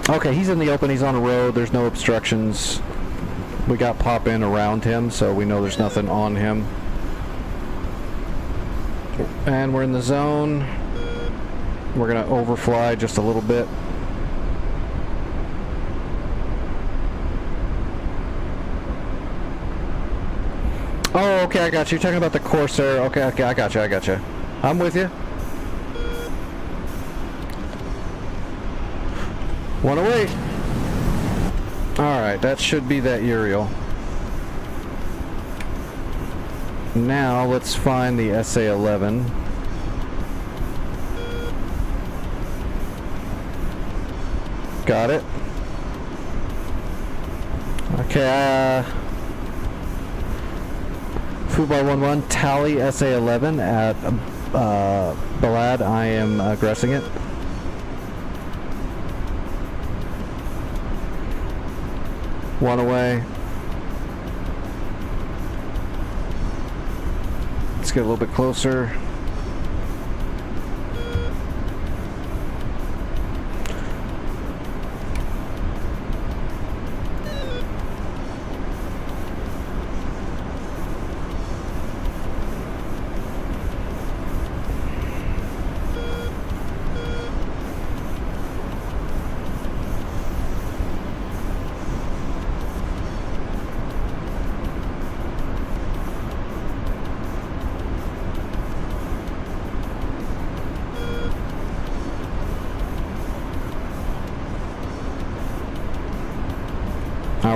Okay, he's in the open. He's on a road. There's no obstructions. We got pop in around him, so we know there's nothing on him. And we're in the zone. We're gonna overfly just a little bit. Oh, okay, I got you. You're talking about the Corsair. Okay, I got you. I'm with you. One away. Alright, that should be that Uriel. Now, let's find the SA-11. Got it. Okay, Fubar 11, tally SA-11 at Balad. I am aggressing it. One away. Let's get a little bit closer.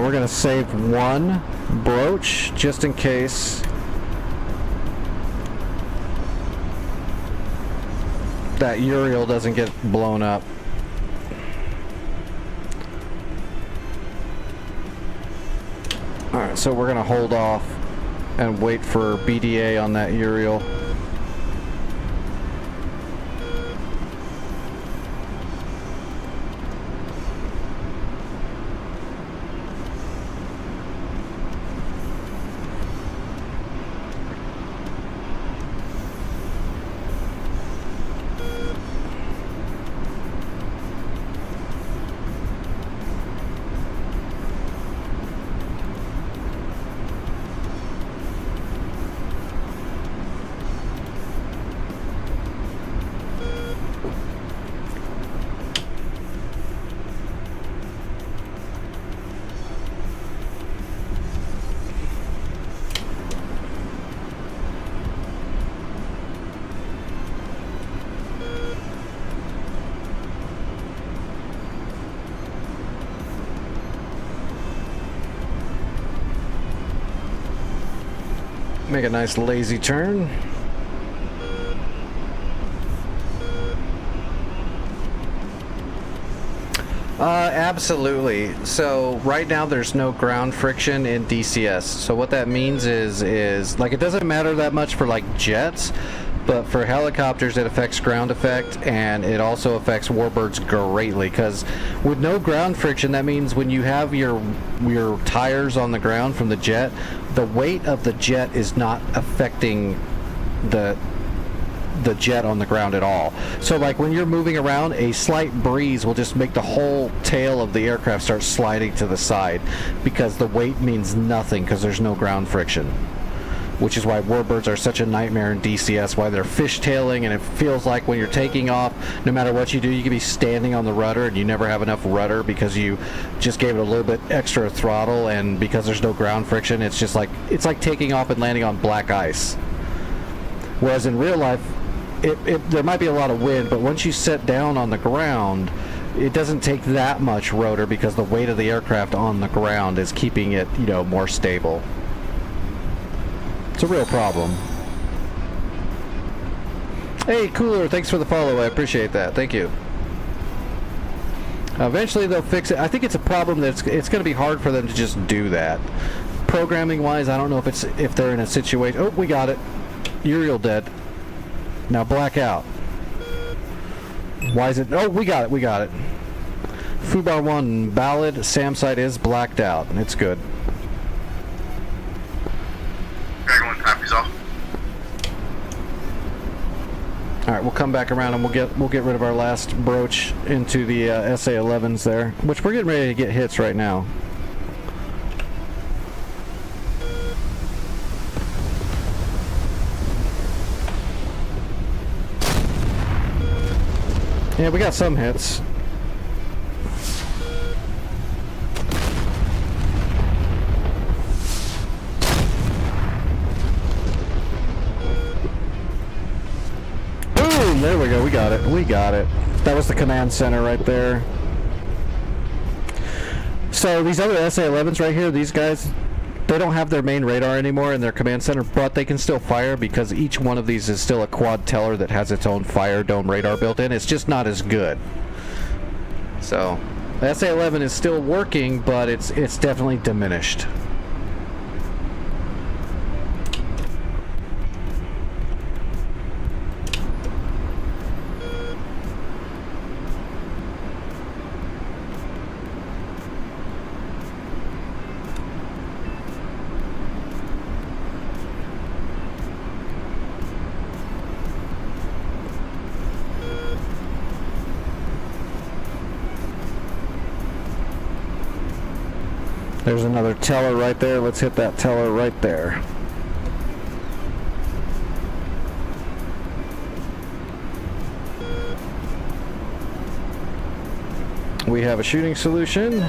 We're going to save one broach just in case that Uriel doesn't get blown up. Alright, so we're going to hold off and wait for BDA on that Uriel. Make a nice lazy turn. Absolutely. So right now there's no ground friction in DCS. So what that means is like it doesn't matter that much for like jets, but for helicopters it affects ground effect, and it also affects warbirds greatly, because with no ground friction, that means when you have your tires on the ground from the jet, the weight of the jet is not affecting the jet on the ground at all. So like when you're moving around, a slight breeze will just make the whole tail of the aircraft start sliding to the side, because the weight means nothing because there's no ground friction. Which is why warbirds are such a nightmare in DCS, why they're fishtailing, and it feels like when you're taking off, no matter what you do, you can be standing on the rudder and you never have enough rudder because you just gave it a little bit extra throttle, and because there's no ground friction, it's just like, it's like taking off and landing on black ice. Whereas in real life, there might be a lot of wind, but once you set down on the ground, it doesn't take that much rotor because the weight of the aircraft on the ground is keeping it, you know, more stable. It's a real problem. Hey, Cooler, thanks for the follow. I appreciate that. Thank you. Eventually they'll fix it. I think it's a problem that it's going to be hard for them to just do that. Programming wise, I don't know if they're in a situation. Oh, we got it. Uriel dead. Now black out. Why is it? Oh, we got it. We got it. Fubar 1 Ballad SAM site is blacked out. It's good. Dragon 1 copies off. All right, we'll come back around and we'll get rid of our last broach into the SA-11s there, which we're getting ready to get hits right now. Yeah, we got some hits. Boom! There we go. We got it. We got it. That was the command center right there. So these other SA-11s right here, these guys, they don't have their main radar anymore in their command center, but they can still fire because each one of these is still a quad teller that has its own fire dome radar built in. It's just not as good. So the SA-11 is still working, but it's definitely diminished. There's another teller right there. Let's hit that teller right there. We have a shooting solution.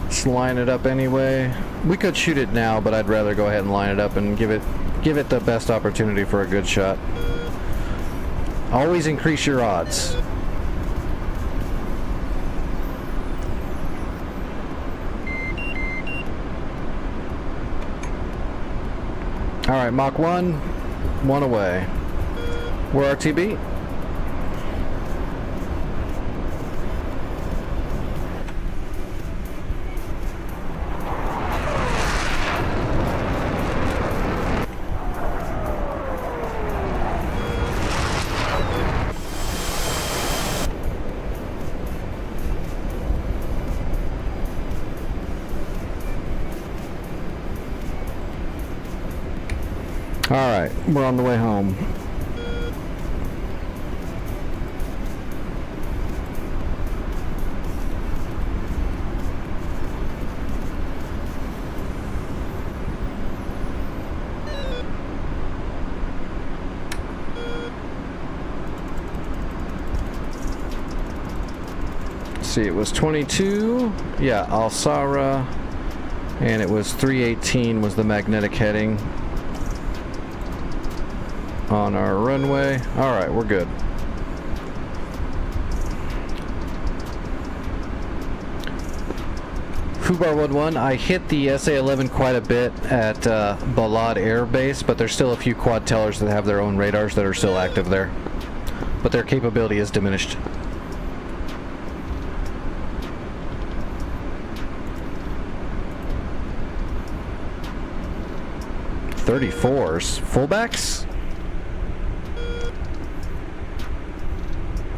Let's line it up anyway. We could shoot it now, but I'd rather go ahead and line it up and give it the best opportunity for a good shot. Always increase your odds. Alright, Mach 1, 1 away. We're RTB. Alright, we're on the way home. Let's see, it was 22, yeah, Alsara, and it was 318 was the magnetic heading on our runway. Alright, we're good. Fubar 1-1, I hit the SA-11 quite a bit at Balad Air Base, but there's still a few quad tellers that have their own radars that are still active there. But their capability is diminished. 34s. Fullbacks?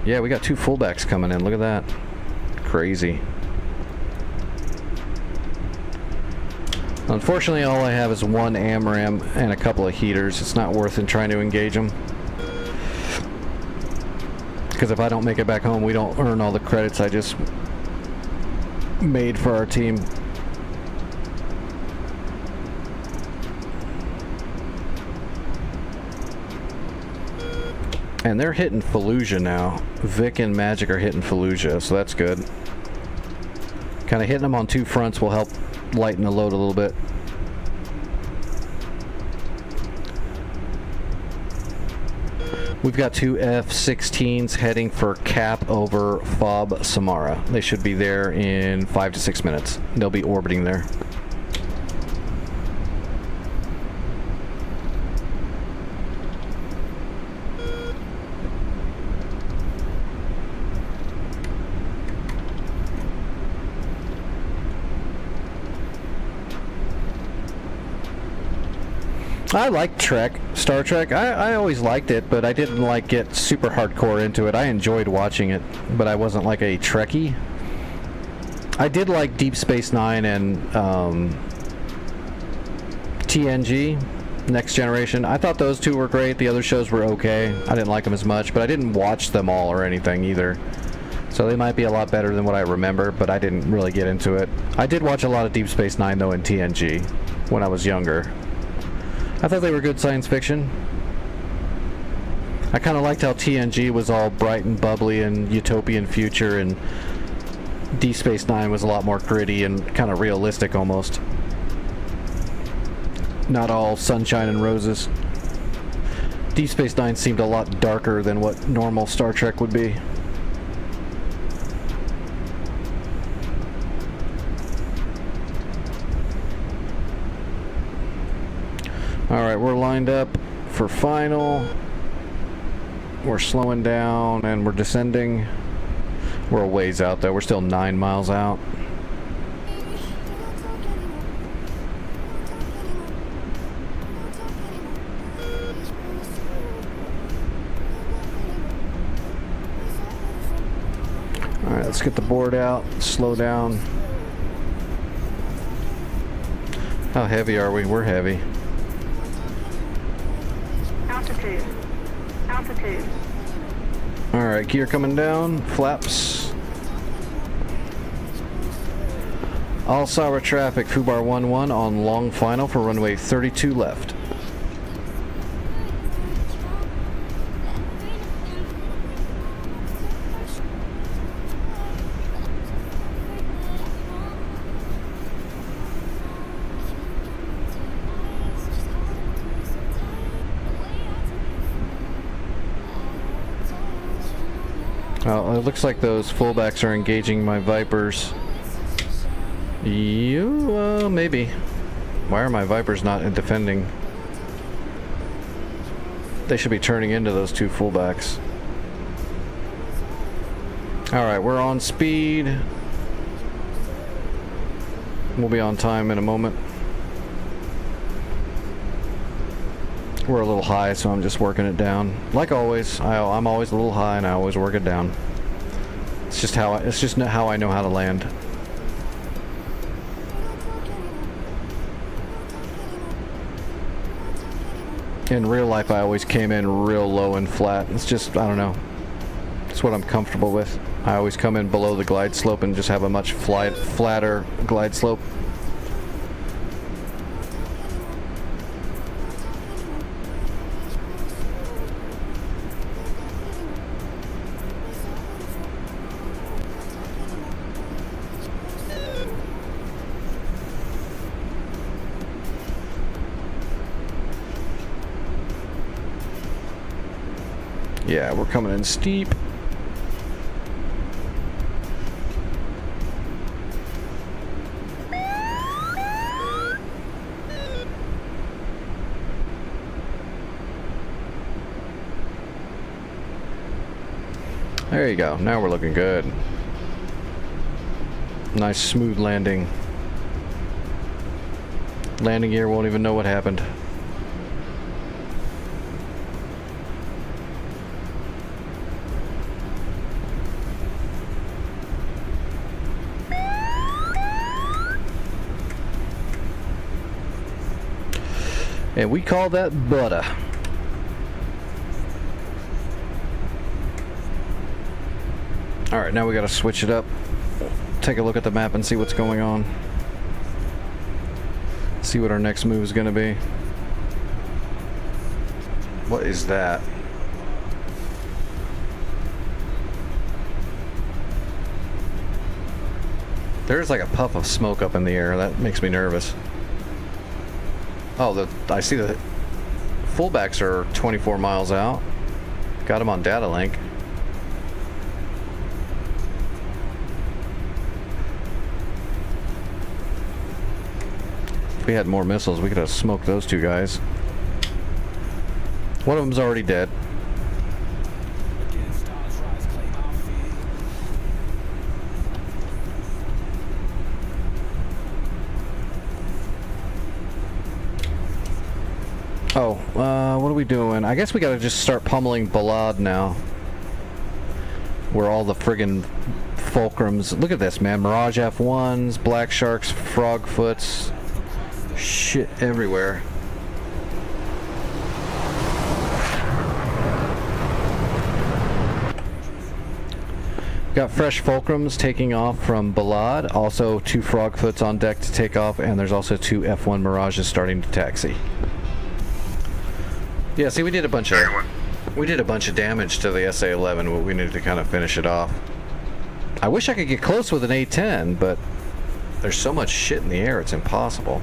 Yeah, we got 2 fullbacks coming in. Look at that. Crazy. Unfortunately, all I have is 1 AMRAAM and a couple of heaters. It's not worth in trying to engage them. Because if I don't make it back home, we don't earn all the credits I just made for our team. And they're hitting Fallujah now. Vic and Magic are hitting Fallujah, so that's good. Kind of hitting them on 2 fronts will help lighten the load a little bit. We've got 2 F-16s heading for cap over FOB Samara. They should be there in 5 to 6 minutes. They'll be orbiting there. I like Trek, Star Trek. I always liked it, but I didn't like get super hardcore into it. I enjoyed watching it, but I wasn't like a Trekkie. I did like Deep Space Nine and TNG, Next Generation. I thought those 2 were great. The other shows were okay. I didn't like them as much, but I didn't watch them all or anything either. So they might be a lot better than what I remember, but I didn't really get into it. I did watch a lot of Deep Space Nine, though, in TNG when I was younger. I thought they were good science fiction. I kind of liked how TNG was all bright and bubbly and utopian future, and Deep Space Nine was a lot more gritty and kind of realistic almost. Not all sunshine and roses. Deep Space Nine seemed a lot darker than what normal Star Trek would be. Alright, we're lined up for final. We're slowing down and we're descending. We're a ways out though. We're still 9 miles out. Alright, let's get the board out. Slow down. How heavy are we? We're heavy. Altitude. Altitude. Alright, gear coming down. Flaps. All Sawa traffic, Fubar 11 on long final for runway 32 left. Well, it looks like those fullbacks are engaging my Vipers. Maybe. Why are my Vipers not defending? They should be turning into those 2 fullbacks. Alright, we're on speed. We'll be on time in a moment. We're a little high, so I'm just working it down. Like always, I'm always a little high, and I always work it down. It's just how I know how to land. In real life, I always came in real low and flat. It's just, I don't know. It's what I'm comfortable with. I always come in below the glide slope and just have a much flatter glide slope. Yeah, we're coming in steep. There you go. Now we're looking good. Nice smooth landing. Landing gear won't even know what happened. And we call that butter. Alright, now we gotta switch it up. Take a look at the map and see what's going on. See what our next move is gonna be. What is that? There's like a puff of smoke up in the air. That makes me nervous. Oh, I see the fullbacks are 24 miles out. Got them on data link. If we had more missiles, we could have smoked those two guys. One of them's already dead. Oh, what are we doing? I guess we gotta just start pummeling Balad now. Where all the friggin' fulcrums... Look at this, man. Mirage F1s, Black Sharks, Frogfoots. Shit everywhere. Got fresh fulcrums taking off from Balad. Also 2 Frogfoots on deck to take off. And there's also 2 F1 Mirages starting to taxi. Yeah, see, we did a bunch of damage to the SA-11, but we needed to kind of finish it off. I wish I could get close with an A-10, but there's so much shit in the air, it's impossible.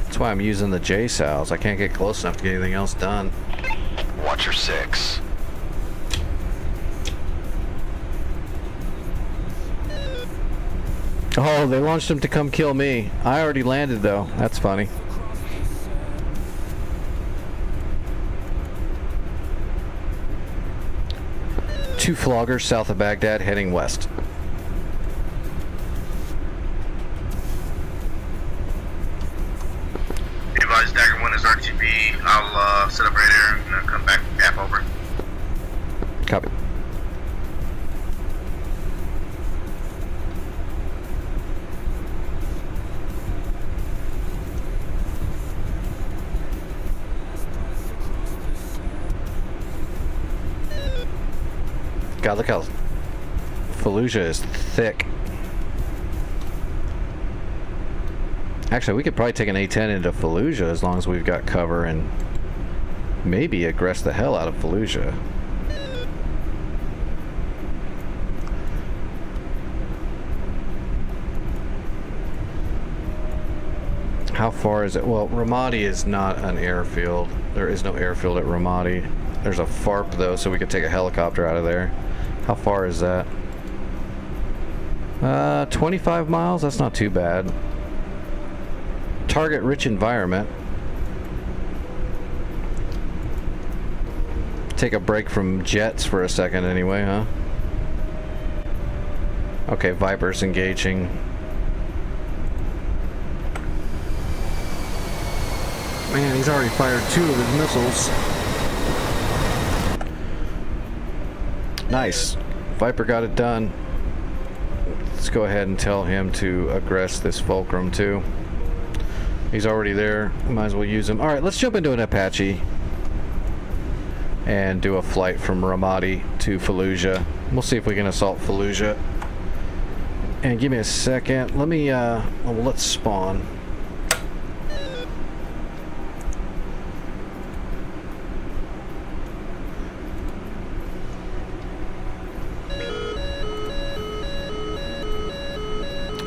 That's why I'm using the J-Sows. I can't get close enough to get anything else done. Watch your 6. Oh, they launched him to come kill me. I already landed, though. That's funny. Two floggers south of Baghdad heading west. Advise Dagger 1 is RTB. I'll set up radar and come back half over. Copy. God, look how Fallujah is thick. Actually, we could probably take an A-10 into Fallujah as long as we've got cover and maybe aggress the hell out of Fallujah. How far is it? Well, Ramadi is not an airfield. There is no airfield at Ramadi. There's a FARP though, so we could take a helicopter out of there. How far is that? 25 miles? That's not too bad. Target rich environment. Take a break from jets for a second anyway, huh? Okay, Viper's engaging. Man, he's already fired 2 of his missiles. Nice. Viper got it done. Let's go ahead and tell him to aggress this Fulcrum too. He's already there. Might as well use him. Alright, let's jump into an Apache and do a flight from Ramadi to Fallujah. We'll see if we can assault Fallujah. And give me a second. Let me, well, let's spawn.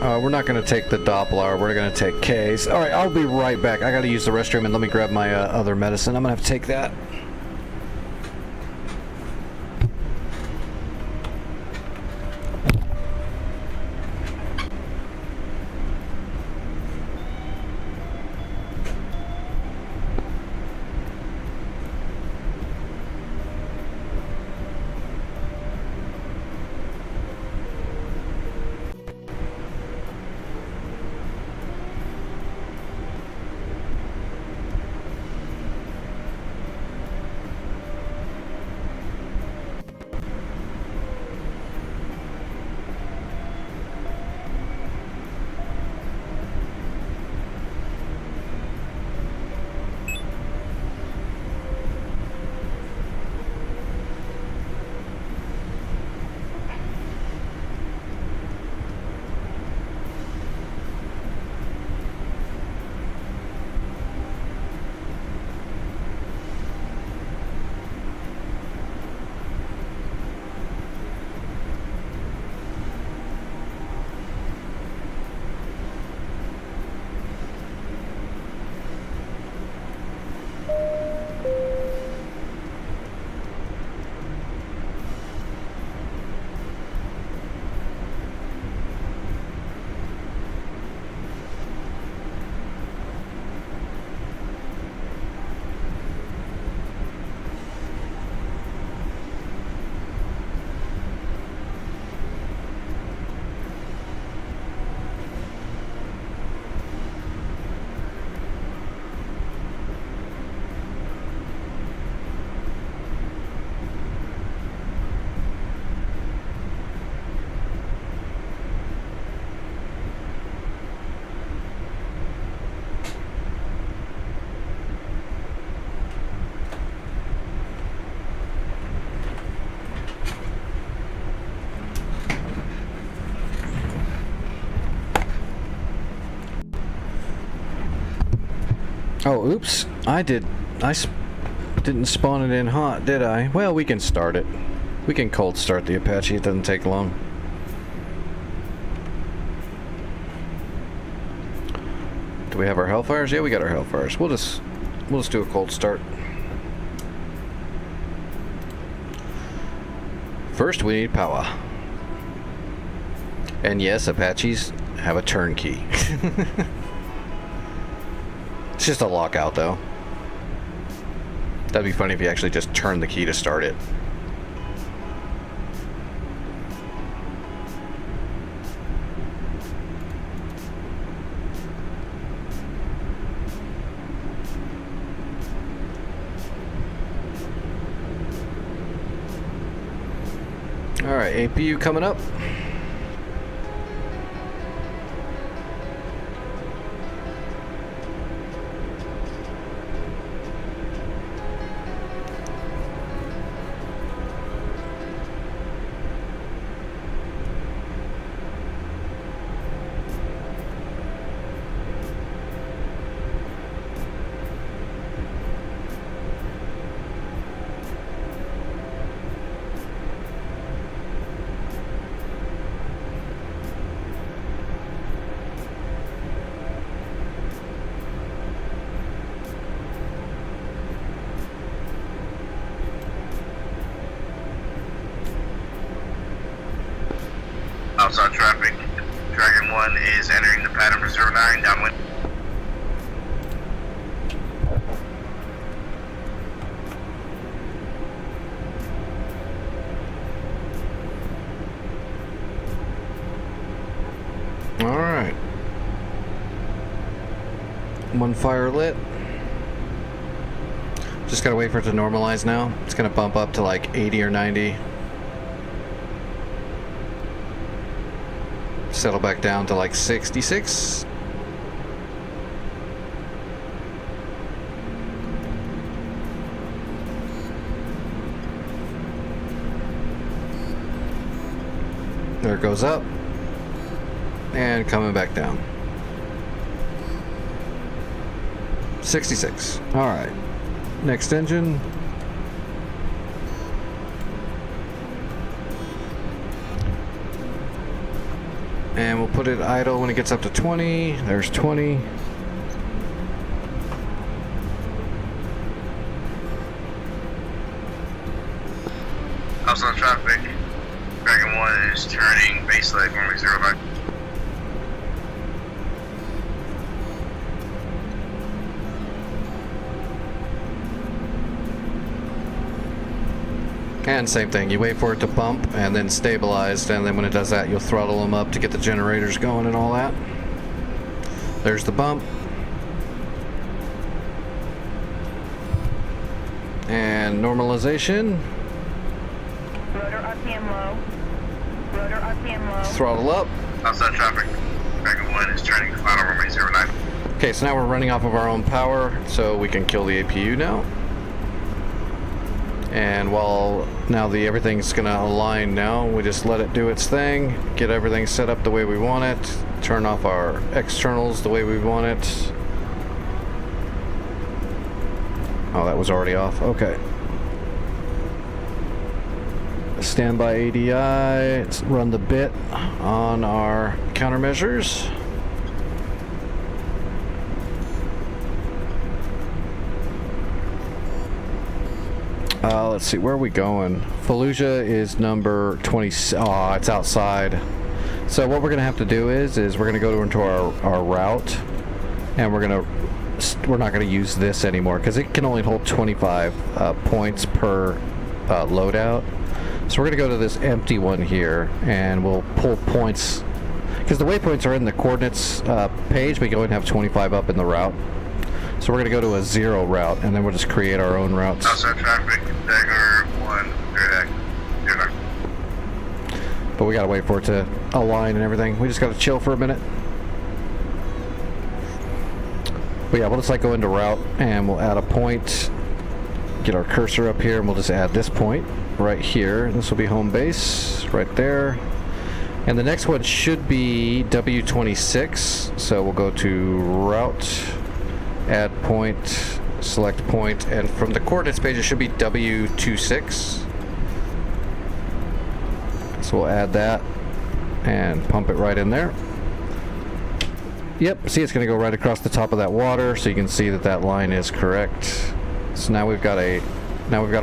We're not going to take the Doppler. We're going to take K's. All right, I'll be right back. I got to use the restroom, and let me grab my other medicine. I'm going to have to take that. Oh, oops. Didn't spawn it in hot, did I? Well, we can start it. We can cold start the Apache. It doesn't take long. Do we have our Hellfires? Yeah, we got our Hellfires. We'll just do a cold start. First, we need power. And yes, Apaches have a turn key. It's just a lockout, though. That'd be funny if you actually just turned the key to start it. Alright, APU coming up. Outside traffic. Dragon 1 is entering the pattern for 09 downwind. Alright. One fire lit. Just gotta wait for it to normalize now. It's gonna bump up to like 80 or 90. Settle back down to like 66. There it goes up. And coming back down. 66. Alright. Next engine. And we'll put it idle when it gets up to 20. There's 20. Outside traffic. Dragon 1 is turning base leg 105. And same thing, you wait for it to bump and then stabilize, and then when it does that, you'll throttle them up to get the generators going and all that. There's the bump. And normalization. Rotor RPM low. Rotor RPM low. Throttle up. Outside traffic. Dragon 1 is turning final runway 09. Okay, so now we're running off of our own power, so we can kill the APU now. And while now everything's gonna align now, we just let it do its thing, get everything set up the way we want it, turn off our externals the way we want it. Oh, that was already off. Okay. Standby ADI. Let's run the bit on our countermeasures. Let's see, where are we going? Fallujah is number 20. Oh, it's outside. So what we're gonna have to do is we're gonna go into our route, and we're not gonna use this anymore because it can only hold 25 points per loadout. So we're gonna go to this empty one here, and we'll pull points because the waypoints are in the coordinates page. We go and have 25 up in the route. So we're gonna go to a 0 route, and then we'll just create our own routes. Outside traffic. Dagger 1. Direct. But we gotta wait for it to align and everything. We just gotta chill for a minute. But yeah, we'll just like go into route, and we'll add a point. Get our cursor up here, and we'll just add this point right here. This will be home base right there. And the next one should be W26. So we'll go to route, add point, select point, and from the coordinates page it should be W26. So we'll add that and pump it right in there. Yep, see, it's going to go right across the top of that water, so you can see that that line is correct. So now we've got a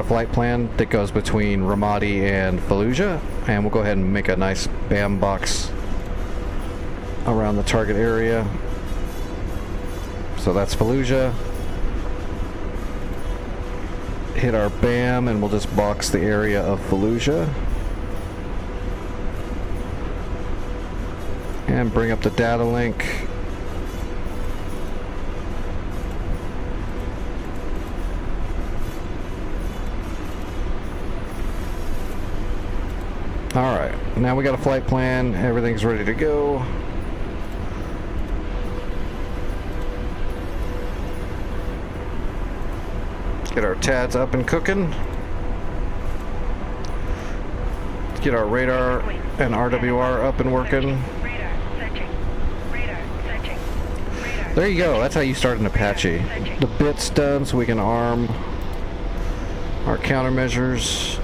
flight plan that goes between Ramadi and Fallujah, and we'll go ahead and make a nice BAM box around the target area. So that's Fallujah. Hit our BAM, and we'll just box the area of Fallujah. And bring up the data link. Alright, now we got a flight plan, everything's ready to go. Get our TADs up and cooking. Get our radar and RWR up and working. Radar searching. Radar searching. Radar. There you go, that's how you start an Apache. The bit's done so we can arm our countermeasures.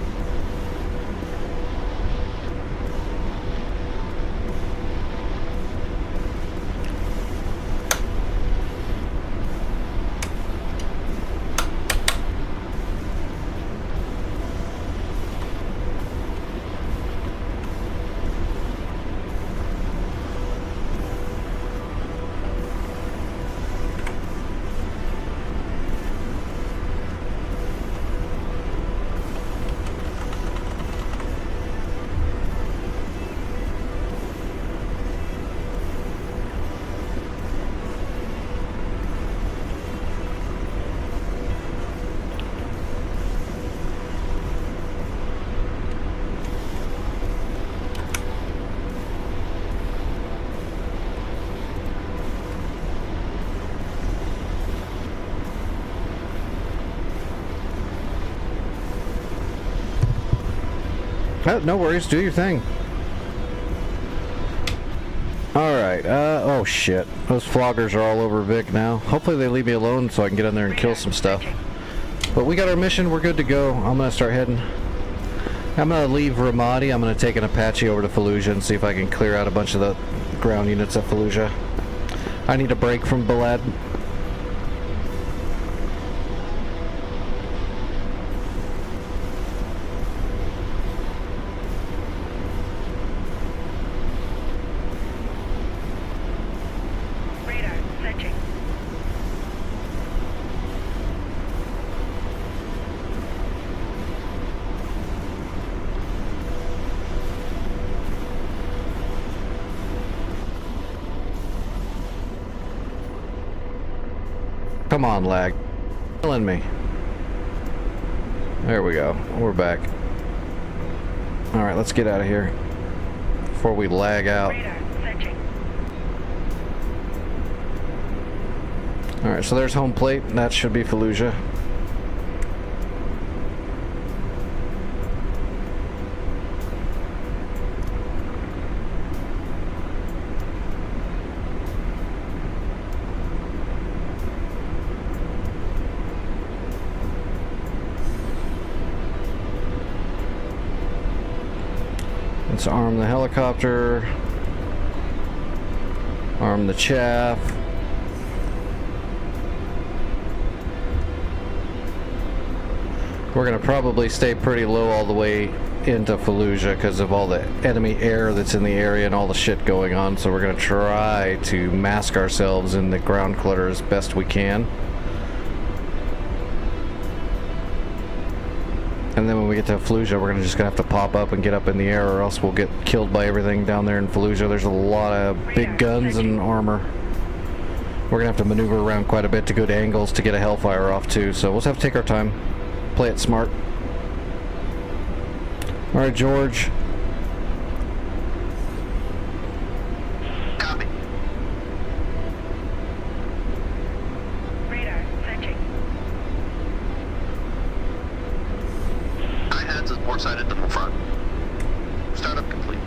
Oh, no worries, do your thing. Alright, oh shit. Those floggers are all over Vic now. Hopefully they leave me alone so I can get in there and kill some stuff. But we got our mission, we're good to go. I'm gonna start heading. I'm gonna leave Ramadi, I'm gonna take an Apache over to Fallujah and see if I can clear out a bunch of the ground units at Fallujah. I need a break from Balad. Radar searching. Come on, lag. Killing me. There we go. We're back. Alright, let's get out of here before we lag out. Radar searching. Alright, so there's home plate. That should be Fallujah. Let's arm the helicopter. Arm the chaff. We're going to probably stay pretty low all the way into Fallujah because of all the enemy air that's in the area and all the shit going on. So we're going to try to mask ourselves in the ground clutter as best we can. And then when we get to Fallujah, we're just gonna have to pop up and get up in the air, or else we'll get killed by everything down there in Fallujah. There's a lot of big guns and armor. We're gonna have to maneuver around quite a bit to good angles to get a Hellfire off too, so we'll just have to take our time. Play it smart. Alright, George. Copy. Radar searching. IHADS is port sided to the front. Startup complete.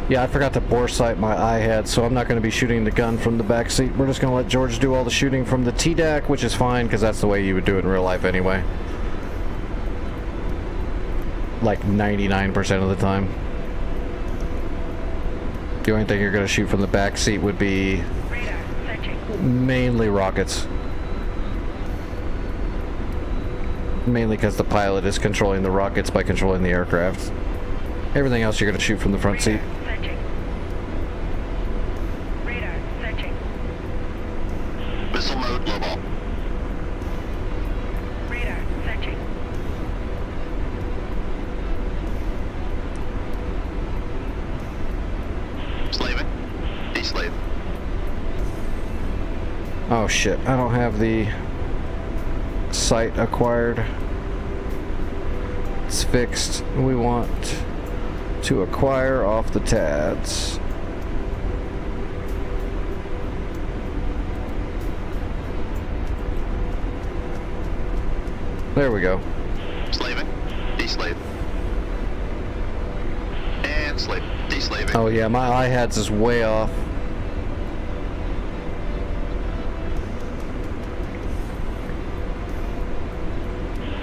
Yeah, I forgot to bore sight my iHead, so I'm not going to be shooting the gun from the back seat. We're just going to let George do all the shooting from the TDAC, which is fine, because that's the way you would do it in real life anyway. Like 99% of the time. The only thing you're going to shoot from the back seat would be Radar searching. mainly rockets. Mainly because the pilot is controlling the rockets by controlling the aircraft. Everything else you're going to shoot from the front seat. Radar searching. Radar searching. Missile mode, low ball. Radar searching. Slaving. Deslave. Oh shit, I don't have the sight acquired. It's fixed. We want to acquire off the TADS. There we go. Slaving. Deslave. And slave. Deslaving. Oh yeah, my iHeads is way off.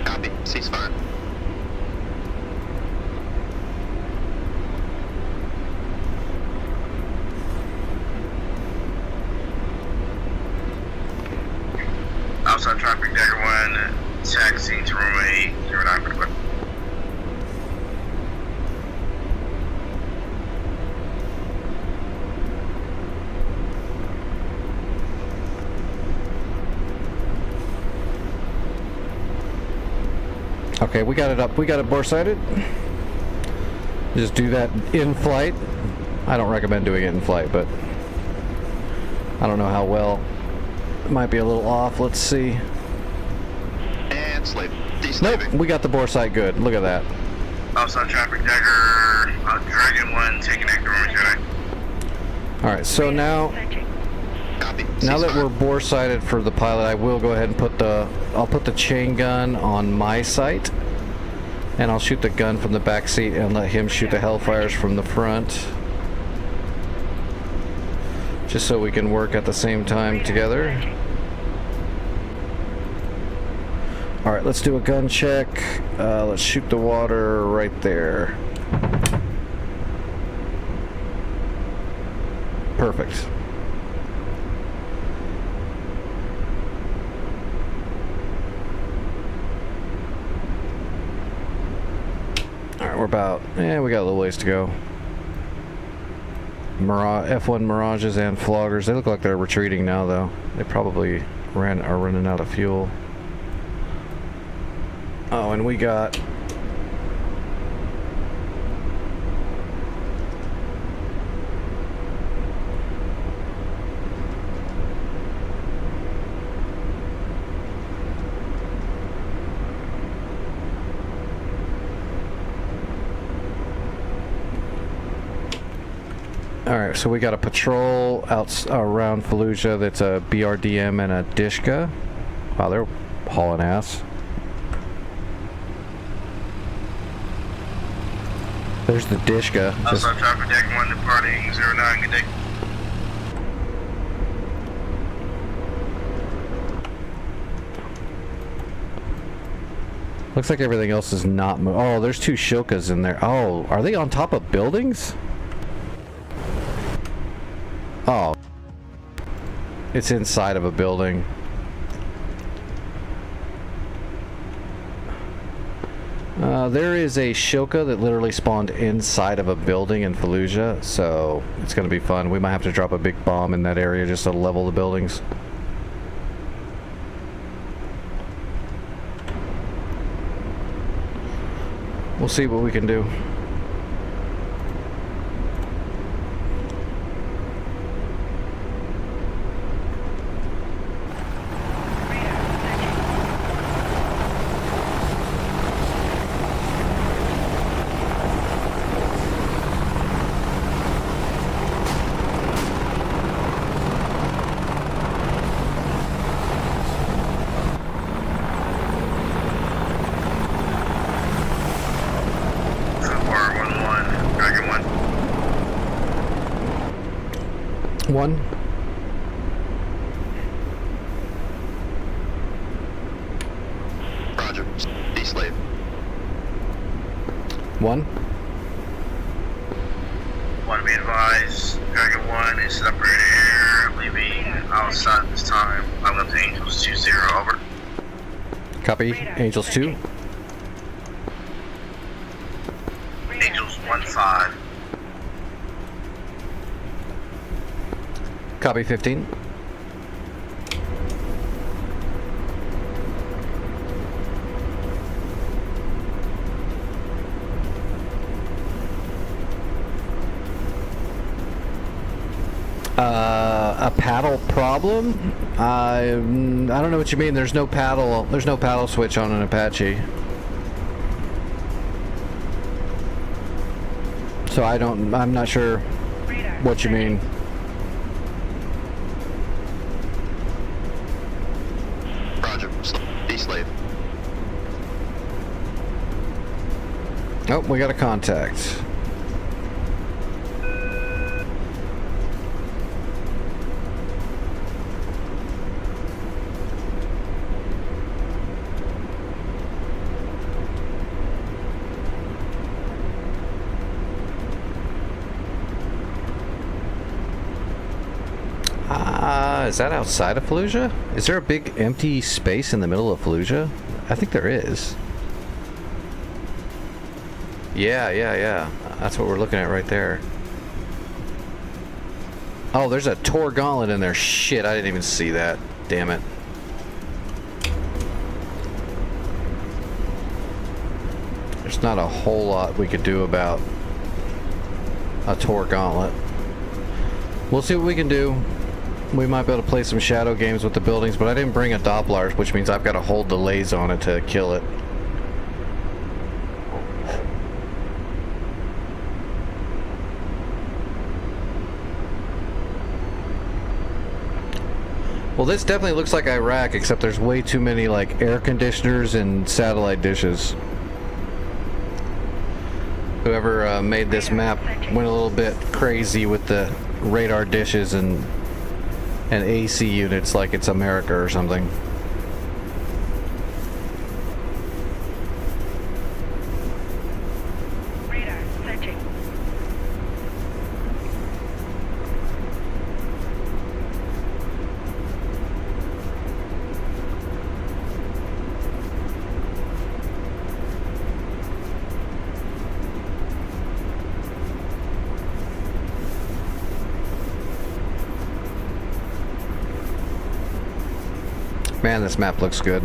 Copy. Ceasefire. Outside traffic, Dagger 1, taxiing to runway 09 for the question. Okay, we got it up. We got it bore sighted. Just do that in flight. I don't recommend doing it in flight, but I don't know how well. It might be a little off. Let's see. And slave. Nope, Deslaving. we got the bore sight good. Look at that. Outside traffic, Dagger, Dragon 1, taking active runway 09. All right, so now Searching. Copy. now that Ceasefire. we're bore sighted for the pilot, I will go ahead and I'll put the chain gun on my sight, and I'll shoot the gun from the back seat and let him shoot the Hellfires from the front, just so we can work at the same time together. Searching. All right, let's do a gun check. Let's shoot the water right there. Perfect. All right, we're about, we got a little ways to go. F1 Mirages and Floggers, they look like they're retreating now though. They probably are running out of fuel. Oh, and we got Alright, so we got a patrol out around Fallujah that's a BRDM and a Dishka. Wow, they're hauling ass. There's the Dishka. Just, Outside traffic, Dagger 1, departing 09, good day. looks like everything else is not oh, there's two Shilkas in there. Oh, are they on top of buildings? Oh. It's inside of a building. There is a Shilka that literally spawned inside of a building in Fallujah, so it's going to be fun. We might have to drop a big bomb in that area just to level the buildings. We'll see what we can do. 1. Roger. D-slave. 1. Want to be advised, Dragon 1 is separated air, leaving outside this time. I'm up to Angels 2-0, over. Copy. Angels 2. Angels 1-5. Copy 15. A paddle problem? I don't know what you mean. There's no paddle. There's no paddle switch on an Apache. So I'm not sure Radar. what you mean. Roger. D-slave. Oh, we got a contact. Is that outside of Fallujah? Is there a big empty space in the middle of Fallujah? I think there is. Yeah. That's what we're looking at right there. Oh, there's a Tor Gauntlet in there. Shit, I didn't even see that. Damn it. There's not a whole lot we could do about a Tor Gauntlet. We'll see what we can do. We might be able to play some shadow games with the buildings, but I didn't bring a Doppler, which means I've got to hold delays on it to kill it. Well, this definitely looks like Iraq, except there's way too many like air conditioners and satellite dishes. Whoever made this map went a little bit crazy with the radar dishes and AC units like it's America or something. Radar. Searching. Man, this map looks good.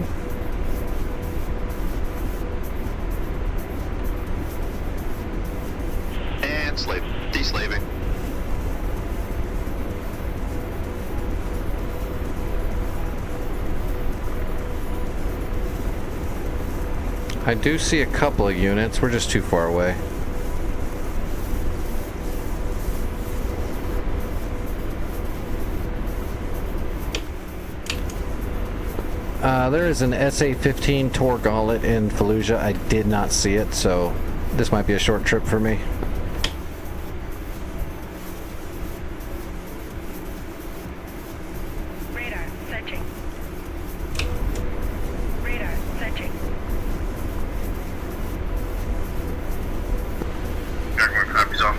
And slave. D-slaving. I do see a couple of units. We're just too far away. There is an SA-15 Tor Gauntlet in Fallujah. I did not see it, so this might be a short trip for me. Radar. Searching. Radar. Searching. Dragon 1 copies off.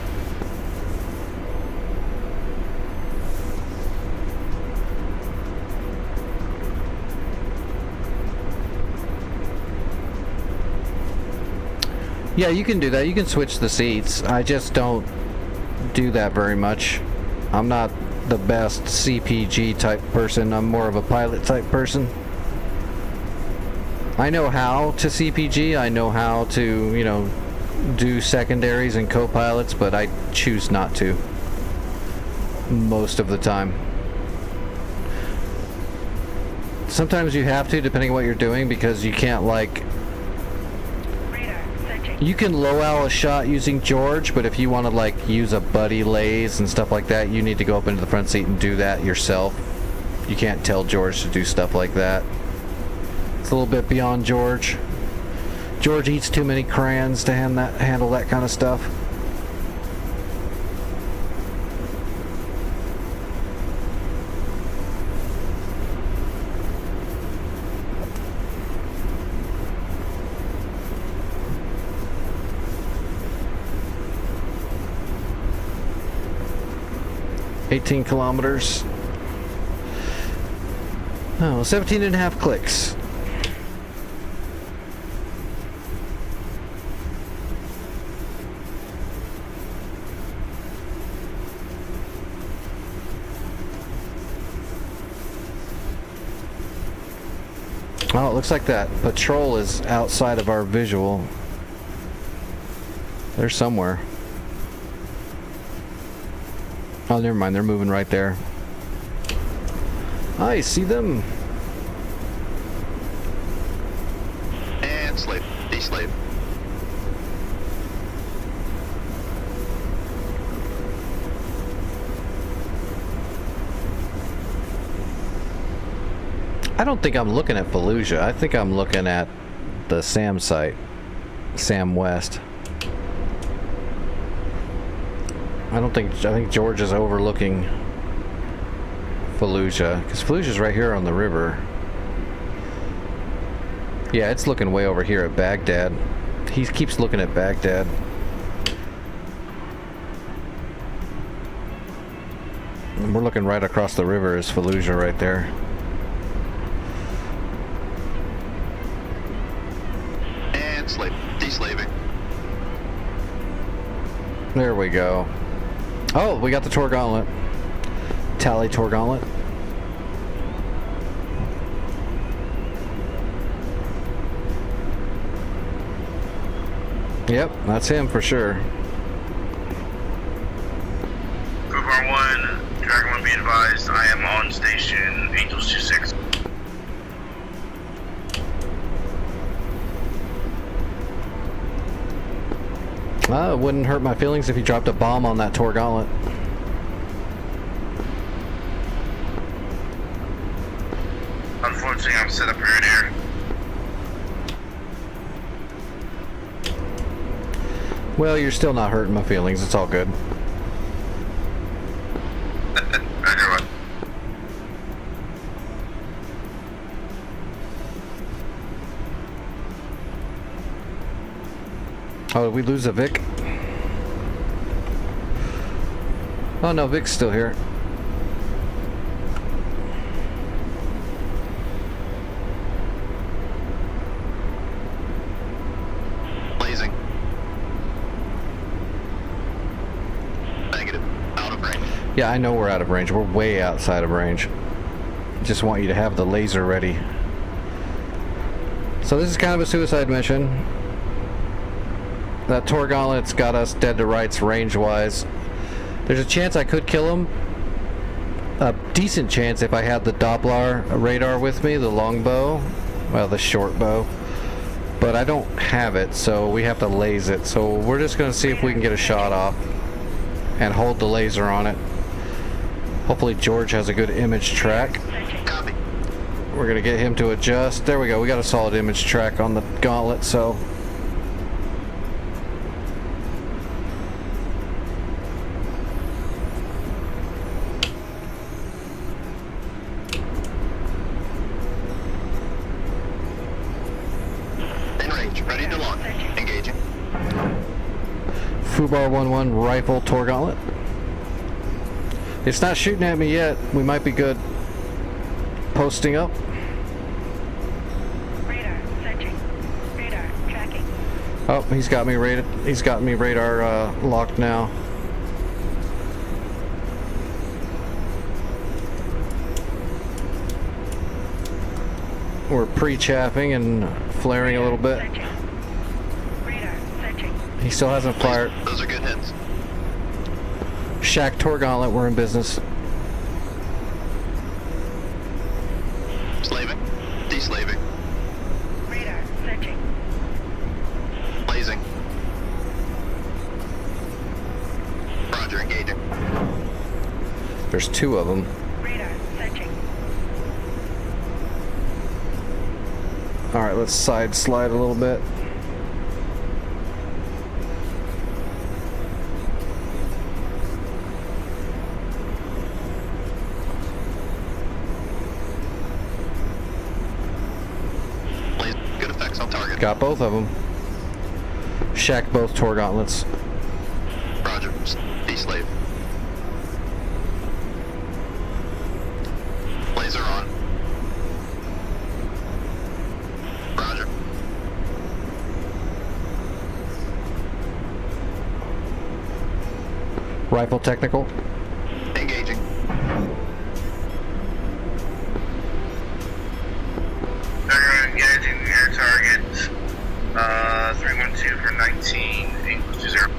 Yeah, you can do that. You can switch the seats. I just don't do that very much. I'm not the best CPG type person. I'm more of a pilot type person. I know how to CPG. I know how to, you know, do secondaries and co-pilots, but I choose not to most of the time. Sometimes you have to, depending on what you're doing, because you can't, like, Radar. Searching. you can low-owl a shot using George, but if you want to like use a buddy lays and stuff like that, you need to go up into the front seat and do that yourself. You can't tell George to do stuff like that. It's a little bit beyond George. George eats too many crayons to handle that kind of stuff. 18 kilometers. Oh, 17 and a half clicks. Oh, it looks like that patrol is outside of our visual. They're somewhere. Oh, never mind. They're moving right there. I see them. And slave. De-slave. I don't think I'm looking at Fallujah. I think I'm looking at the SAM site. SAM West. I think George is overlooking Fallujah, because Fallujah's right here on the river. Yeah, it's looking way over here at Baghdad. He keeps looking at Baghdad. And we're looking right across the river is Fallujah right there. And slave. De-slaving. There we go. Oh, we got the Tor Gauntlet. Tally Tor Gauntlet. Yep, that's him for sure. Poopar 1, Dragon 1 be advised, I am on station, Angels 26. It wouldn't hurt my feelings if you dropped a bomb on that Tor Gauntlet. Unfortunately, I'm set up here in air. Well, you're still not hurting my feelings. It's all good. Roger what? Oh, did we lose a Vic? Oh no, Vic's still here. Blazing. Negative. Out of range. Yeah, I know we're out of range. We're way outside of range. Just want you to have the laser ready. So this is kind of a suicide mission. That Tor Gauntlet's got us dead to rights range-wise. There's a chance I could kill him. A decent chance if I had the Doppler radar with me, the longbow. Well, the short bow. But I don't have it, so we have to laze it. So we're just going to see if we can get a shot off and hold the laser on it. Hopefully George has a good image track. Copy. We're going to get him to adjust. There we go. We got a solid image track on the Gauntlet, so... In range. Ready to launch. Engaging. Fubar 1-1 rifle Tor Gauntlet. It's not shooting at me yet. We might be good. Posting up. Radar searching. Radar tracking. Oh, he's got me rated. He's got me radar locked now. We're pre-chaffing and flaring a little bit. Searching. Radar searching. He still hasn't fired. Those are good hits. Shack Tor Gauntlet, we're in business. Slaving. De-slaving. Radar searching. Blazing. Roger. Engaging. There's two of them. Radar searching. All right, let's side slide a little bit. Good effects on target. Got both of them. Shack both Tor Gauntlets. Roger. De-slave. Laser on. Roger. Rifle technical. Engaging. They're engaging air target. 312 for 19, English to 0.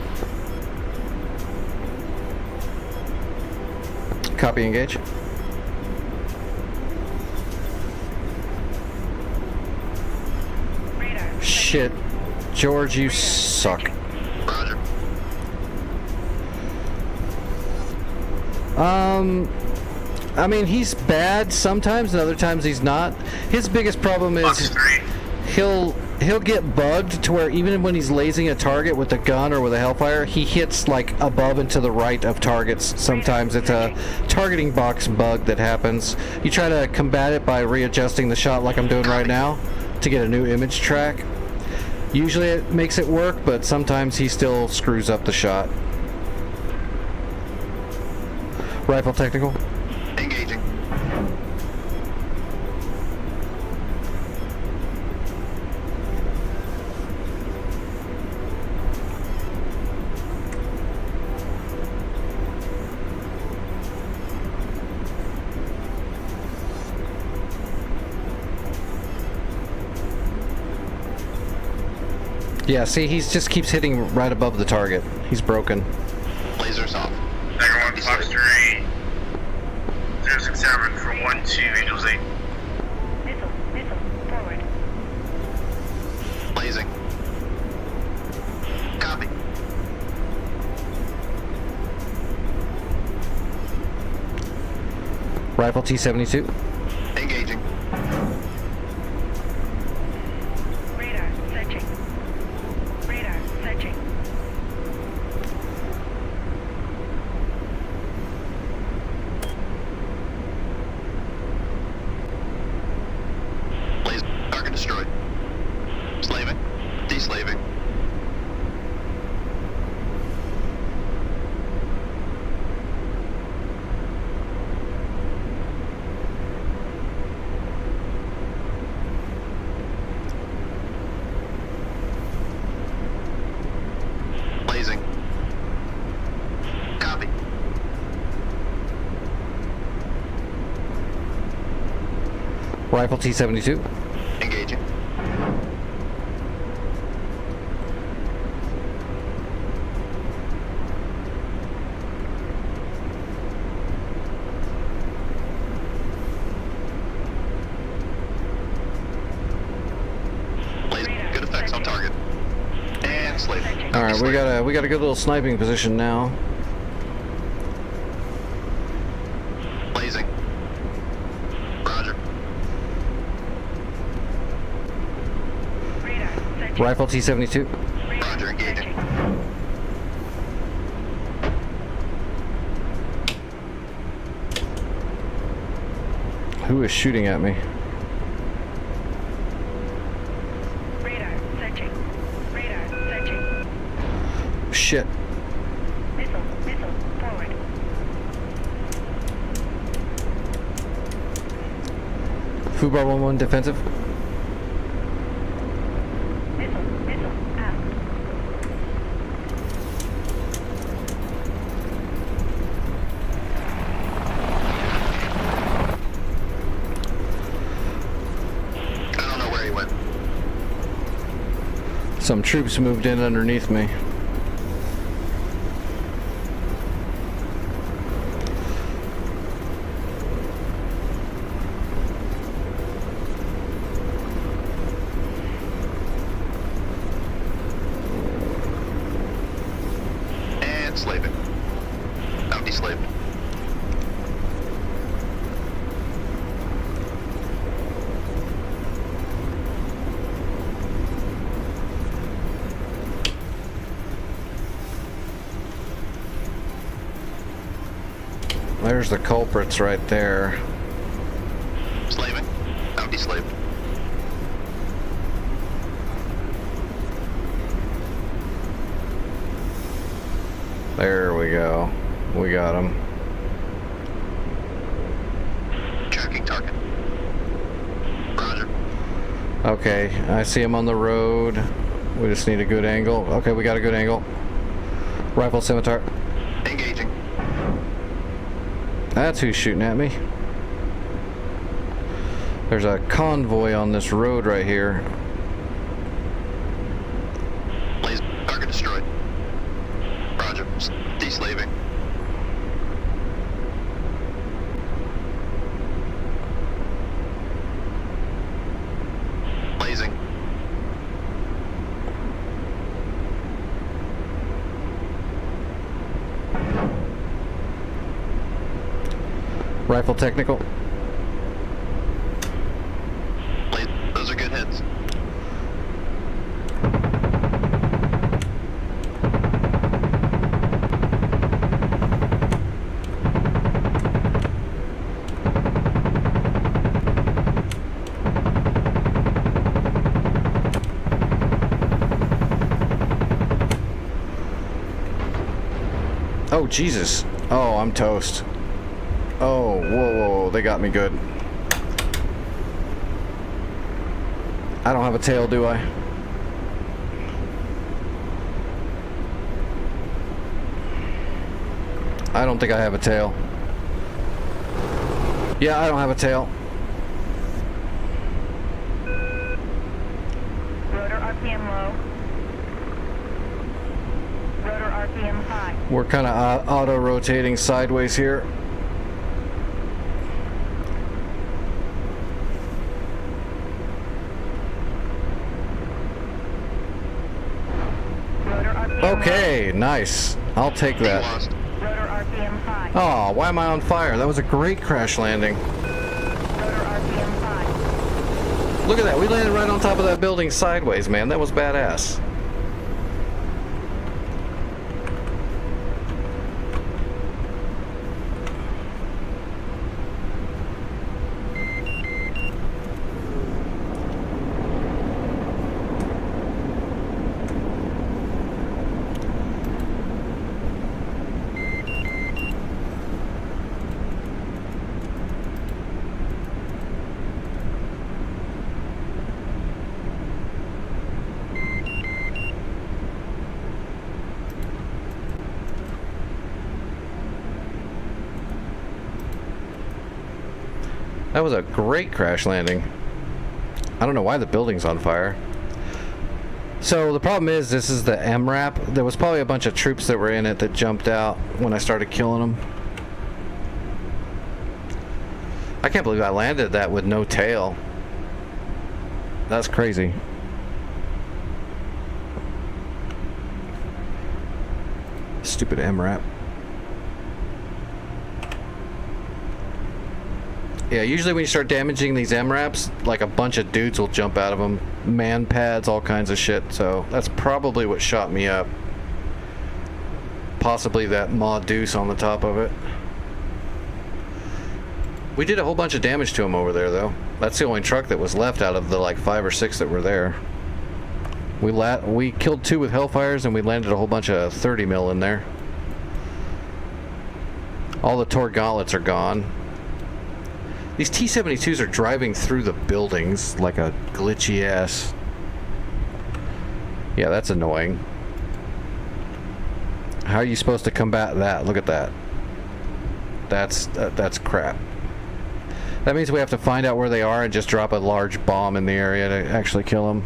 Copy, engage. Radar. Shit. George, you suck. Roger. I mean, he's bad sometimes, and other times he's not. His biggest problem Fox is 3. he'll get bugged to where even when he's lasing a target with a gun or with a Hellfire, he hits like above and to the right of targets. Sometimes it's a targeting box bug that happens. You try to combat it by readjusting the shot like I'm doing right now to get a new image track. Usually it makes it work, but sometimes he still screws up the shot. Rifle technical. Engaging. Yeah, see, he just keeps hitting right above the target. He's broken. Lasers off. Tiger 1, Fox 3. 067 for 12, Angels 8. Missile, forward. Blazing. Copy. Rifle T-72. Engaging. Radar, searching. Radar, searching. Laser. Target destroyed. Slaving. Deslaving. Blazing. Copy. Rifle T-72. Engaging. Laser. Good effects on target. And slaving. All right, we got a good little sniping position now. Blazing. Roger. Radar, searching. Rifle T-72. Radar, Roger, engaging. searching. Who is shooting at me? Radar, searching. Radar, searching. Shit. Missile, forward. Fubar 1-1 defensive. Missile, out. I don't know where he went. Some troops moved in underneath me. And slaving. I'm deslaved. There's the culprits right there. Slaving. I'm deslaved. There we go. We got him. Tracking target. target. Roger. Okay, I see him on the road. We just need a good angle. Okay, we got a good angle. Rifle scimitar. Engaging. That's who's shooting at me. There's a convoy on this road right here. Laser. Target destroyed. Roger. Deslaving. Blazing. Rifle technical. Those are good hits. Oh, Jesus. Oh, I'm toast. Oh, whoa, whoa, whoa, they got me good. I don't have a tail, do I? I don't think I have a tail. Yeah, I don't have a tail. Rotor RPM low. Rotor RPM high. We're kind of auto-rotating sideways here. Rotor RPM Okay, nice. I'll take Being that. lost. low. Rotor RPM high. Oh, why am I on fire? That was a great crash landing. Rotor RPM high. Look at that. We landed right on top of that building sideways, man. That was badass. That was a great crash landing. I don't know why the building's on fire. So the problem is, this is the MRAP. There was probably a bunch of troops that were in it that jumped out when I started killing them. I can't believe I landed that with no tail. That's crazy. Stupid MRAP. Yeah, usually when you start damaging these MRAPs, like a bunch of dudes will jump out of them. Man pads, all kinds of shit. So that's probably what shot me up. Possibly that Ma Deuce on the top of it. We did a whole bunch of damage to him over there, though. That's the only truck that was left out of the like 5 or 6 that were there. We killed 2 with Hellfires, and we landed a whole bunch of 30 mil in there. All the Tor gauntlets are gone. These T-72s are driving through the buildings like a glitchy ass. Yeah, that's annoying. How are you supposed to combat that? Look at that. That's crap. That means we have to find out where they are and just drop a large bomb in the area to actually kill them.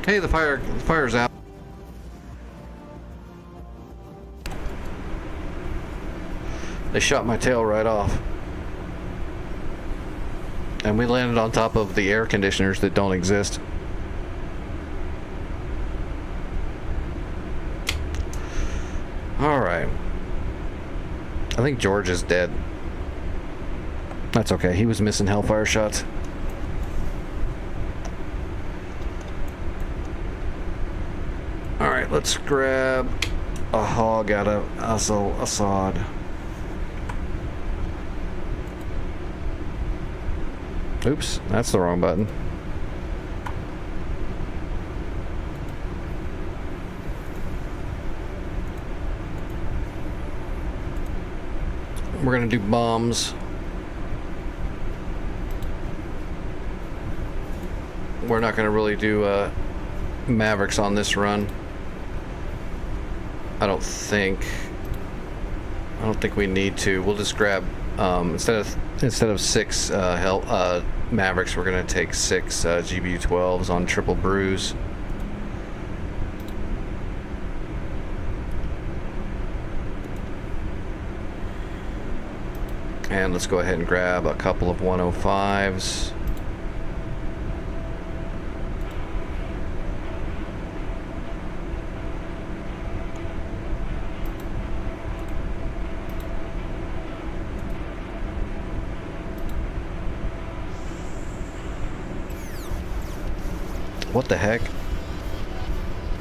Hey, the fire's out. They shot my tail right off. And we landed on top of the air conditioners that don't exist. Alright. I think George is dead. That's okay, he was missing Hellfire shots. Alright, let's grab a hog out of Assad. Oops, that's the wrong button. We're gonna do bombs. We're not gonna really do Mavericks on this run. I don't think we need to. We'll just grab instead of 6 Mavericks, we're gonna take 6 GBU-12s on triple bruise. And let's go ahead and grab a couple of 105s. What the heck?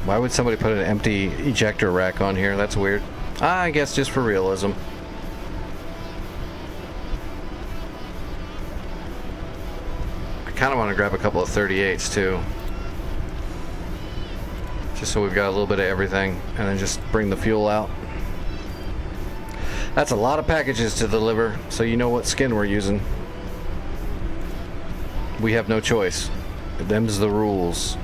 Why would somebody put an empty ejector rack on here? That's weird. I guess just for realism. I kind of want to grab a couple of 38s too. Just so we've got a little bit of everything, and then just bring the fuel out. That's a lot of packages to deliver, so you know what skin we're using. We have no choice. Them's the rules.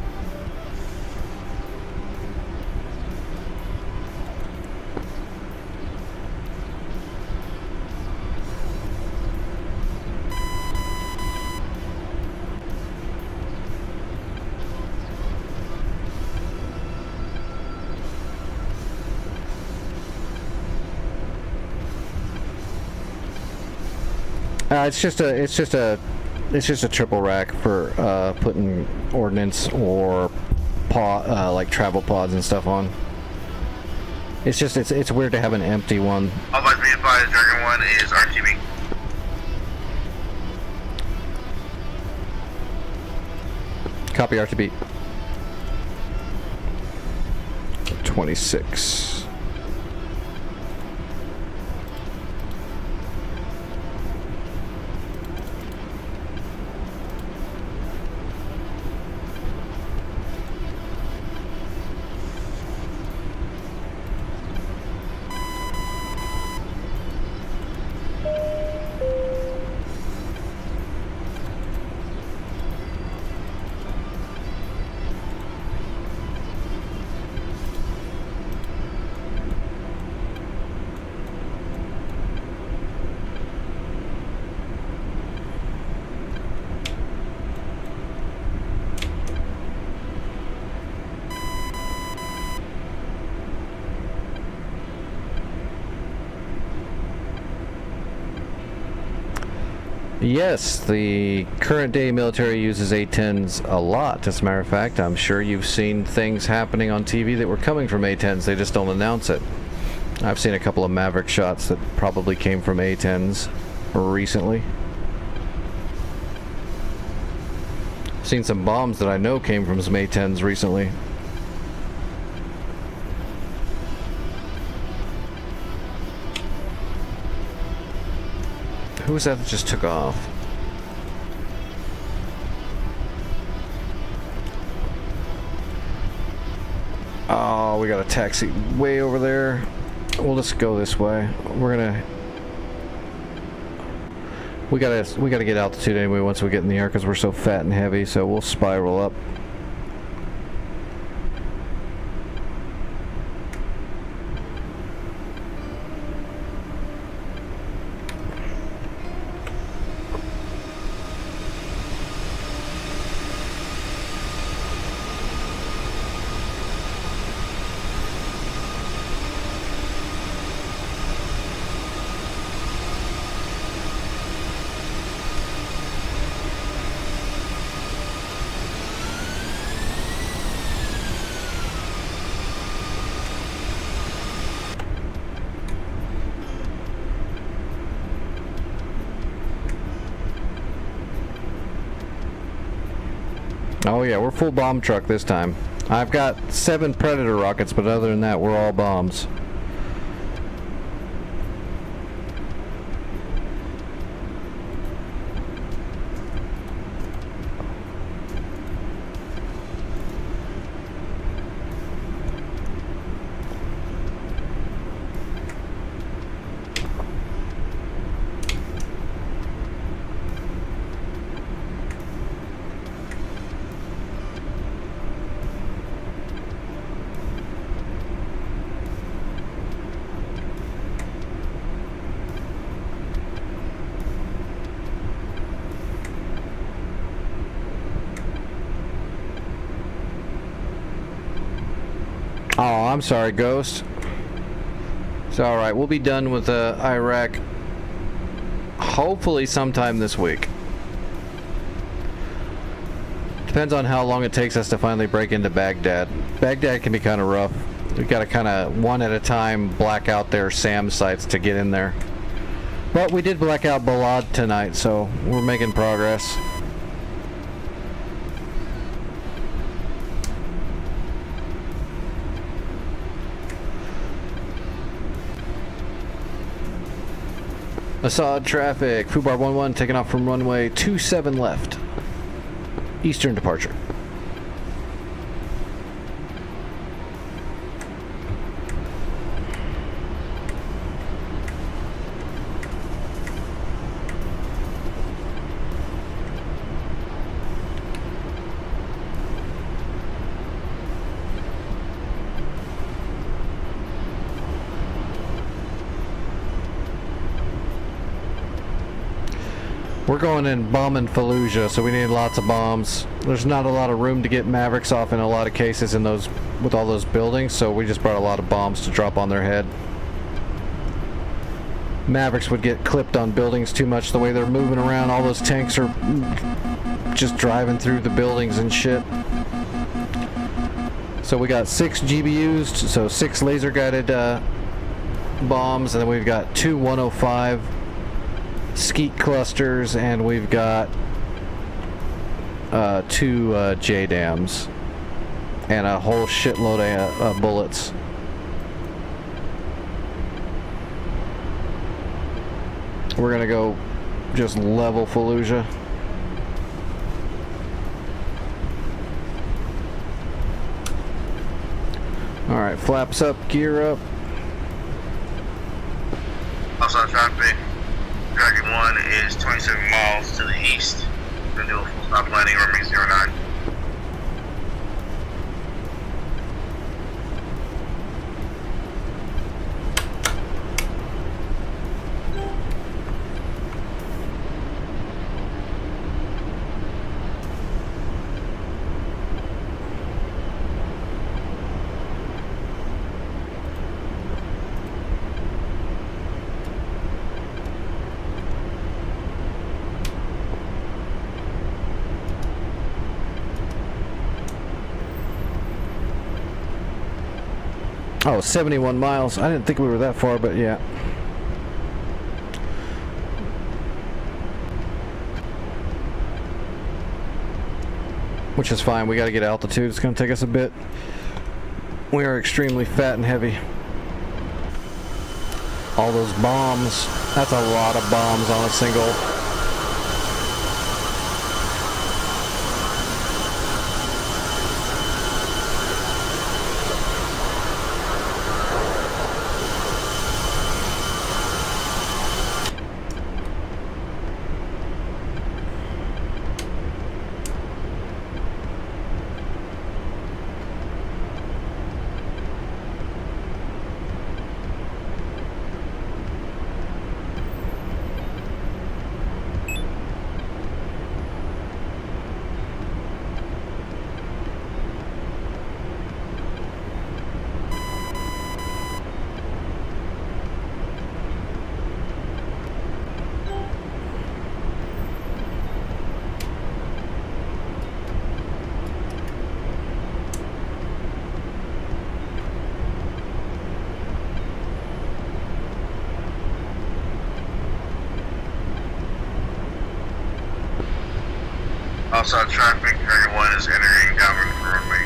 It's just a triple rack for putting ordnance or like travel pods and stuff on. It's weird to have an empty one. Otherwise, be advised, Dragon 1 is RTB. Copy RTB. 26. Yes, the current day military uses A-10s a lot. As a matter of fact, I'm sure you've seen things happening on TV that were coming from A-10s. They just don't announce it. I've seen a couple of Maverick shots that probably came from A-10s recently. Seen some bombs that I know came from some A-10s recently. Who was that just took off? Oh, we got a taxi way over there. We'll just go this way. We gotta get altitude anyway once we get in the air because we're so fat and heavy, so we'll spiral up. Oh yeah, we're full bomb truck this time. I've got 7 Predator rockets, but other than that, we're all bombs. Oh, I'm sorry, Ghost. It's alright, we'll be done with Iraq hopefully sometime this week. Depends on how long it takes us to finally break into Baghdad. Baghdad can be kind of rough. We've got to kind of one at a time black out their SAM sites to get in there. But we did black out Balad tonight, so we're making progress. Assad traffic, Fubar 11 taking off from runway 27 left. Eastern departure. We're going in bombing Fallujah, so we need lots of bombs. There's not a lot of room to get Mavericks off in a lot of cases in those with all those buildings, so we just brought a lot of bombs to drop on their head. Mavericks would get clipped on buildings too much the way they're moving around. All those tanks are just driving through the buildings and shit. So we got 6 GBUs, so 6 laser guided bombs, and then we've got 2 105 skeet clusters, and we've got 2 JDAMs and a whole shitload of bullets. We're gonna go just level Fallujah. Alright, flaps up, gear up. Outside traffic. Dragon 1 is 27 miles to the east. Gonna do a full stop landing runway 09. Oh, 71 miles. I didn't think we were that far, but yeah. Which is fine. We got to get altitude. It's going to take us a bit. We are extremely fat and heavy. All those bombs. That's a lot of bombs on a single. Outside traffic, Dragon 1 is entering downwind for runway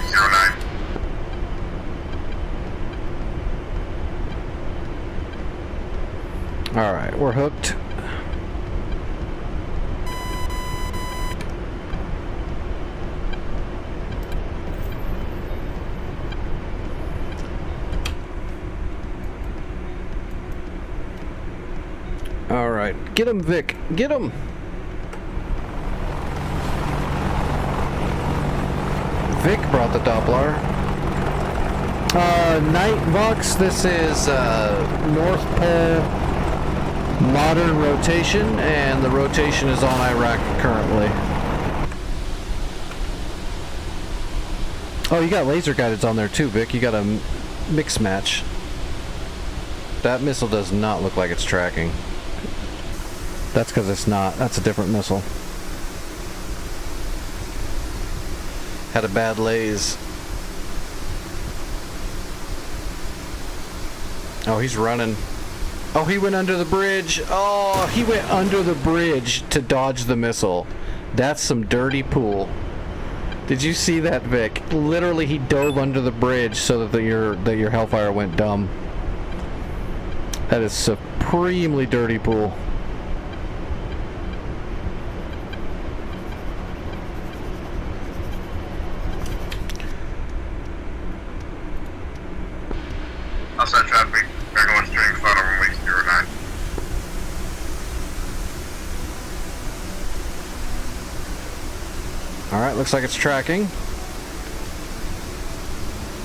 09. Alright, we're hooked. Alright, get him, Vic. Get him! Vic brought the Doppler. Night Vox, this is North Pole modern rotation, and the rotation is on Iraq currently. Oh, you got laser guideds on there too, Vic. You got a mix match. That missile does not look like it's tracking. That's because it's not. That's a different missile. Had a bad laze. Oh, he's running. Oh, he went under the bridge. Oh, he went under the bridge to dodge the missile. That's some dirty pool. Did you see that, Vic? Literally, he dove under the bridge so that your Hellfire went dumb. That is supremely dirty pool. Outside traffic, Dragon 1 steering final runway 09. Alright, looks like it's tracking.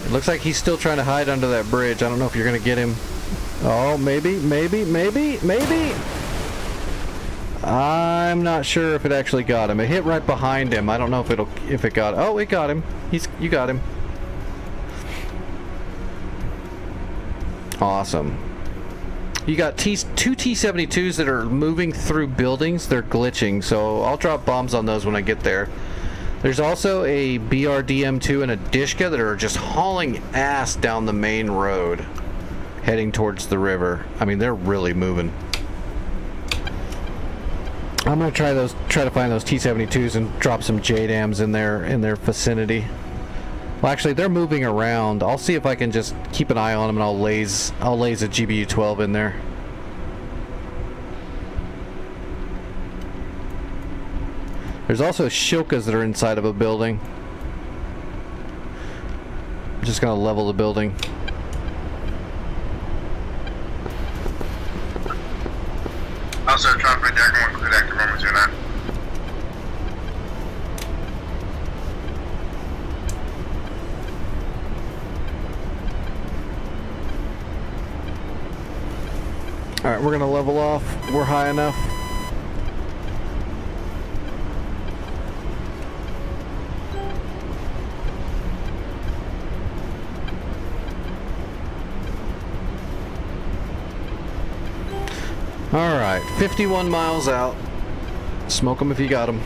It looks like he's still trying to hide under that bridge. I don't know if you're going to get him. Oh, maybe. I'm not sure if it actually got him. It hit right behind him. I don't know if it got. Oh, it got him. You got him. Awesome. You got two T-72s that are moving through buildings. They're glitching, so I'll drop bombs on those when I get there. There's also a BRDM-2 and a Dishka that are just hauling ass down the main road, heading towards the river. I mean, they're really moving. I'm gonna try to find those T-72s and drop some JDAMs in their vicinity. Well, actually, they're moving around. I'll see if I can just keep an eye on them, and I'll laze a GBU-12 in there. There's also Shilkas that are inside of a building. I'm just gonna level the building. Outside traffic, Dragon 1 cleared active runway 09. Alright, we're gonna level off. We're high enough. Alright, 51 miles out. Smoke them if you got them.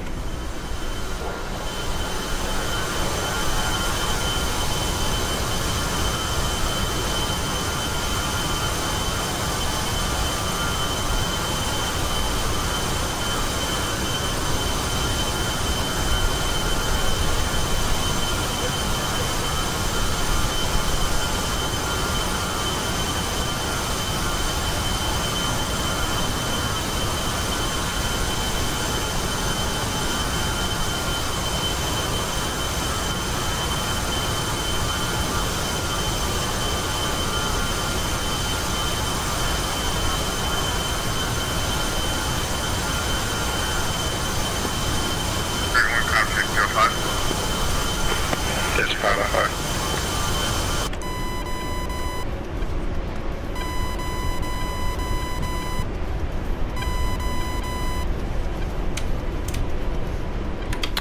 Dragon 1 contact 05. That's 505.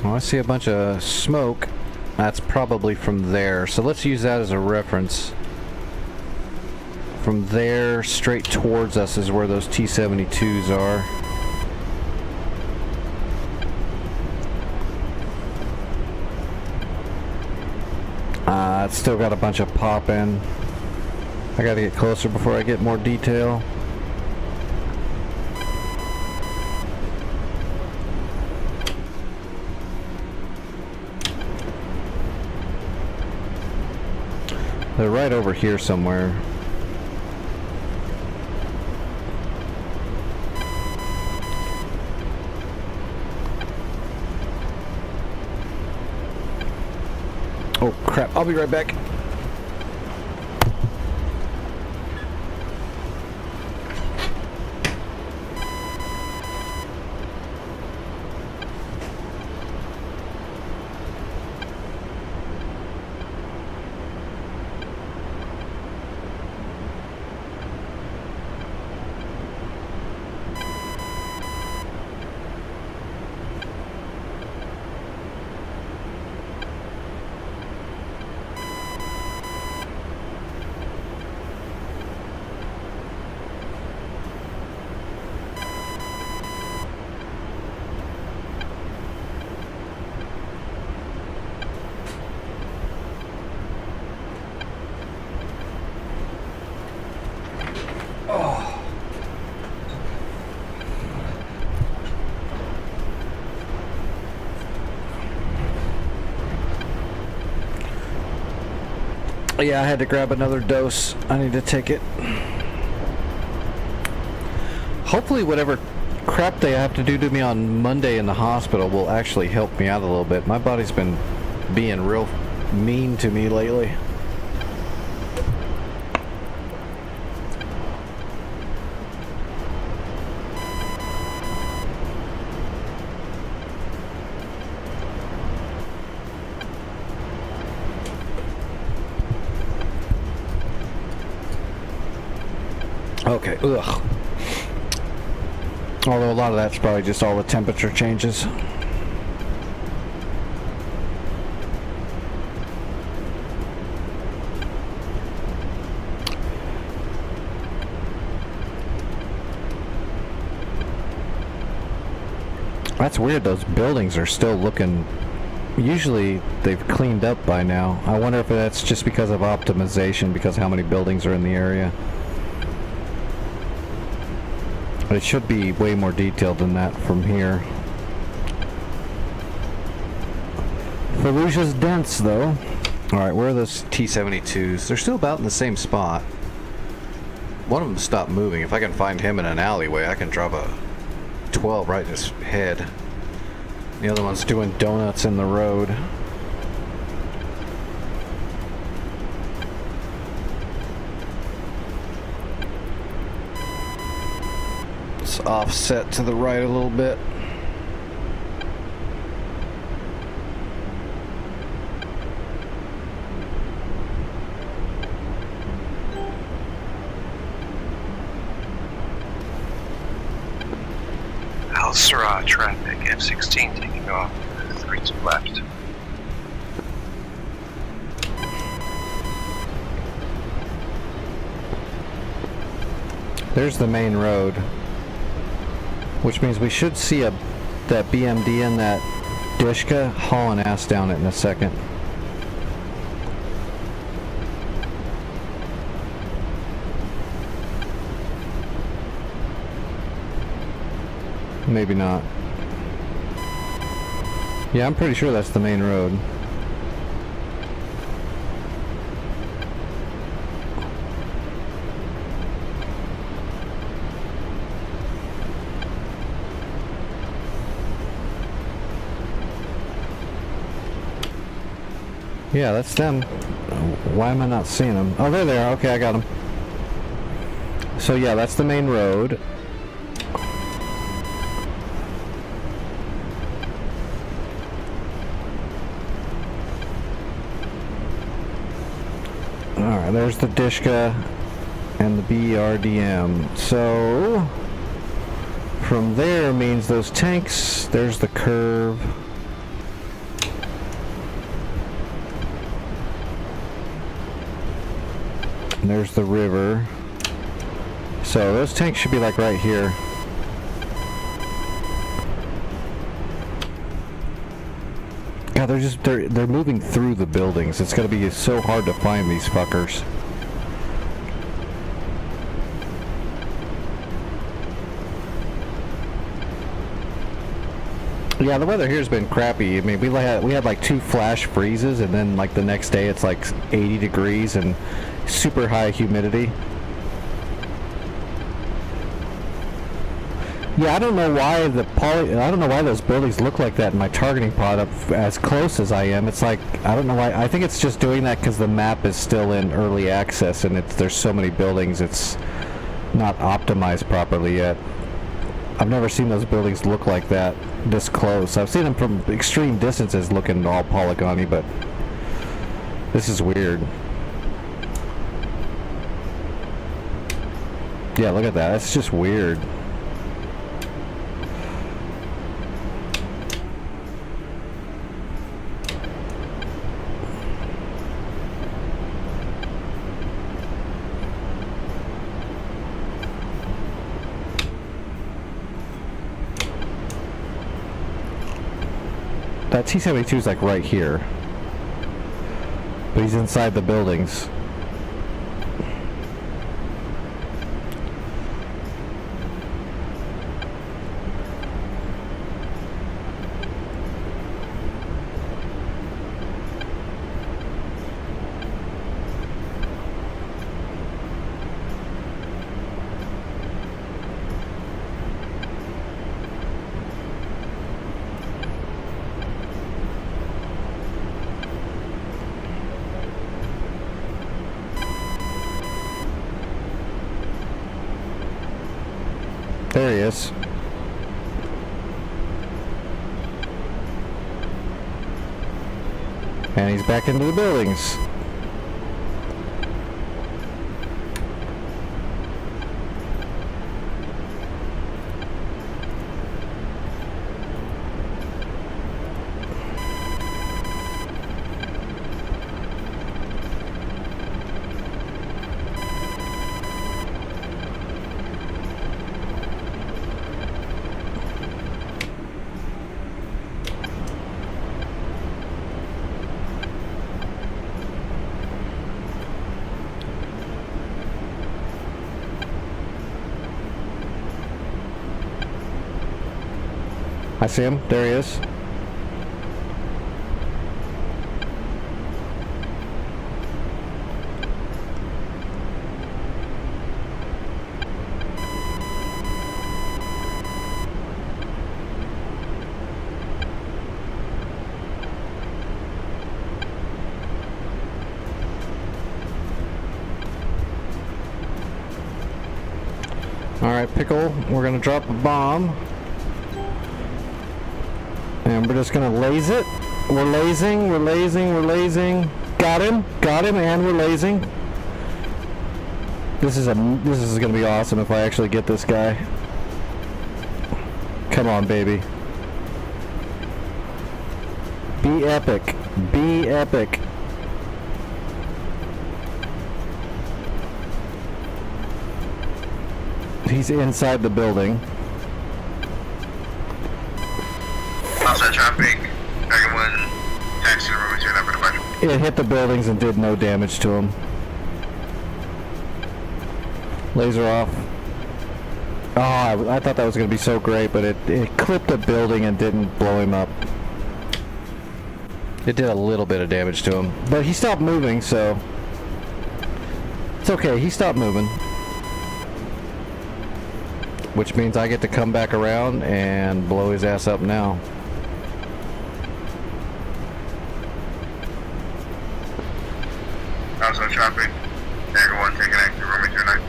Oh, I see a bunch of smoke. That's probably from there. So let's use that as a reference. From there, straight towards us is where those T-72s are. It's still got a bunch of pop in. I gotta get closer before I get more detail. They're right over here somewhere. Oh crap, I'll be right back. Yeah, I had to grab another dose. I need to take it. Hopefully whatever crap they have to do to me on Monday in the hospital will actually help me out a little bit. My body's been being real mean to me lately. Okay, ugh. Although a lot of that's probably just all the temperature changes. That's weird, those buildings are still looking... Usually they've cleaned up by now. I wonder if that's just because of optimization, because how many buildings are in the area. But it should be way more detailed than that from here. Fallujah's dense, though. Alright, where are those T-72s? They're still about in the same spot. One of them stopped moving. If I can find him in an alleyway, I can drop a 12 right in his head. The other one's doing donuts in the road. Let's offset to the right a little bit. Al Sirah traffic, F-16 taking off, 3 to left. There's the main road, which means we should see that BMD and that Dishka hauling ass down it in a second. Maybe not. Yeah, I'm pretty sure that's the main road. Yeah, that's them. Why am I not seeing them? Oh, they're there. Okay, I got them. So yeah, that's the main road. Alright, there's the Dishka and the BRDM. So from there means those tanks, there's the curve. And there's the river. So those tanks should be like right here. God, they're moving through the buildings. It's gonna be so hard to find these fuckers. Yeah, the weather here's been crappy. I mean, we had like 2 flash freezes, and then like the next day it's like 80 degrees and super high humidity. Yeah, I don't know why I don't know why those buildings look like that in my targeting pod up as close as I am. It's like, I don't know why. I think it's just doing that because the map is still in early access and there's so many buildings, it's not optimized properly yet. I've never seen those buildings look like that this close. I've seen them from extreme distances looking all polygony, but this is weird. Yeah, look at that. It's just weird. That T-72 is like right here, but he's inside the buildings. There he is. And he's back into the buildings. I see him. There he is. All right, Pickle, we're gonna drop a bomb. And we're just gonna laze it. We're lasing, we're lasing, we're lasing. Got him, and we're lasing. This is gonna be awesome if I actually get this guy. Come on, baby. Be epic. Be epic. He's inside the building. Outside traffic, Dragon 1, taxi to room 2, number departure. It hit the buildings and did no damage to him. Laser off. Oh, I thought that was going to be so great, but it clipped a building and didn't blow him up. It did a little bit of damage to him, but he stopped moving, so it's okay. He stopped moving, which means I get to come back around and blow his ass up now. Outside traffic, Dragon 1, taking active room 209.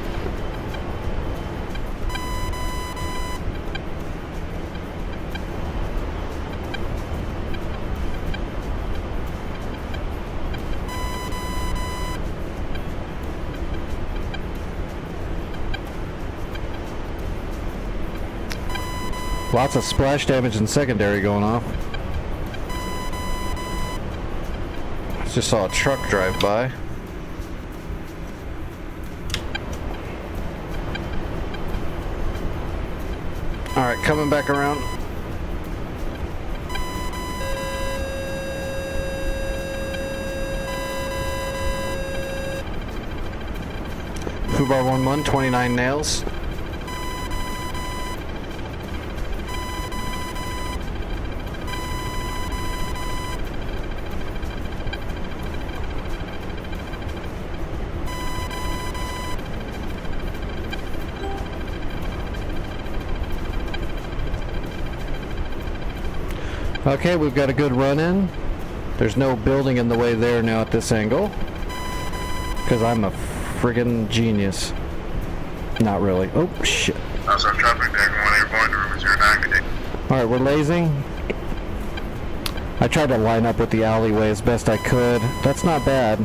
Lots of splash damage and secondary going off. Just saw a truck drive by. Alright, coming back around. Fubar 1-1, 29 nails. Okay, we've got a good run in. There's no building in the way there now at this angle. Because I'm a friggin' genius. Not really. Oh, shit. Outside traffic, Dragon 1, airborne to room 09, good day. Alright, we're lasing. I tried to line up with the alleyway as best I could. That's not bad.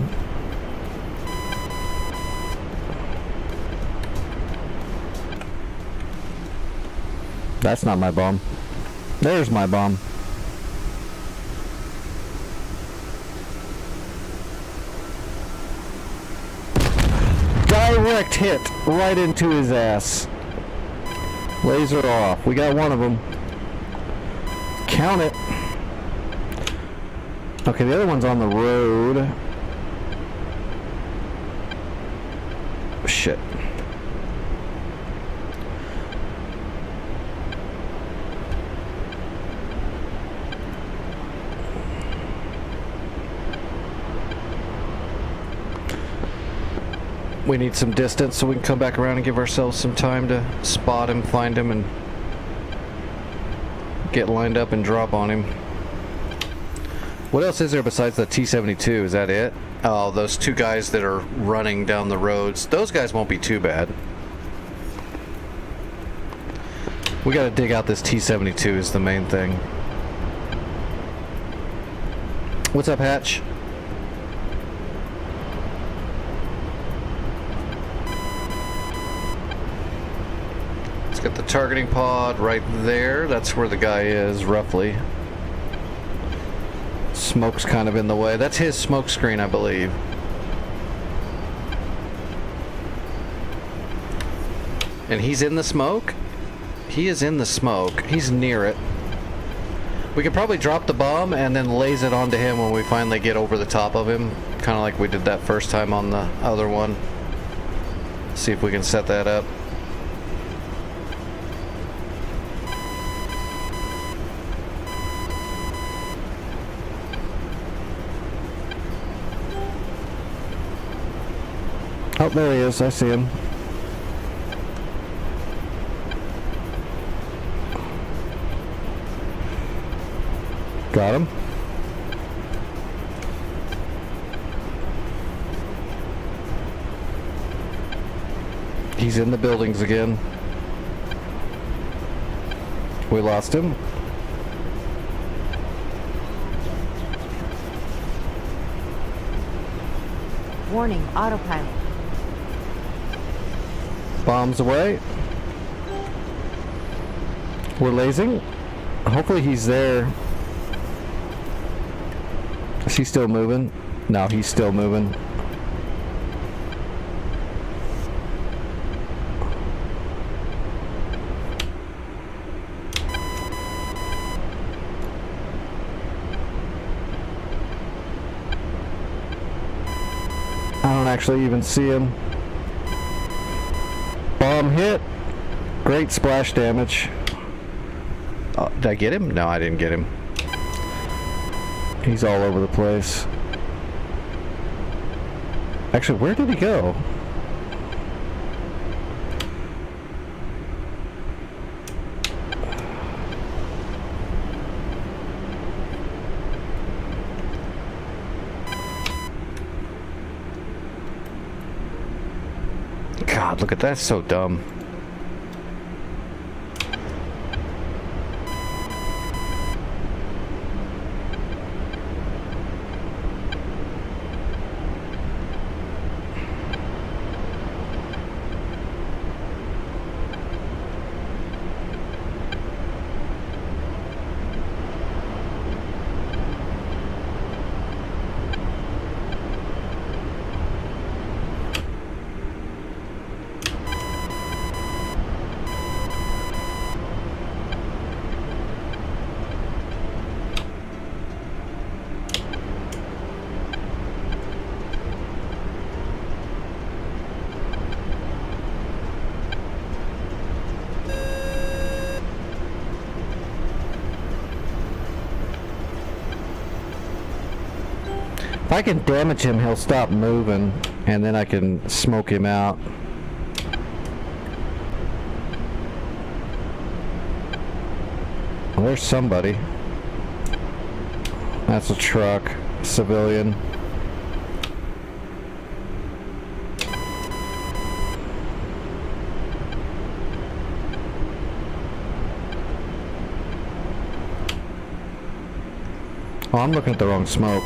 That's not my bomb. There's my bomb. Direct hit right into his ass. Laser off. We got one of them. Count it. Okay, the other one's on the road. Shit. We need some distance so we can come back around and give ourselves some time to spot him, find him, and get lined up and drop on him. What else is there besides the T-72? Is that it? Oh, those two guys that are running down the roads. Those guys won't be too bad. We gotta dig out this T-72 is the main thing. What's up, Hatch? Let's get the targeting pod right there. That's where the guy is, roughly. Smoke's kind of in the way. That's his smoke screen, I believe. And he's in the smoke? He is in the smoke. He's near it. We could probably drop the bomb and then laze it onto him when we finally get over the top of him. Kind of like we did that first time on the other one. See if we can set that up. Oh, there he is. I see him. Got him. He's in the buildings again. We lost him. Warning, autopilot. Bombs away. We're lasing. Hopefully he's there. Is he still moving? No, he's still moving. I don't actually even see him. Bomb hit. Great splash damage. Oh, did I get him? No, I didn't get him. He's all over the place. Actually, where did he go? God, look at that. So dumb. If I can damage him, he'll stop moving, and then I can smoke him out. Well, there's somebody. That's a truck. Civilian. Oh, I'm looking at the wrong smoke.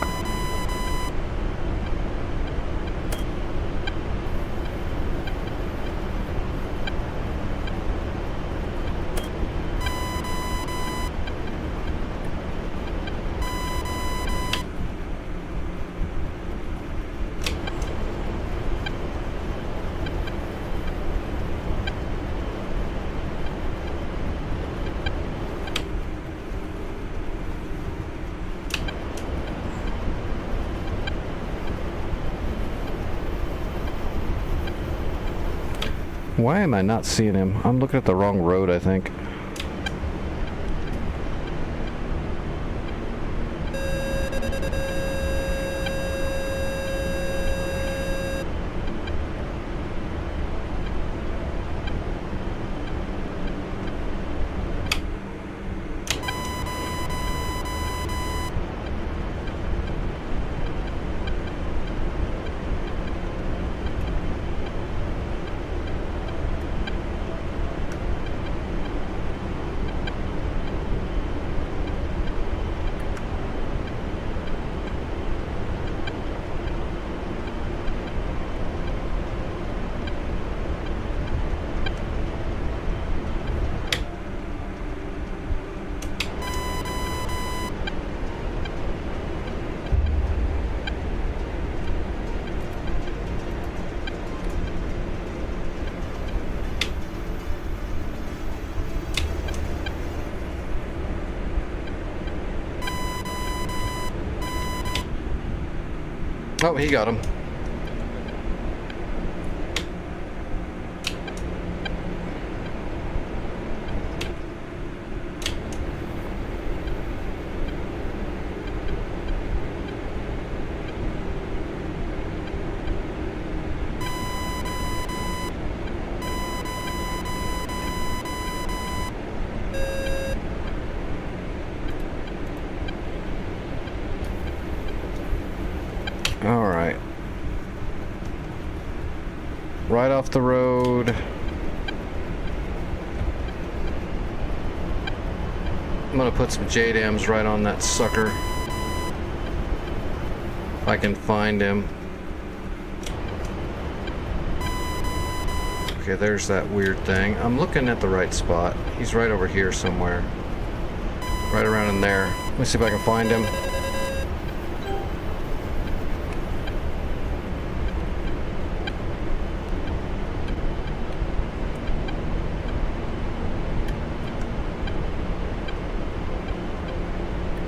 Why am I not seeing him? I'm looking at the wrong road, I think. Oh, he got him. All right. Right off the road. I'm gonna put some JDAMs right on that sucker. If I can find him. Okay, there's that weird thing. I'm looking at the right spot. He's right over here somewhere. Right around in there. Let me see if I can find him.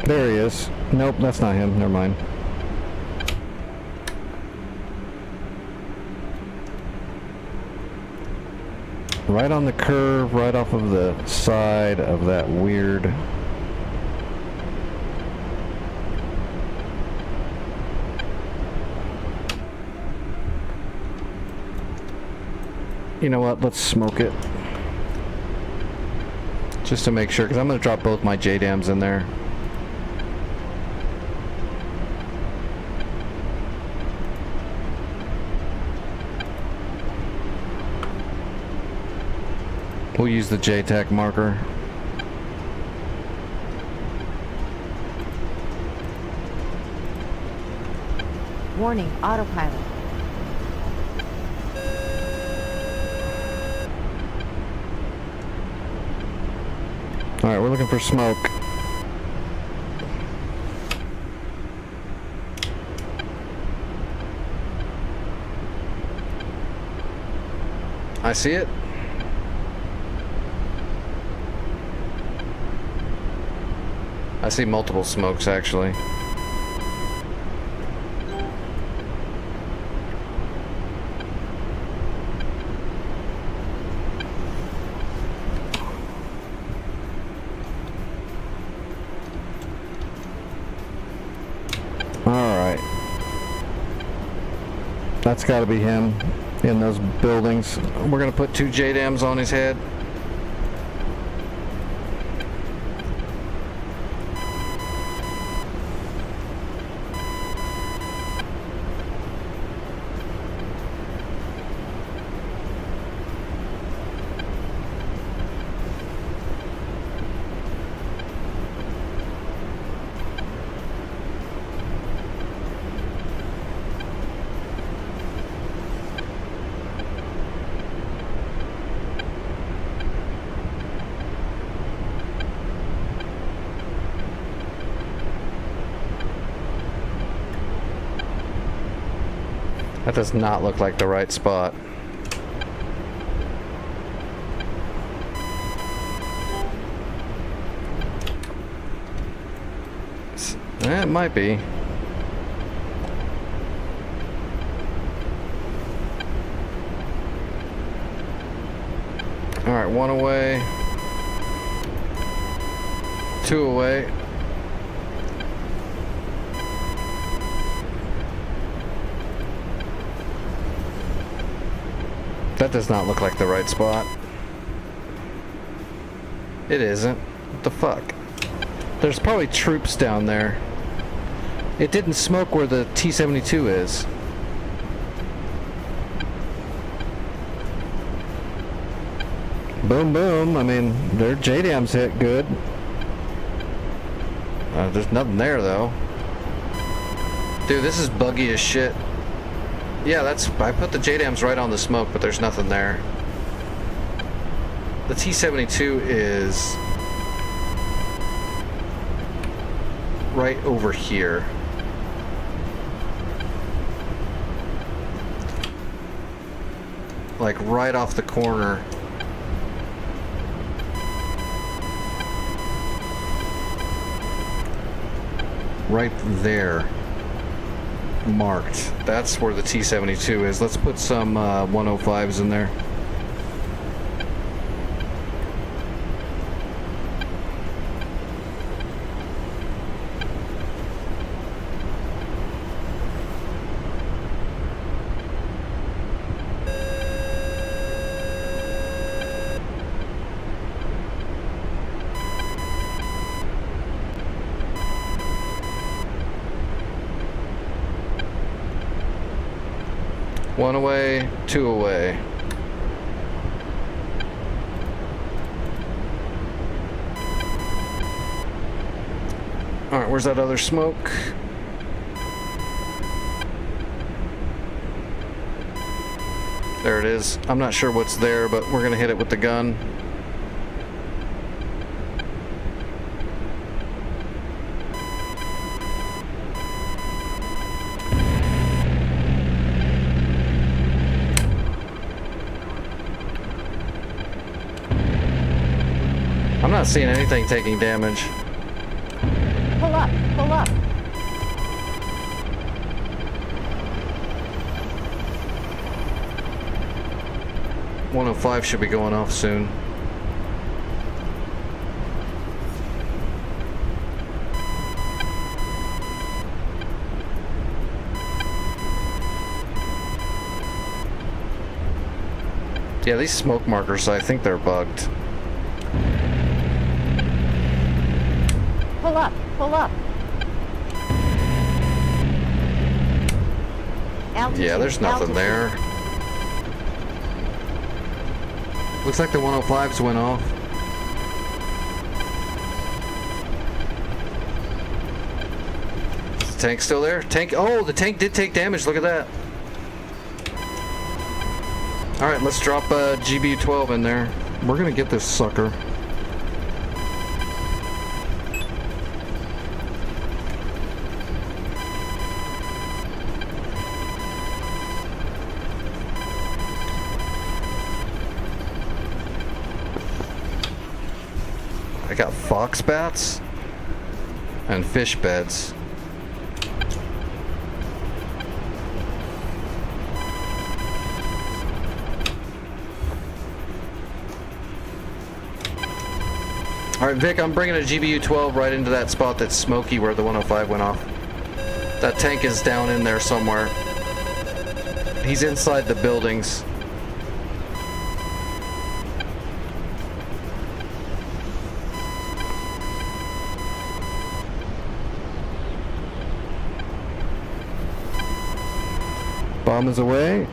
There he is. Nope, that's not him. Never mind. Right on the curve, right off of the side of that weird... You know what? Let's smoke it. Just to make sure, because I'm going to drop both my JDAMs in there. We'll use the JTAC marker. Warning, autopilot. Alright, we're looking for smoke. I see it. I see multiple smokes actually. Alright. That's gotta be him in those buildings. We're gonna put 2 JDAMs on his head. That does not look like the right spot. It might be. Alright, 1 away. 2 away. That does not look like the right spot. It isn't. What the fuck? There's probably troops down there. It didn't smoke where the T-72 is. Boom, boom. I mean, their JDAMs hit good. There's nothing there, though. Dude, this is buggy as shit. Yeah, I put the JDAMs right on the smoke, but there's nothing there. The T-72 is right over here. Like right off the corner. Right there. marked. That's where the T-72 is. Let's put some 105s in there. One away, two away. Alright, where's that other smoke? There it is. I'm not sure what's there, but we're gonna hit it with the gun. I'm not seeing anything taking damage. Pull up, pull up. .105 should be going off soon. Yeah, these smoke markers, I think they're bugged. Pull up, pull up. Altitude, Yeah, there's nothing altitude. there. Looks like the 105s went off. Is the tank still there? Tank, oh, the tank did take damage, look at that. Alright, let's drop GBU-12 in there. We're gonna get this sucker. I got fox bats and fish beds. Alright, Vic, I'm bringing a GBU-12 right into that spot that's smoky where the 105 went off. That tank is down in there somewhere. He's inside the buildings. Bomb is away.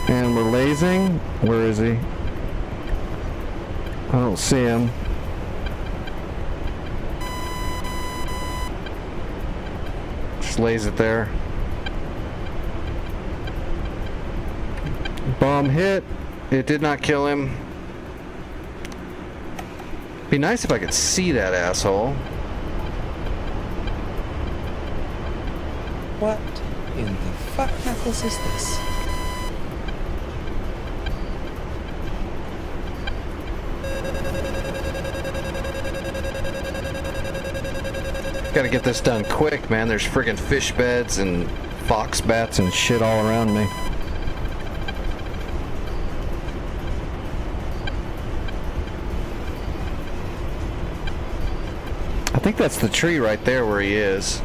And we're lasing. Where is he? I don't see him. Just lays it there. Bomb hit. It did not kill him. Be nice if I could see that asshole. What in the fuck knuckles is this? Gotta get this done quick, man. There's friggin' fish beds and fox bats and shit all around me. I think that's the tree right there where he is.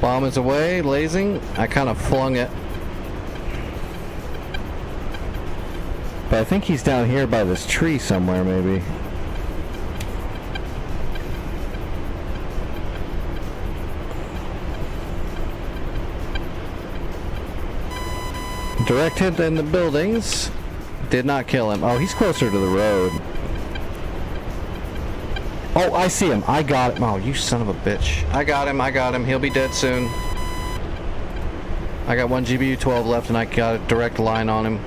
Bomb is away, lasing. I kind of flung it. But I think he's down here by this tree somewhere, maybe. Direct hit in the buildings. Did not kill him. Oh, he's closer to the road. Oh, I see him. I got him. Oh, you son of a bitch. I got him. I got him. He'll be dead soon. I got one GBU-12 left and I got a direct line on him.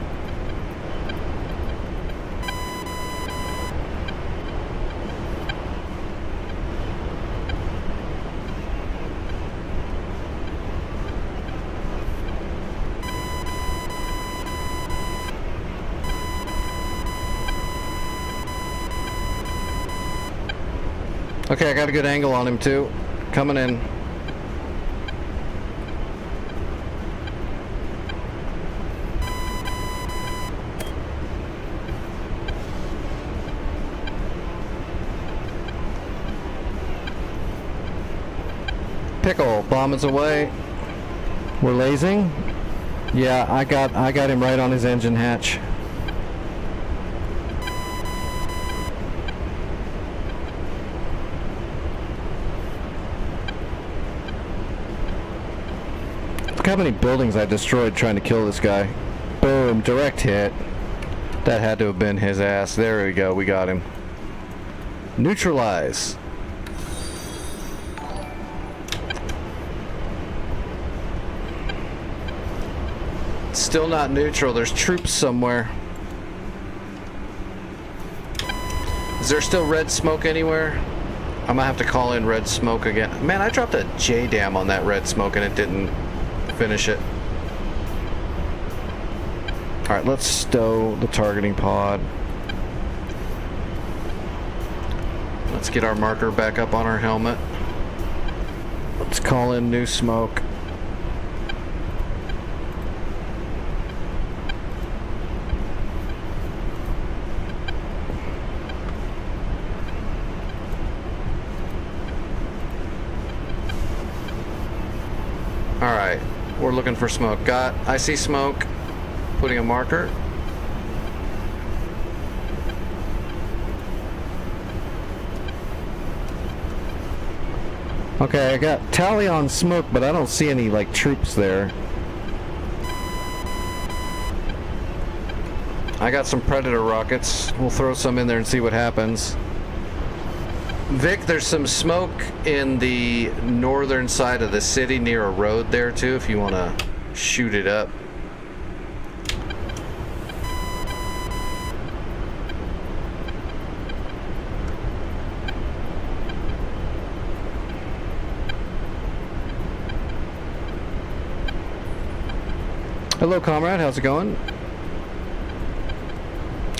Okay, I got a good angle on him too. Coming in. Pickle, bomb is away. We're lasing. Yeah, I got him right on his engine hatch. Look how many buildings I destroyed trying to kill this guy. Boom, direct hit. That had to have been his ass. There we go, we got him. Neutralize. Still not neutral. There's troops somewhere. Is there still red smoke anywhere? I'm gonna have to call in red smoke again. Man, I dropped a JDAM on that red smoke and it didn't finish it. Alright, let's stow the targeting pod. Let's get our marker back up on our helmet. Let's call in new smoke. Alright, we're looking for smoke. I see smoke. Putting a marker. Okay, I got tally on smoke, but I don't see any, like, troops there. I got some Predator rockets. We'll throw some in there and see what happens. Vic, there's some smoke in the northern side of the city near a road there too, if you want to shoot it up. Hello, comrade. How's it going?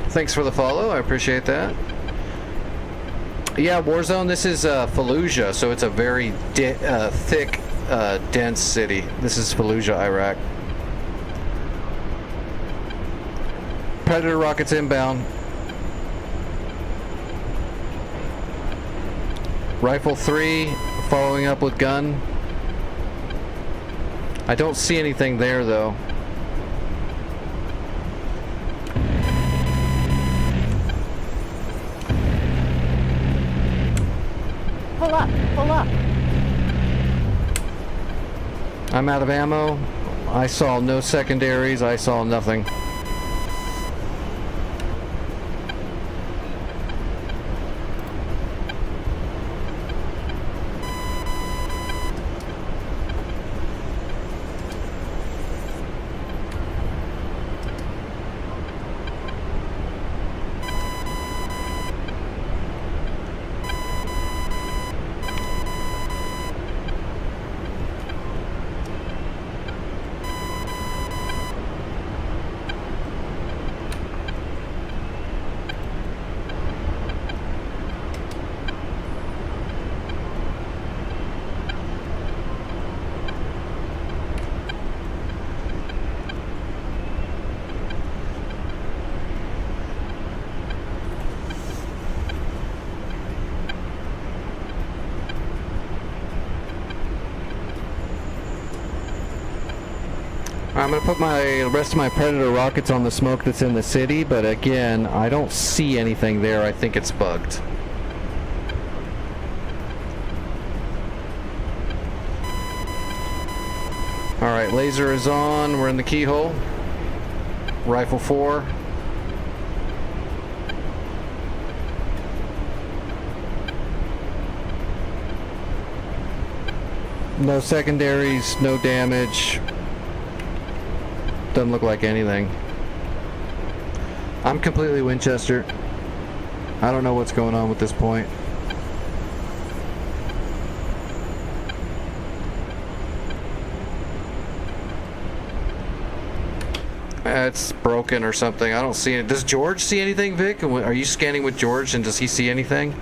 Thanks for the follow. I appreciate that. Yeah, Warzone, this is Fallujah, so it's a very thick, dense city. This is Fallujah, Iraq. Predator rockets inbound. Rifle 3, following up with gun. I don't see anything there, though. Pull up, pull up. I'm out of ammo. I saw no secondaries. I saw nothing. I'm gonna put the rest of my Predator rockets on the smoke that's in the city, but again, I don't see anything there. I think it's bugged. Alright, laser is on. We're in the keyhole. Rifle 4. No secondaries, no damage. Doesn't look like anything. I'm completely Winchester. I don't know what's going on with this point. It's broken or something. I don't see it. Does George see anything, Vic? Are you scanning with George and does he see anything?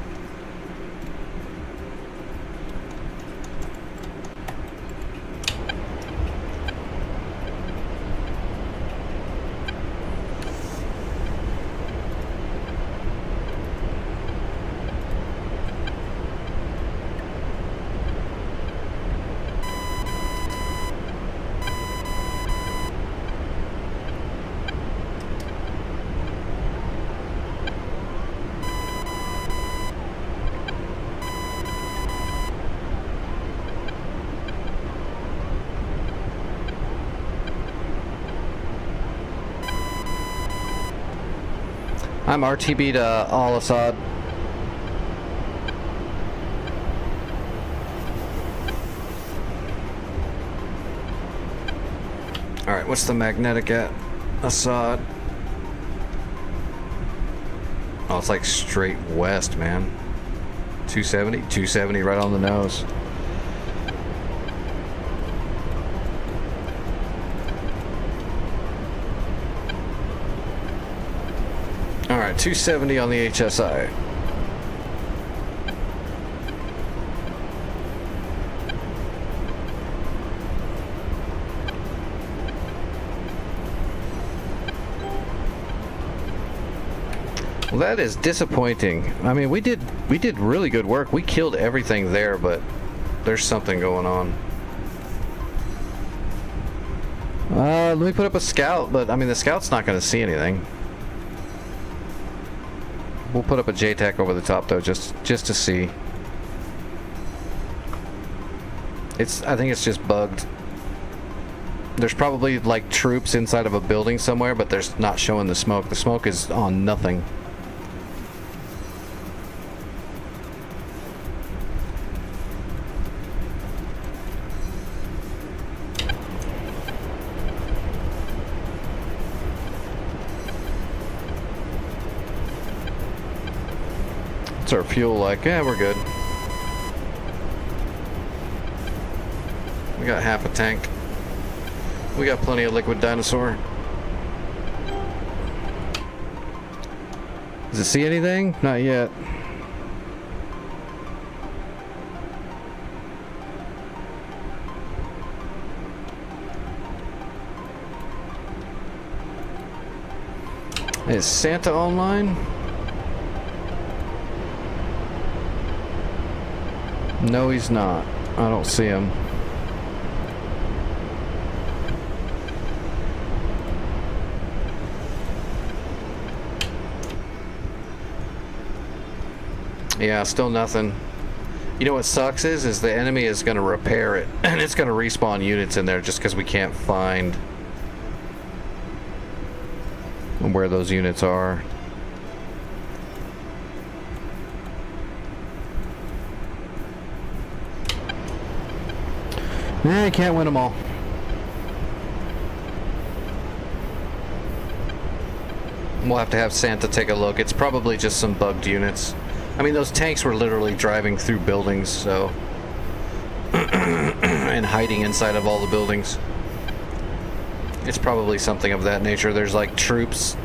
I'm RTB to Al Assad. Alright, what's the magnetic at? Assad. Oh, it's like straight west, man. 270? 270 right on the nose. Alright, 270 on the HSI. Well, that is disappointing. I mean, we did really good work. We killed everything there, but there's something going on. Let me put up a scout, but I mean, the scout's not going to see anything. We'll put up a JTAC over the top though, just to see. I think it's just bugged. There's probably like troops inside of a building somewhere, but there's not showing the smoke. The smoke is on nothing. What's our fuel like? Yeah, we're good. We got half a tank. We got plenty of liquid dinosaur. Does it see anything? Not yet. Is Santa online? No, he's not. I don't see him. Yeah, still nothing. You know what sucks is the enemy is going to repair it, and it's going to respawn units in there just because we can't find where those units are. Yeah, you can't win them all. We'll have to have Santa take a look. It's probably just some bugged units. I mean, those tanks were literally driving through buildings, so... and hiding inside of all the buildings. It's probably something of that nature. There's like troops,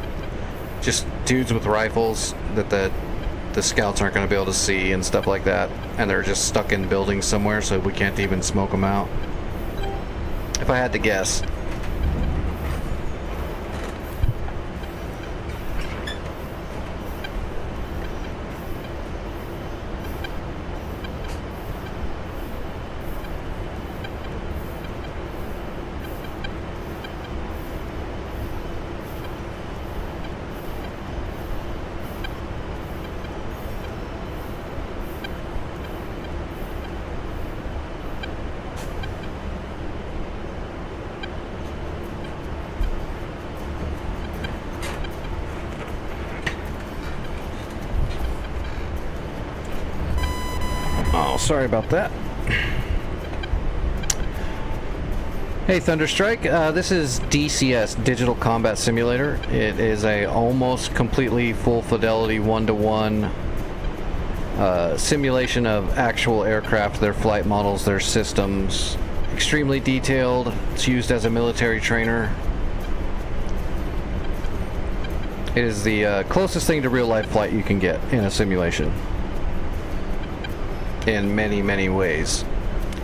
just dudes with rifles that the scouts aren't going to be able to see and stuff like that. And they're just stuck in buildings somewhere, so we can't even smoke them out. If I had to guess. Oh, sorry about that. Hey, Thunderstrike. This is DCS, Digital Combat Simulator. It is a almost completely full fidelity one-to-one simulation of actual aircraft, their flight models, their systems. Extremely detailed. It's used as a military trainer. It is the closest thing to real-life flight you can get in a simulation. In many, many ways.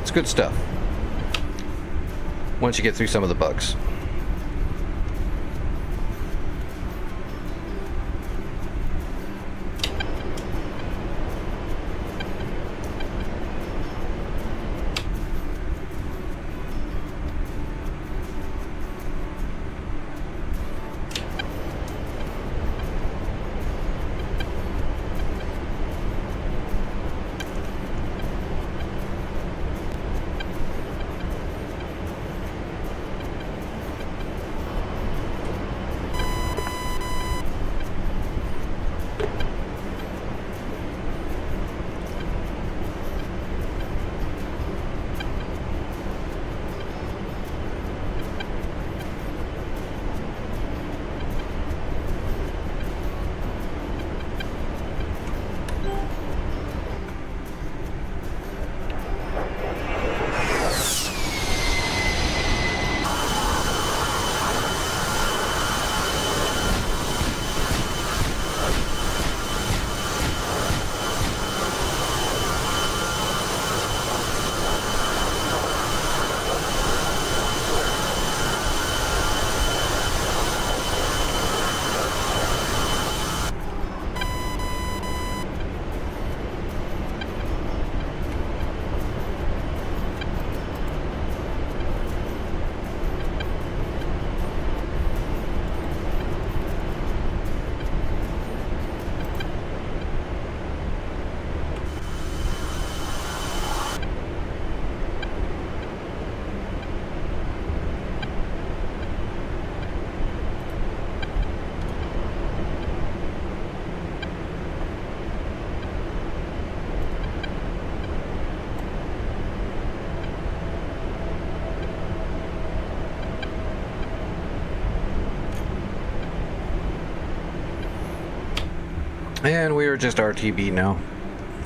It's good stuff. Once you get through some of the bugs. And we are just RTB now.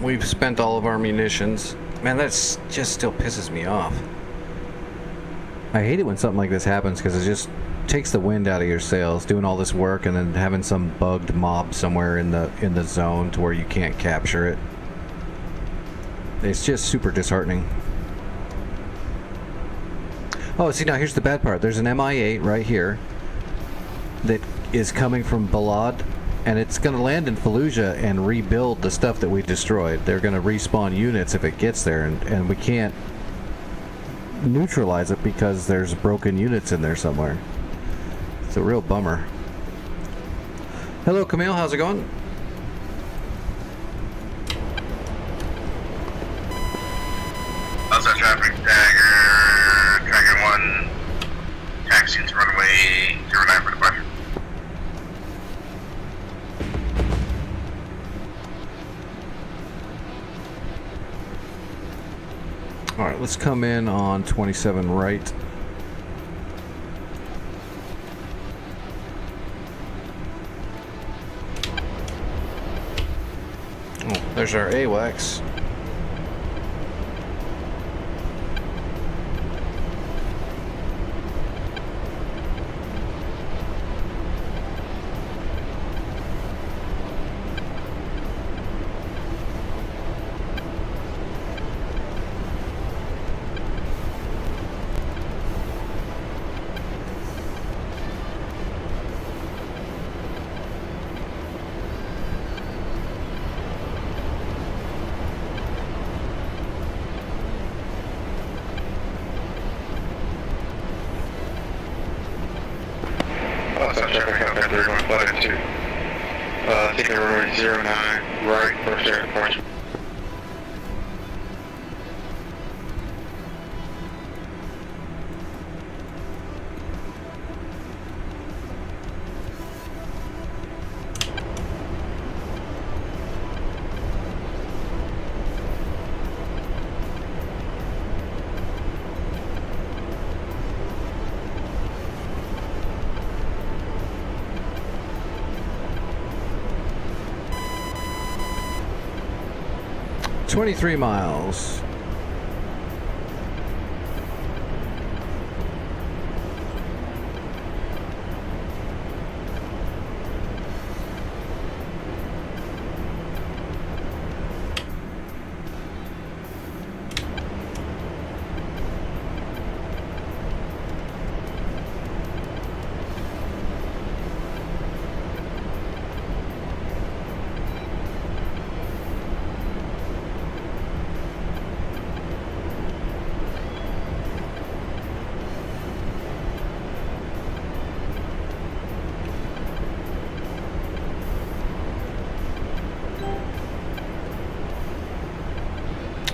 We've spent all of our munitions. Man, that's just still pisses me off. I hate it when something like this happens because it just takes the wind out of your sails, doing all this work and then having some bugged mob somewhere in the zone to where you can't capture it. It's just super disheartening. Oh, see, now here's the bad part. There's an MI-8 right here that is coming from Balad, and it's going to land in Fallujah and rebuild the stuff that we destroyed. They're going to respawn units if it gets there, and we can't neutralize it because there's broken units in there somewhere. It's a real bummer. Hello, Camille. How's it going? Outside traffic, Dagger, Dragon 1, taxi into runway 09 for departure. Alright, let's come in on 27 right. Oh, there's our AWACS. Outside traffic, Alpha 31, flight 2. Taking runway 09, right, first air departure. $23 miles.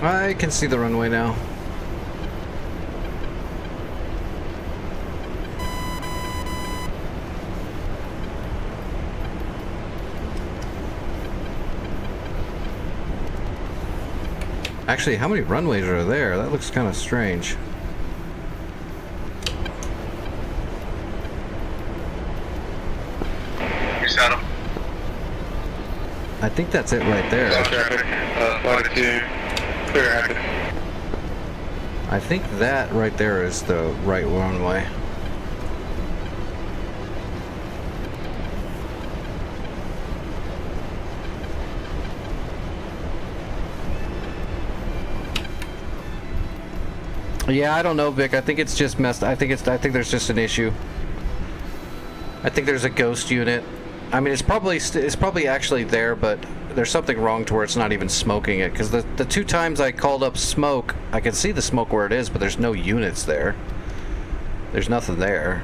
I can see the runway now. Actually, how many runways are there? That looks kind of strange. You saddle. I think that's it right there. Outside traffic, flight 2, clear active. I think that right there is the right runway. Yeah, I don't know, Vic. I think it's just messed. I think there's just an issue. I think there's a ghost unit. I mean, it's probably actually there, but there's something wrong to where it's not even smoking it. Because the two times I called up smoke, I can see the smoke where it is, but there's no units there. There's nothing there.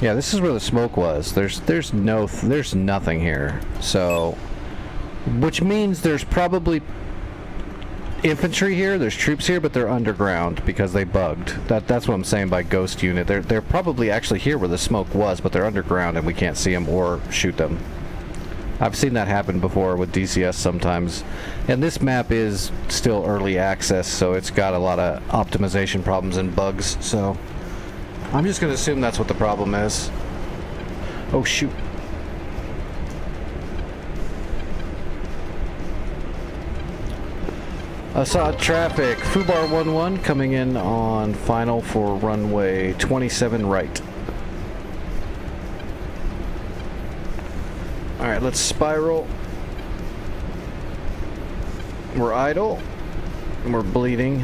Yeah, this is where the smoke was. There's nothing here. So, which means there's probably infantry here. There's troops here, but they're underground because they bugged. That's what I'm saying by ghost unit. They're probably actually here where the smoke was, but they're underground and we can't see them or shoot them. I've seen that happen before with DCS sometimes. And this map is still early access, so it's got a lot of optimization problems and bugs. So I'm just going to assume that's what the problem is. Oh, shoot. Assad traffic. Fubar 11 coming in on final for runway 27 right. Alright, let's spiral. We're idle. And we're bleeding.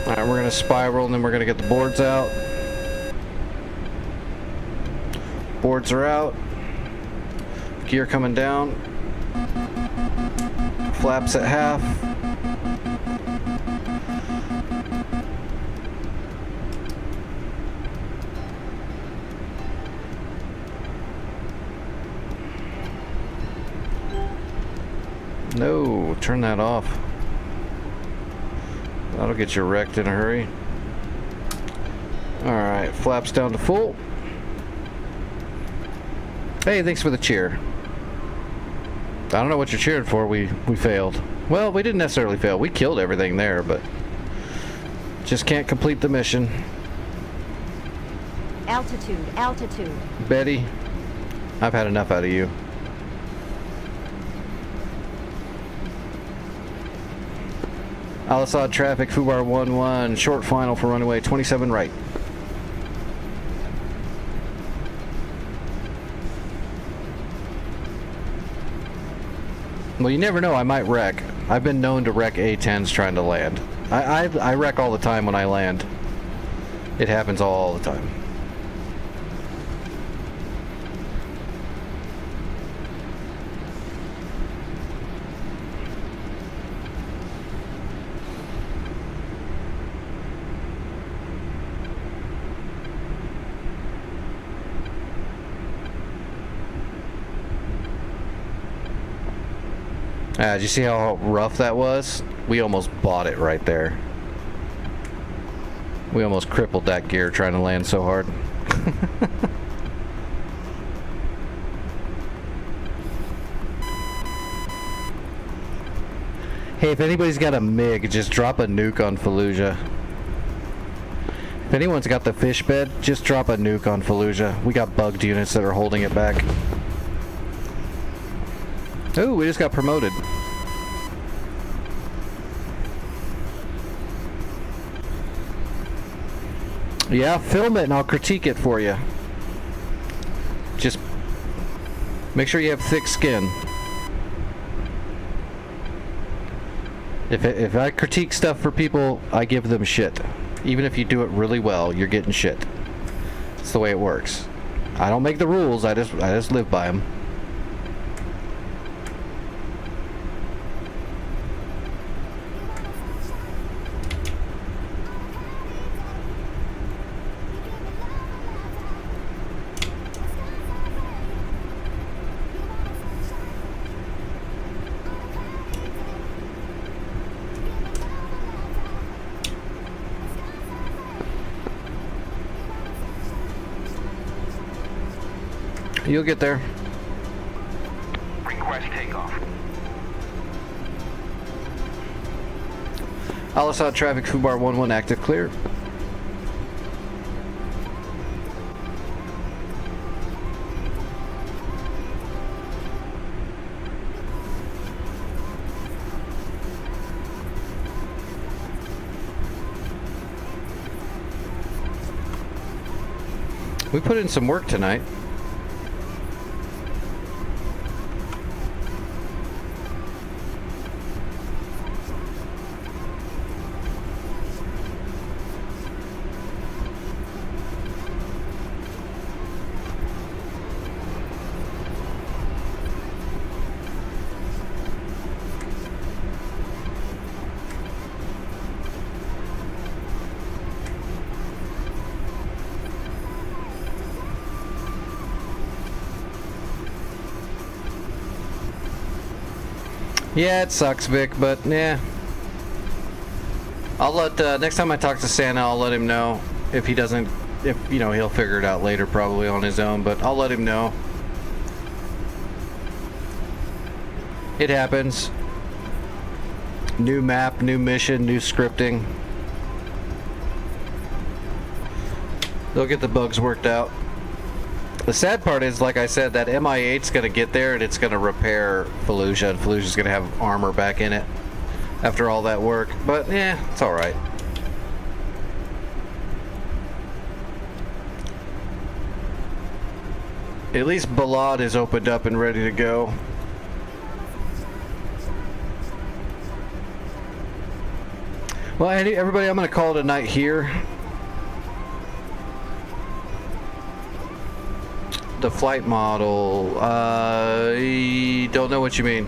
Alright, we're gonna spiral and then we're gonna get the boards out. Boards are out. Gear coming down. Flaps at half. No, turn that off. That'll get you wrecked in a hurry. Alright, flaps down to full. Hey, thanks for the cheer. I don't know what you're cheering for. We failed. Well, we didn't necessarily fail. We killed everything there, but just can't complete the mission. Altitude, altitude. Betty, I've had enough out of you. Al-Assad traffic, Fubar 11, short final for runway 27 right. Well, you never know, I might wreck. I've been known to wreck A-10s trying to land. I wreck all the time when I land. It happens all the time. Did you see how rough that was? We almost bought it right there. We almost crippled that gear trying to land so hard. Hey, if anybody's got a MiG, just drop a nuke on Fallujah. If anyone's got the fish bed, just drop a nuke on Fallujah. We got bugged units that are holding it back. Ooh, we just got promoted. Yeah, film it and I'll critique it for you. Just make sure you have thick skin. If I critique stuff for people, I give them shit. Even if you do it really well, you're getting shit. It's the way it works. I don't make the rules, I just live by them. You'll get there. Request takeoff. Al-Assad traffic, Fubar 11 active, clear. We put in some work tonight. Yeah, it sucks, Vic, but yeah. I'll let, next time I talk to Santa, I'll let him know if he doesn't, if, you know, he'll figure it out later probably on his own, but I'll let him know. It happens. New map, new mission, new scripting. They'll get the bugs worked out. The sad part is, like I said, that MI8's going to get there and it's going to repair Fallujah, and Fallujah's going to have armor back in it after all that work. But, yeah, it's alright. At least Balad is opened up and ready to go. Well, everybody, I'm going to call it a night here. The flight model, I don't know what you mean.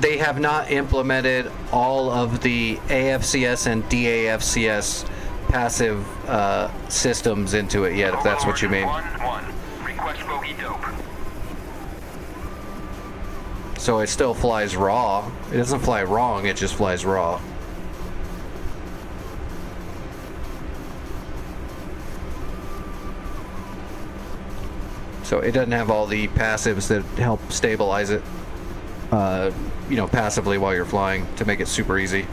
They have not implemented all of the AFCS and DAFCS passive systems into it yet, if that's what you mean. Request bogey dope. So it still flies raw. It doesn't fly wrong, it just flies raw. So it doesn't have all the passives that help stabilize it, you know, passively while you're flying to make it super easy.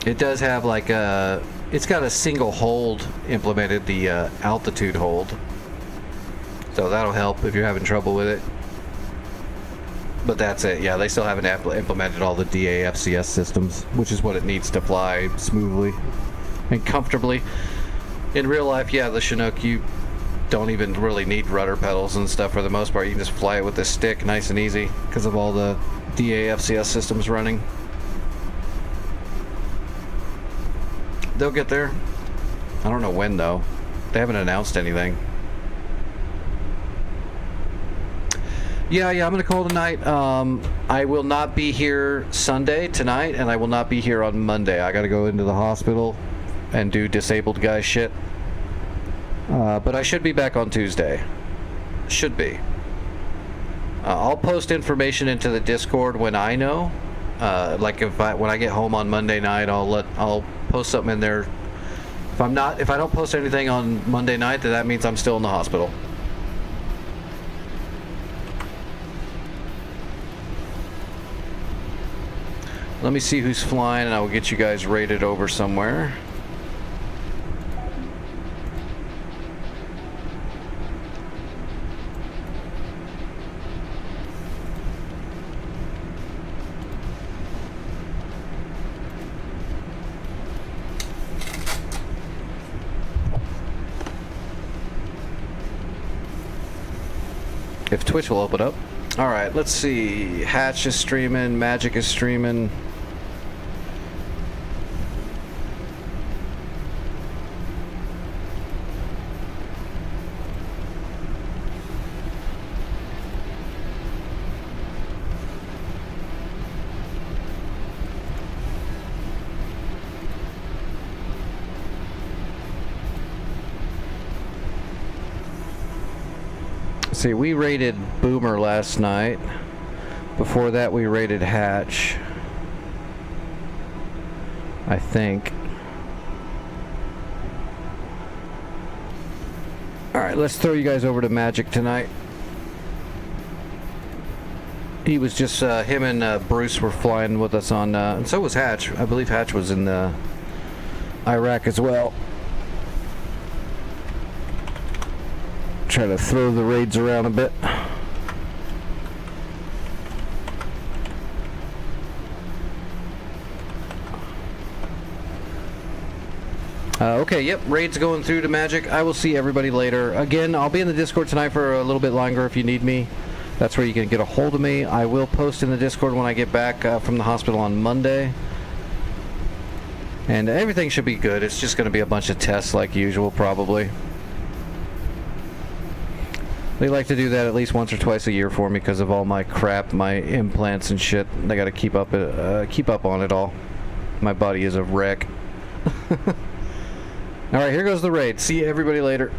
It does have like a, it's got a single hold implemented, the altitude hold. So that'll help if you're having trouble with it. But that's it, yeah, they still haven't implemented all the DAFCS systems, which is what it needs to fly smoothly and comfortably. In real life, yeah, the Chinook, you don't even really need rudder pedals and stuff for the most part. You can just fly it with this stick, nice and easy, because of all the DAFCS systems running. They'll get there. I don't know when, though. They haven't announced anything. Yeah, I'm gonna call tonight. I will not be here Sunday tonight, and I will not be here on Monday. I gotta go into the hospital and do disabled guy shit. But I should be back on Tuesday. Should be. I'll post information into the Discord when I know. Like when I get home on Monday night, I'll post something in there. If I don't post anything on Monday night, then that means I'm still in the hospital. Let me see who's flying, and I will get you guys rated over somewhere. If Twitch will open up. Alright, let's see. Hatch is streaming, Magic is streaming. See, we rated Boomer last night. Before that, we rated Hatch, I think. Alright, let's throw you guys over to Magic tonight. He was just, him and Bruce were flying with us on, and so was Hatch. I believe Hatch was in Iraq as well. Try to throw the raids around a bit. Okay, yep, raids going through to Magic. I will see everybody later. Again, I'll be in the Discord tonight for a little bit longer if you need me. That's where you can get a hold of me. I will post in the Discord when I get back from the hospital on Monday. And everything should be good. It's just going to be a bunch of tests like usual, probably. They like to do that at least once or twice a year for me because of all my crap, my implants and shit. They got to keep up on it all. My body is a wreck. All right, here goes the raid. See everybody later.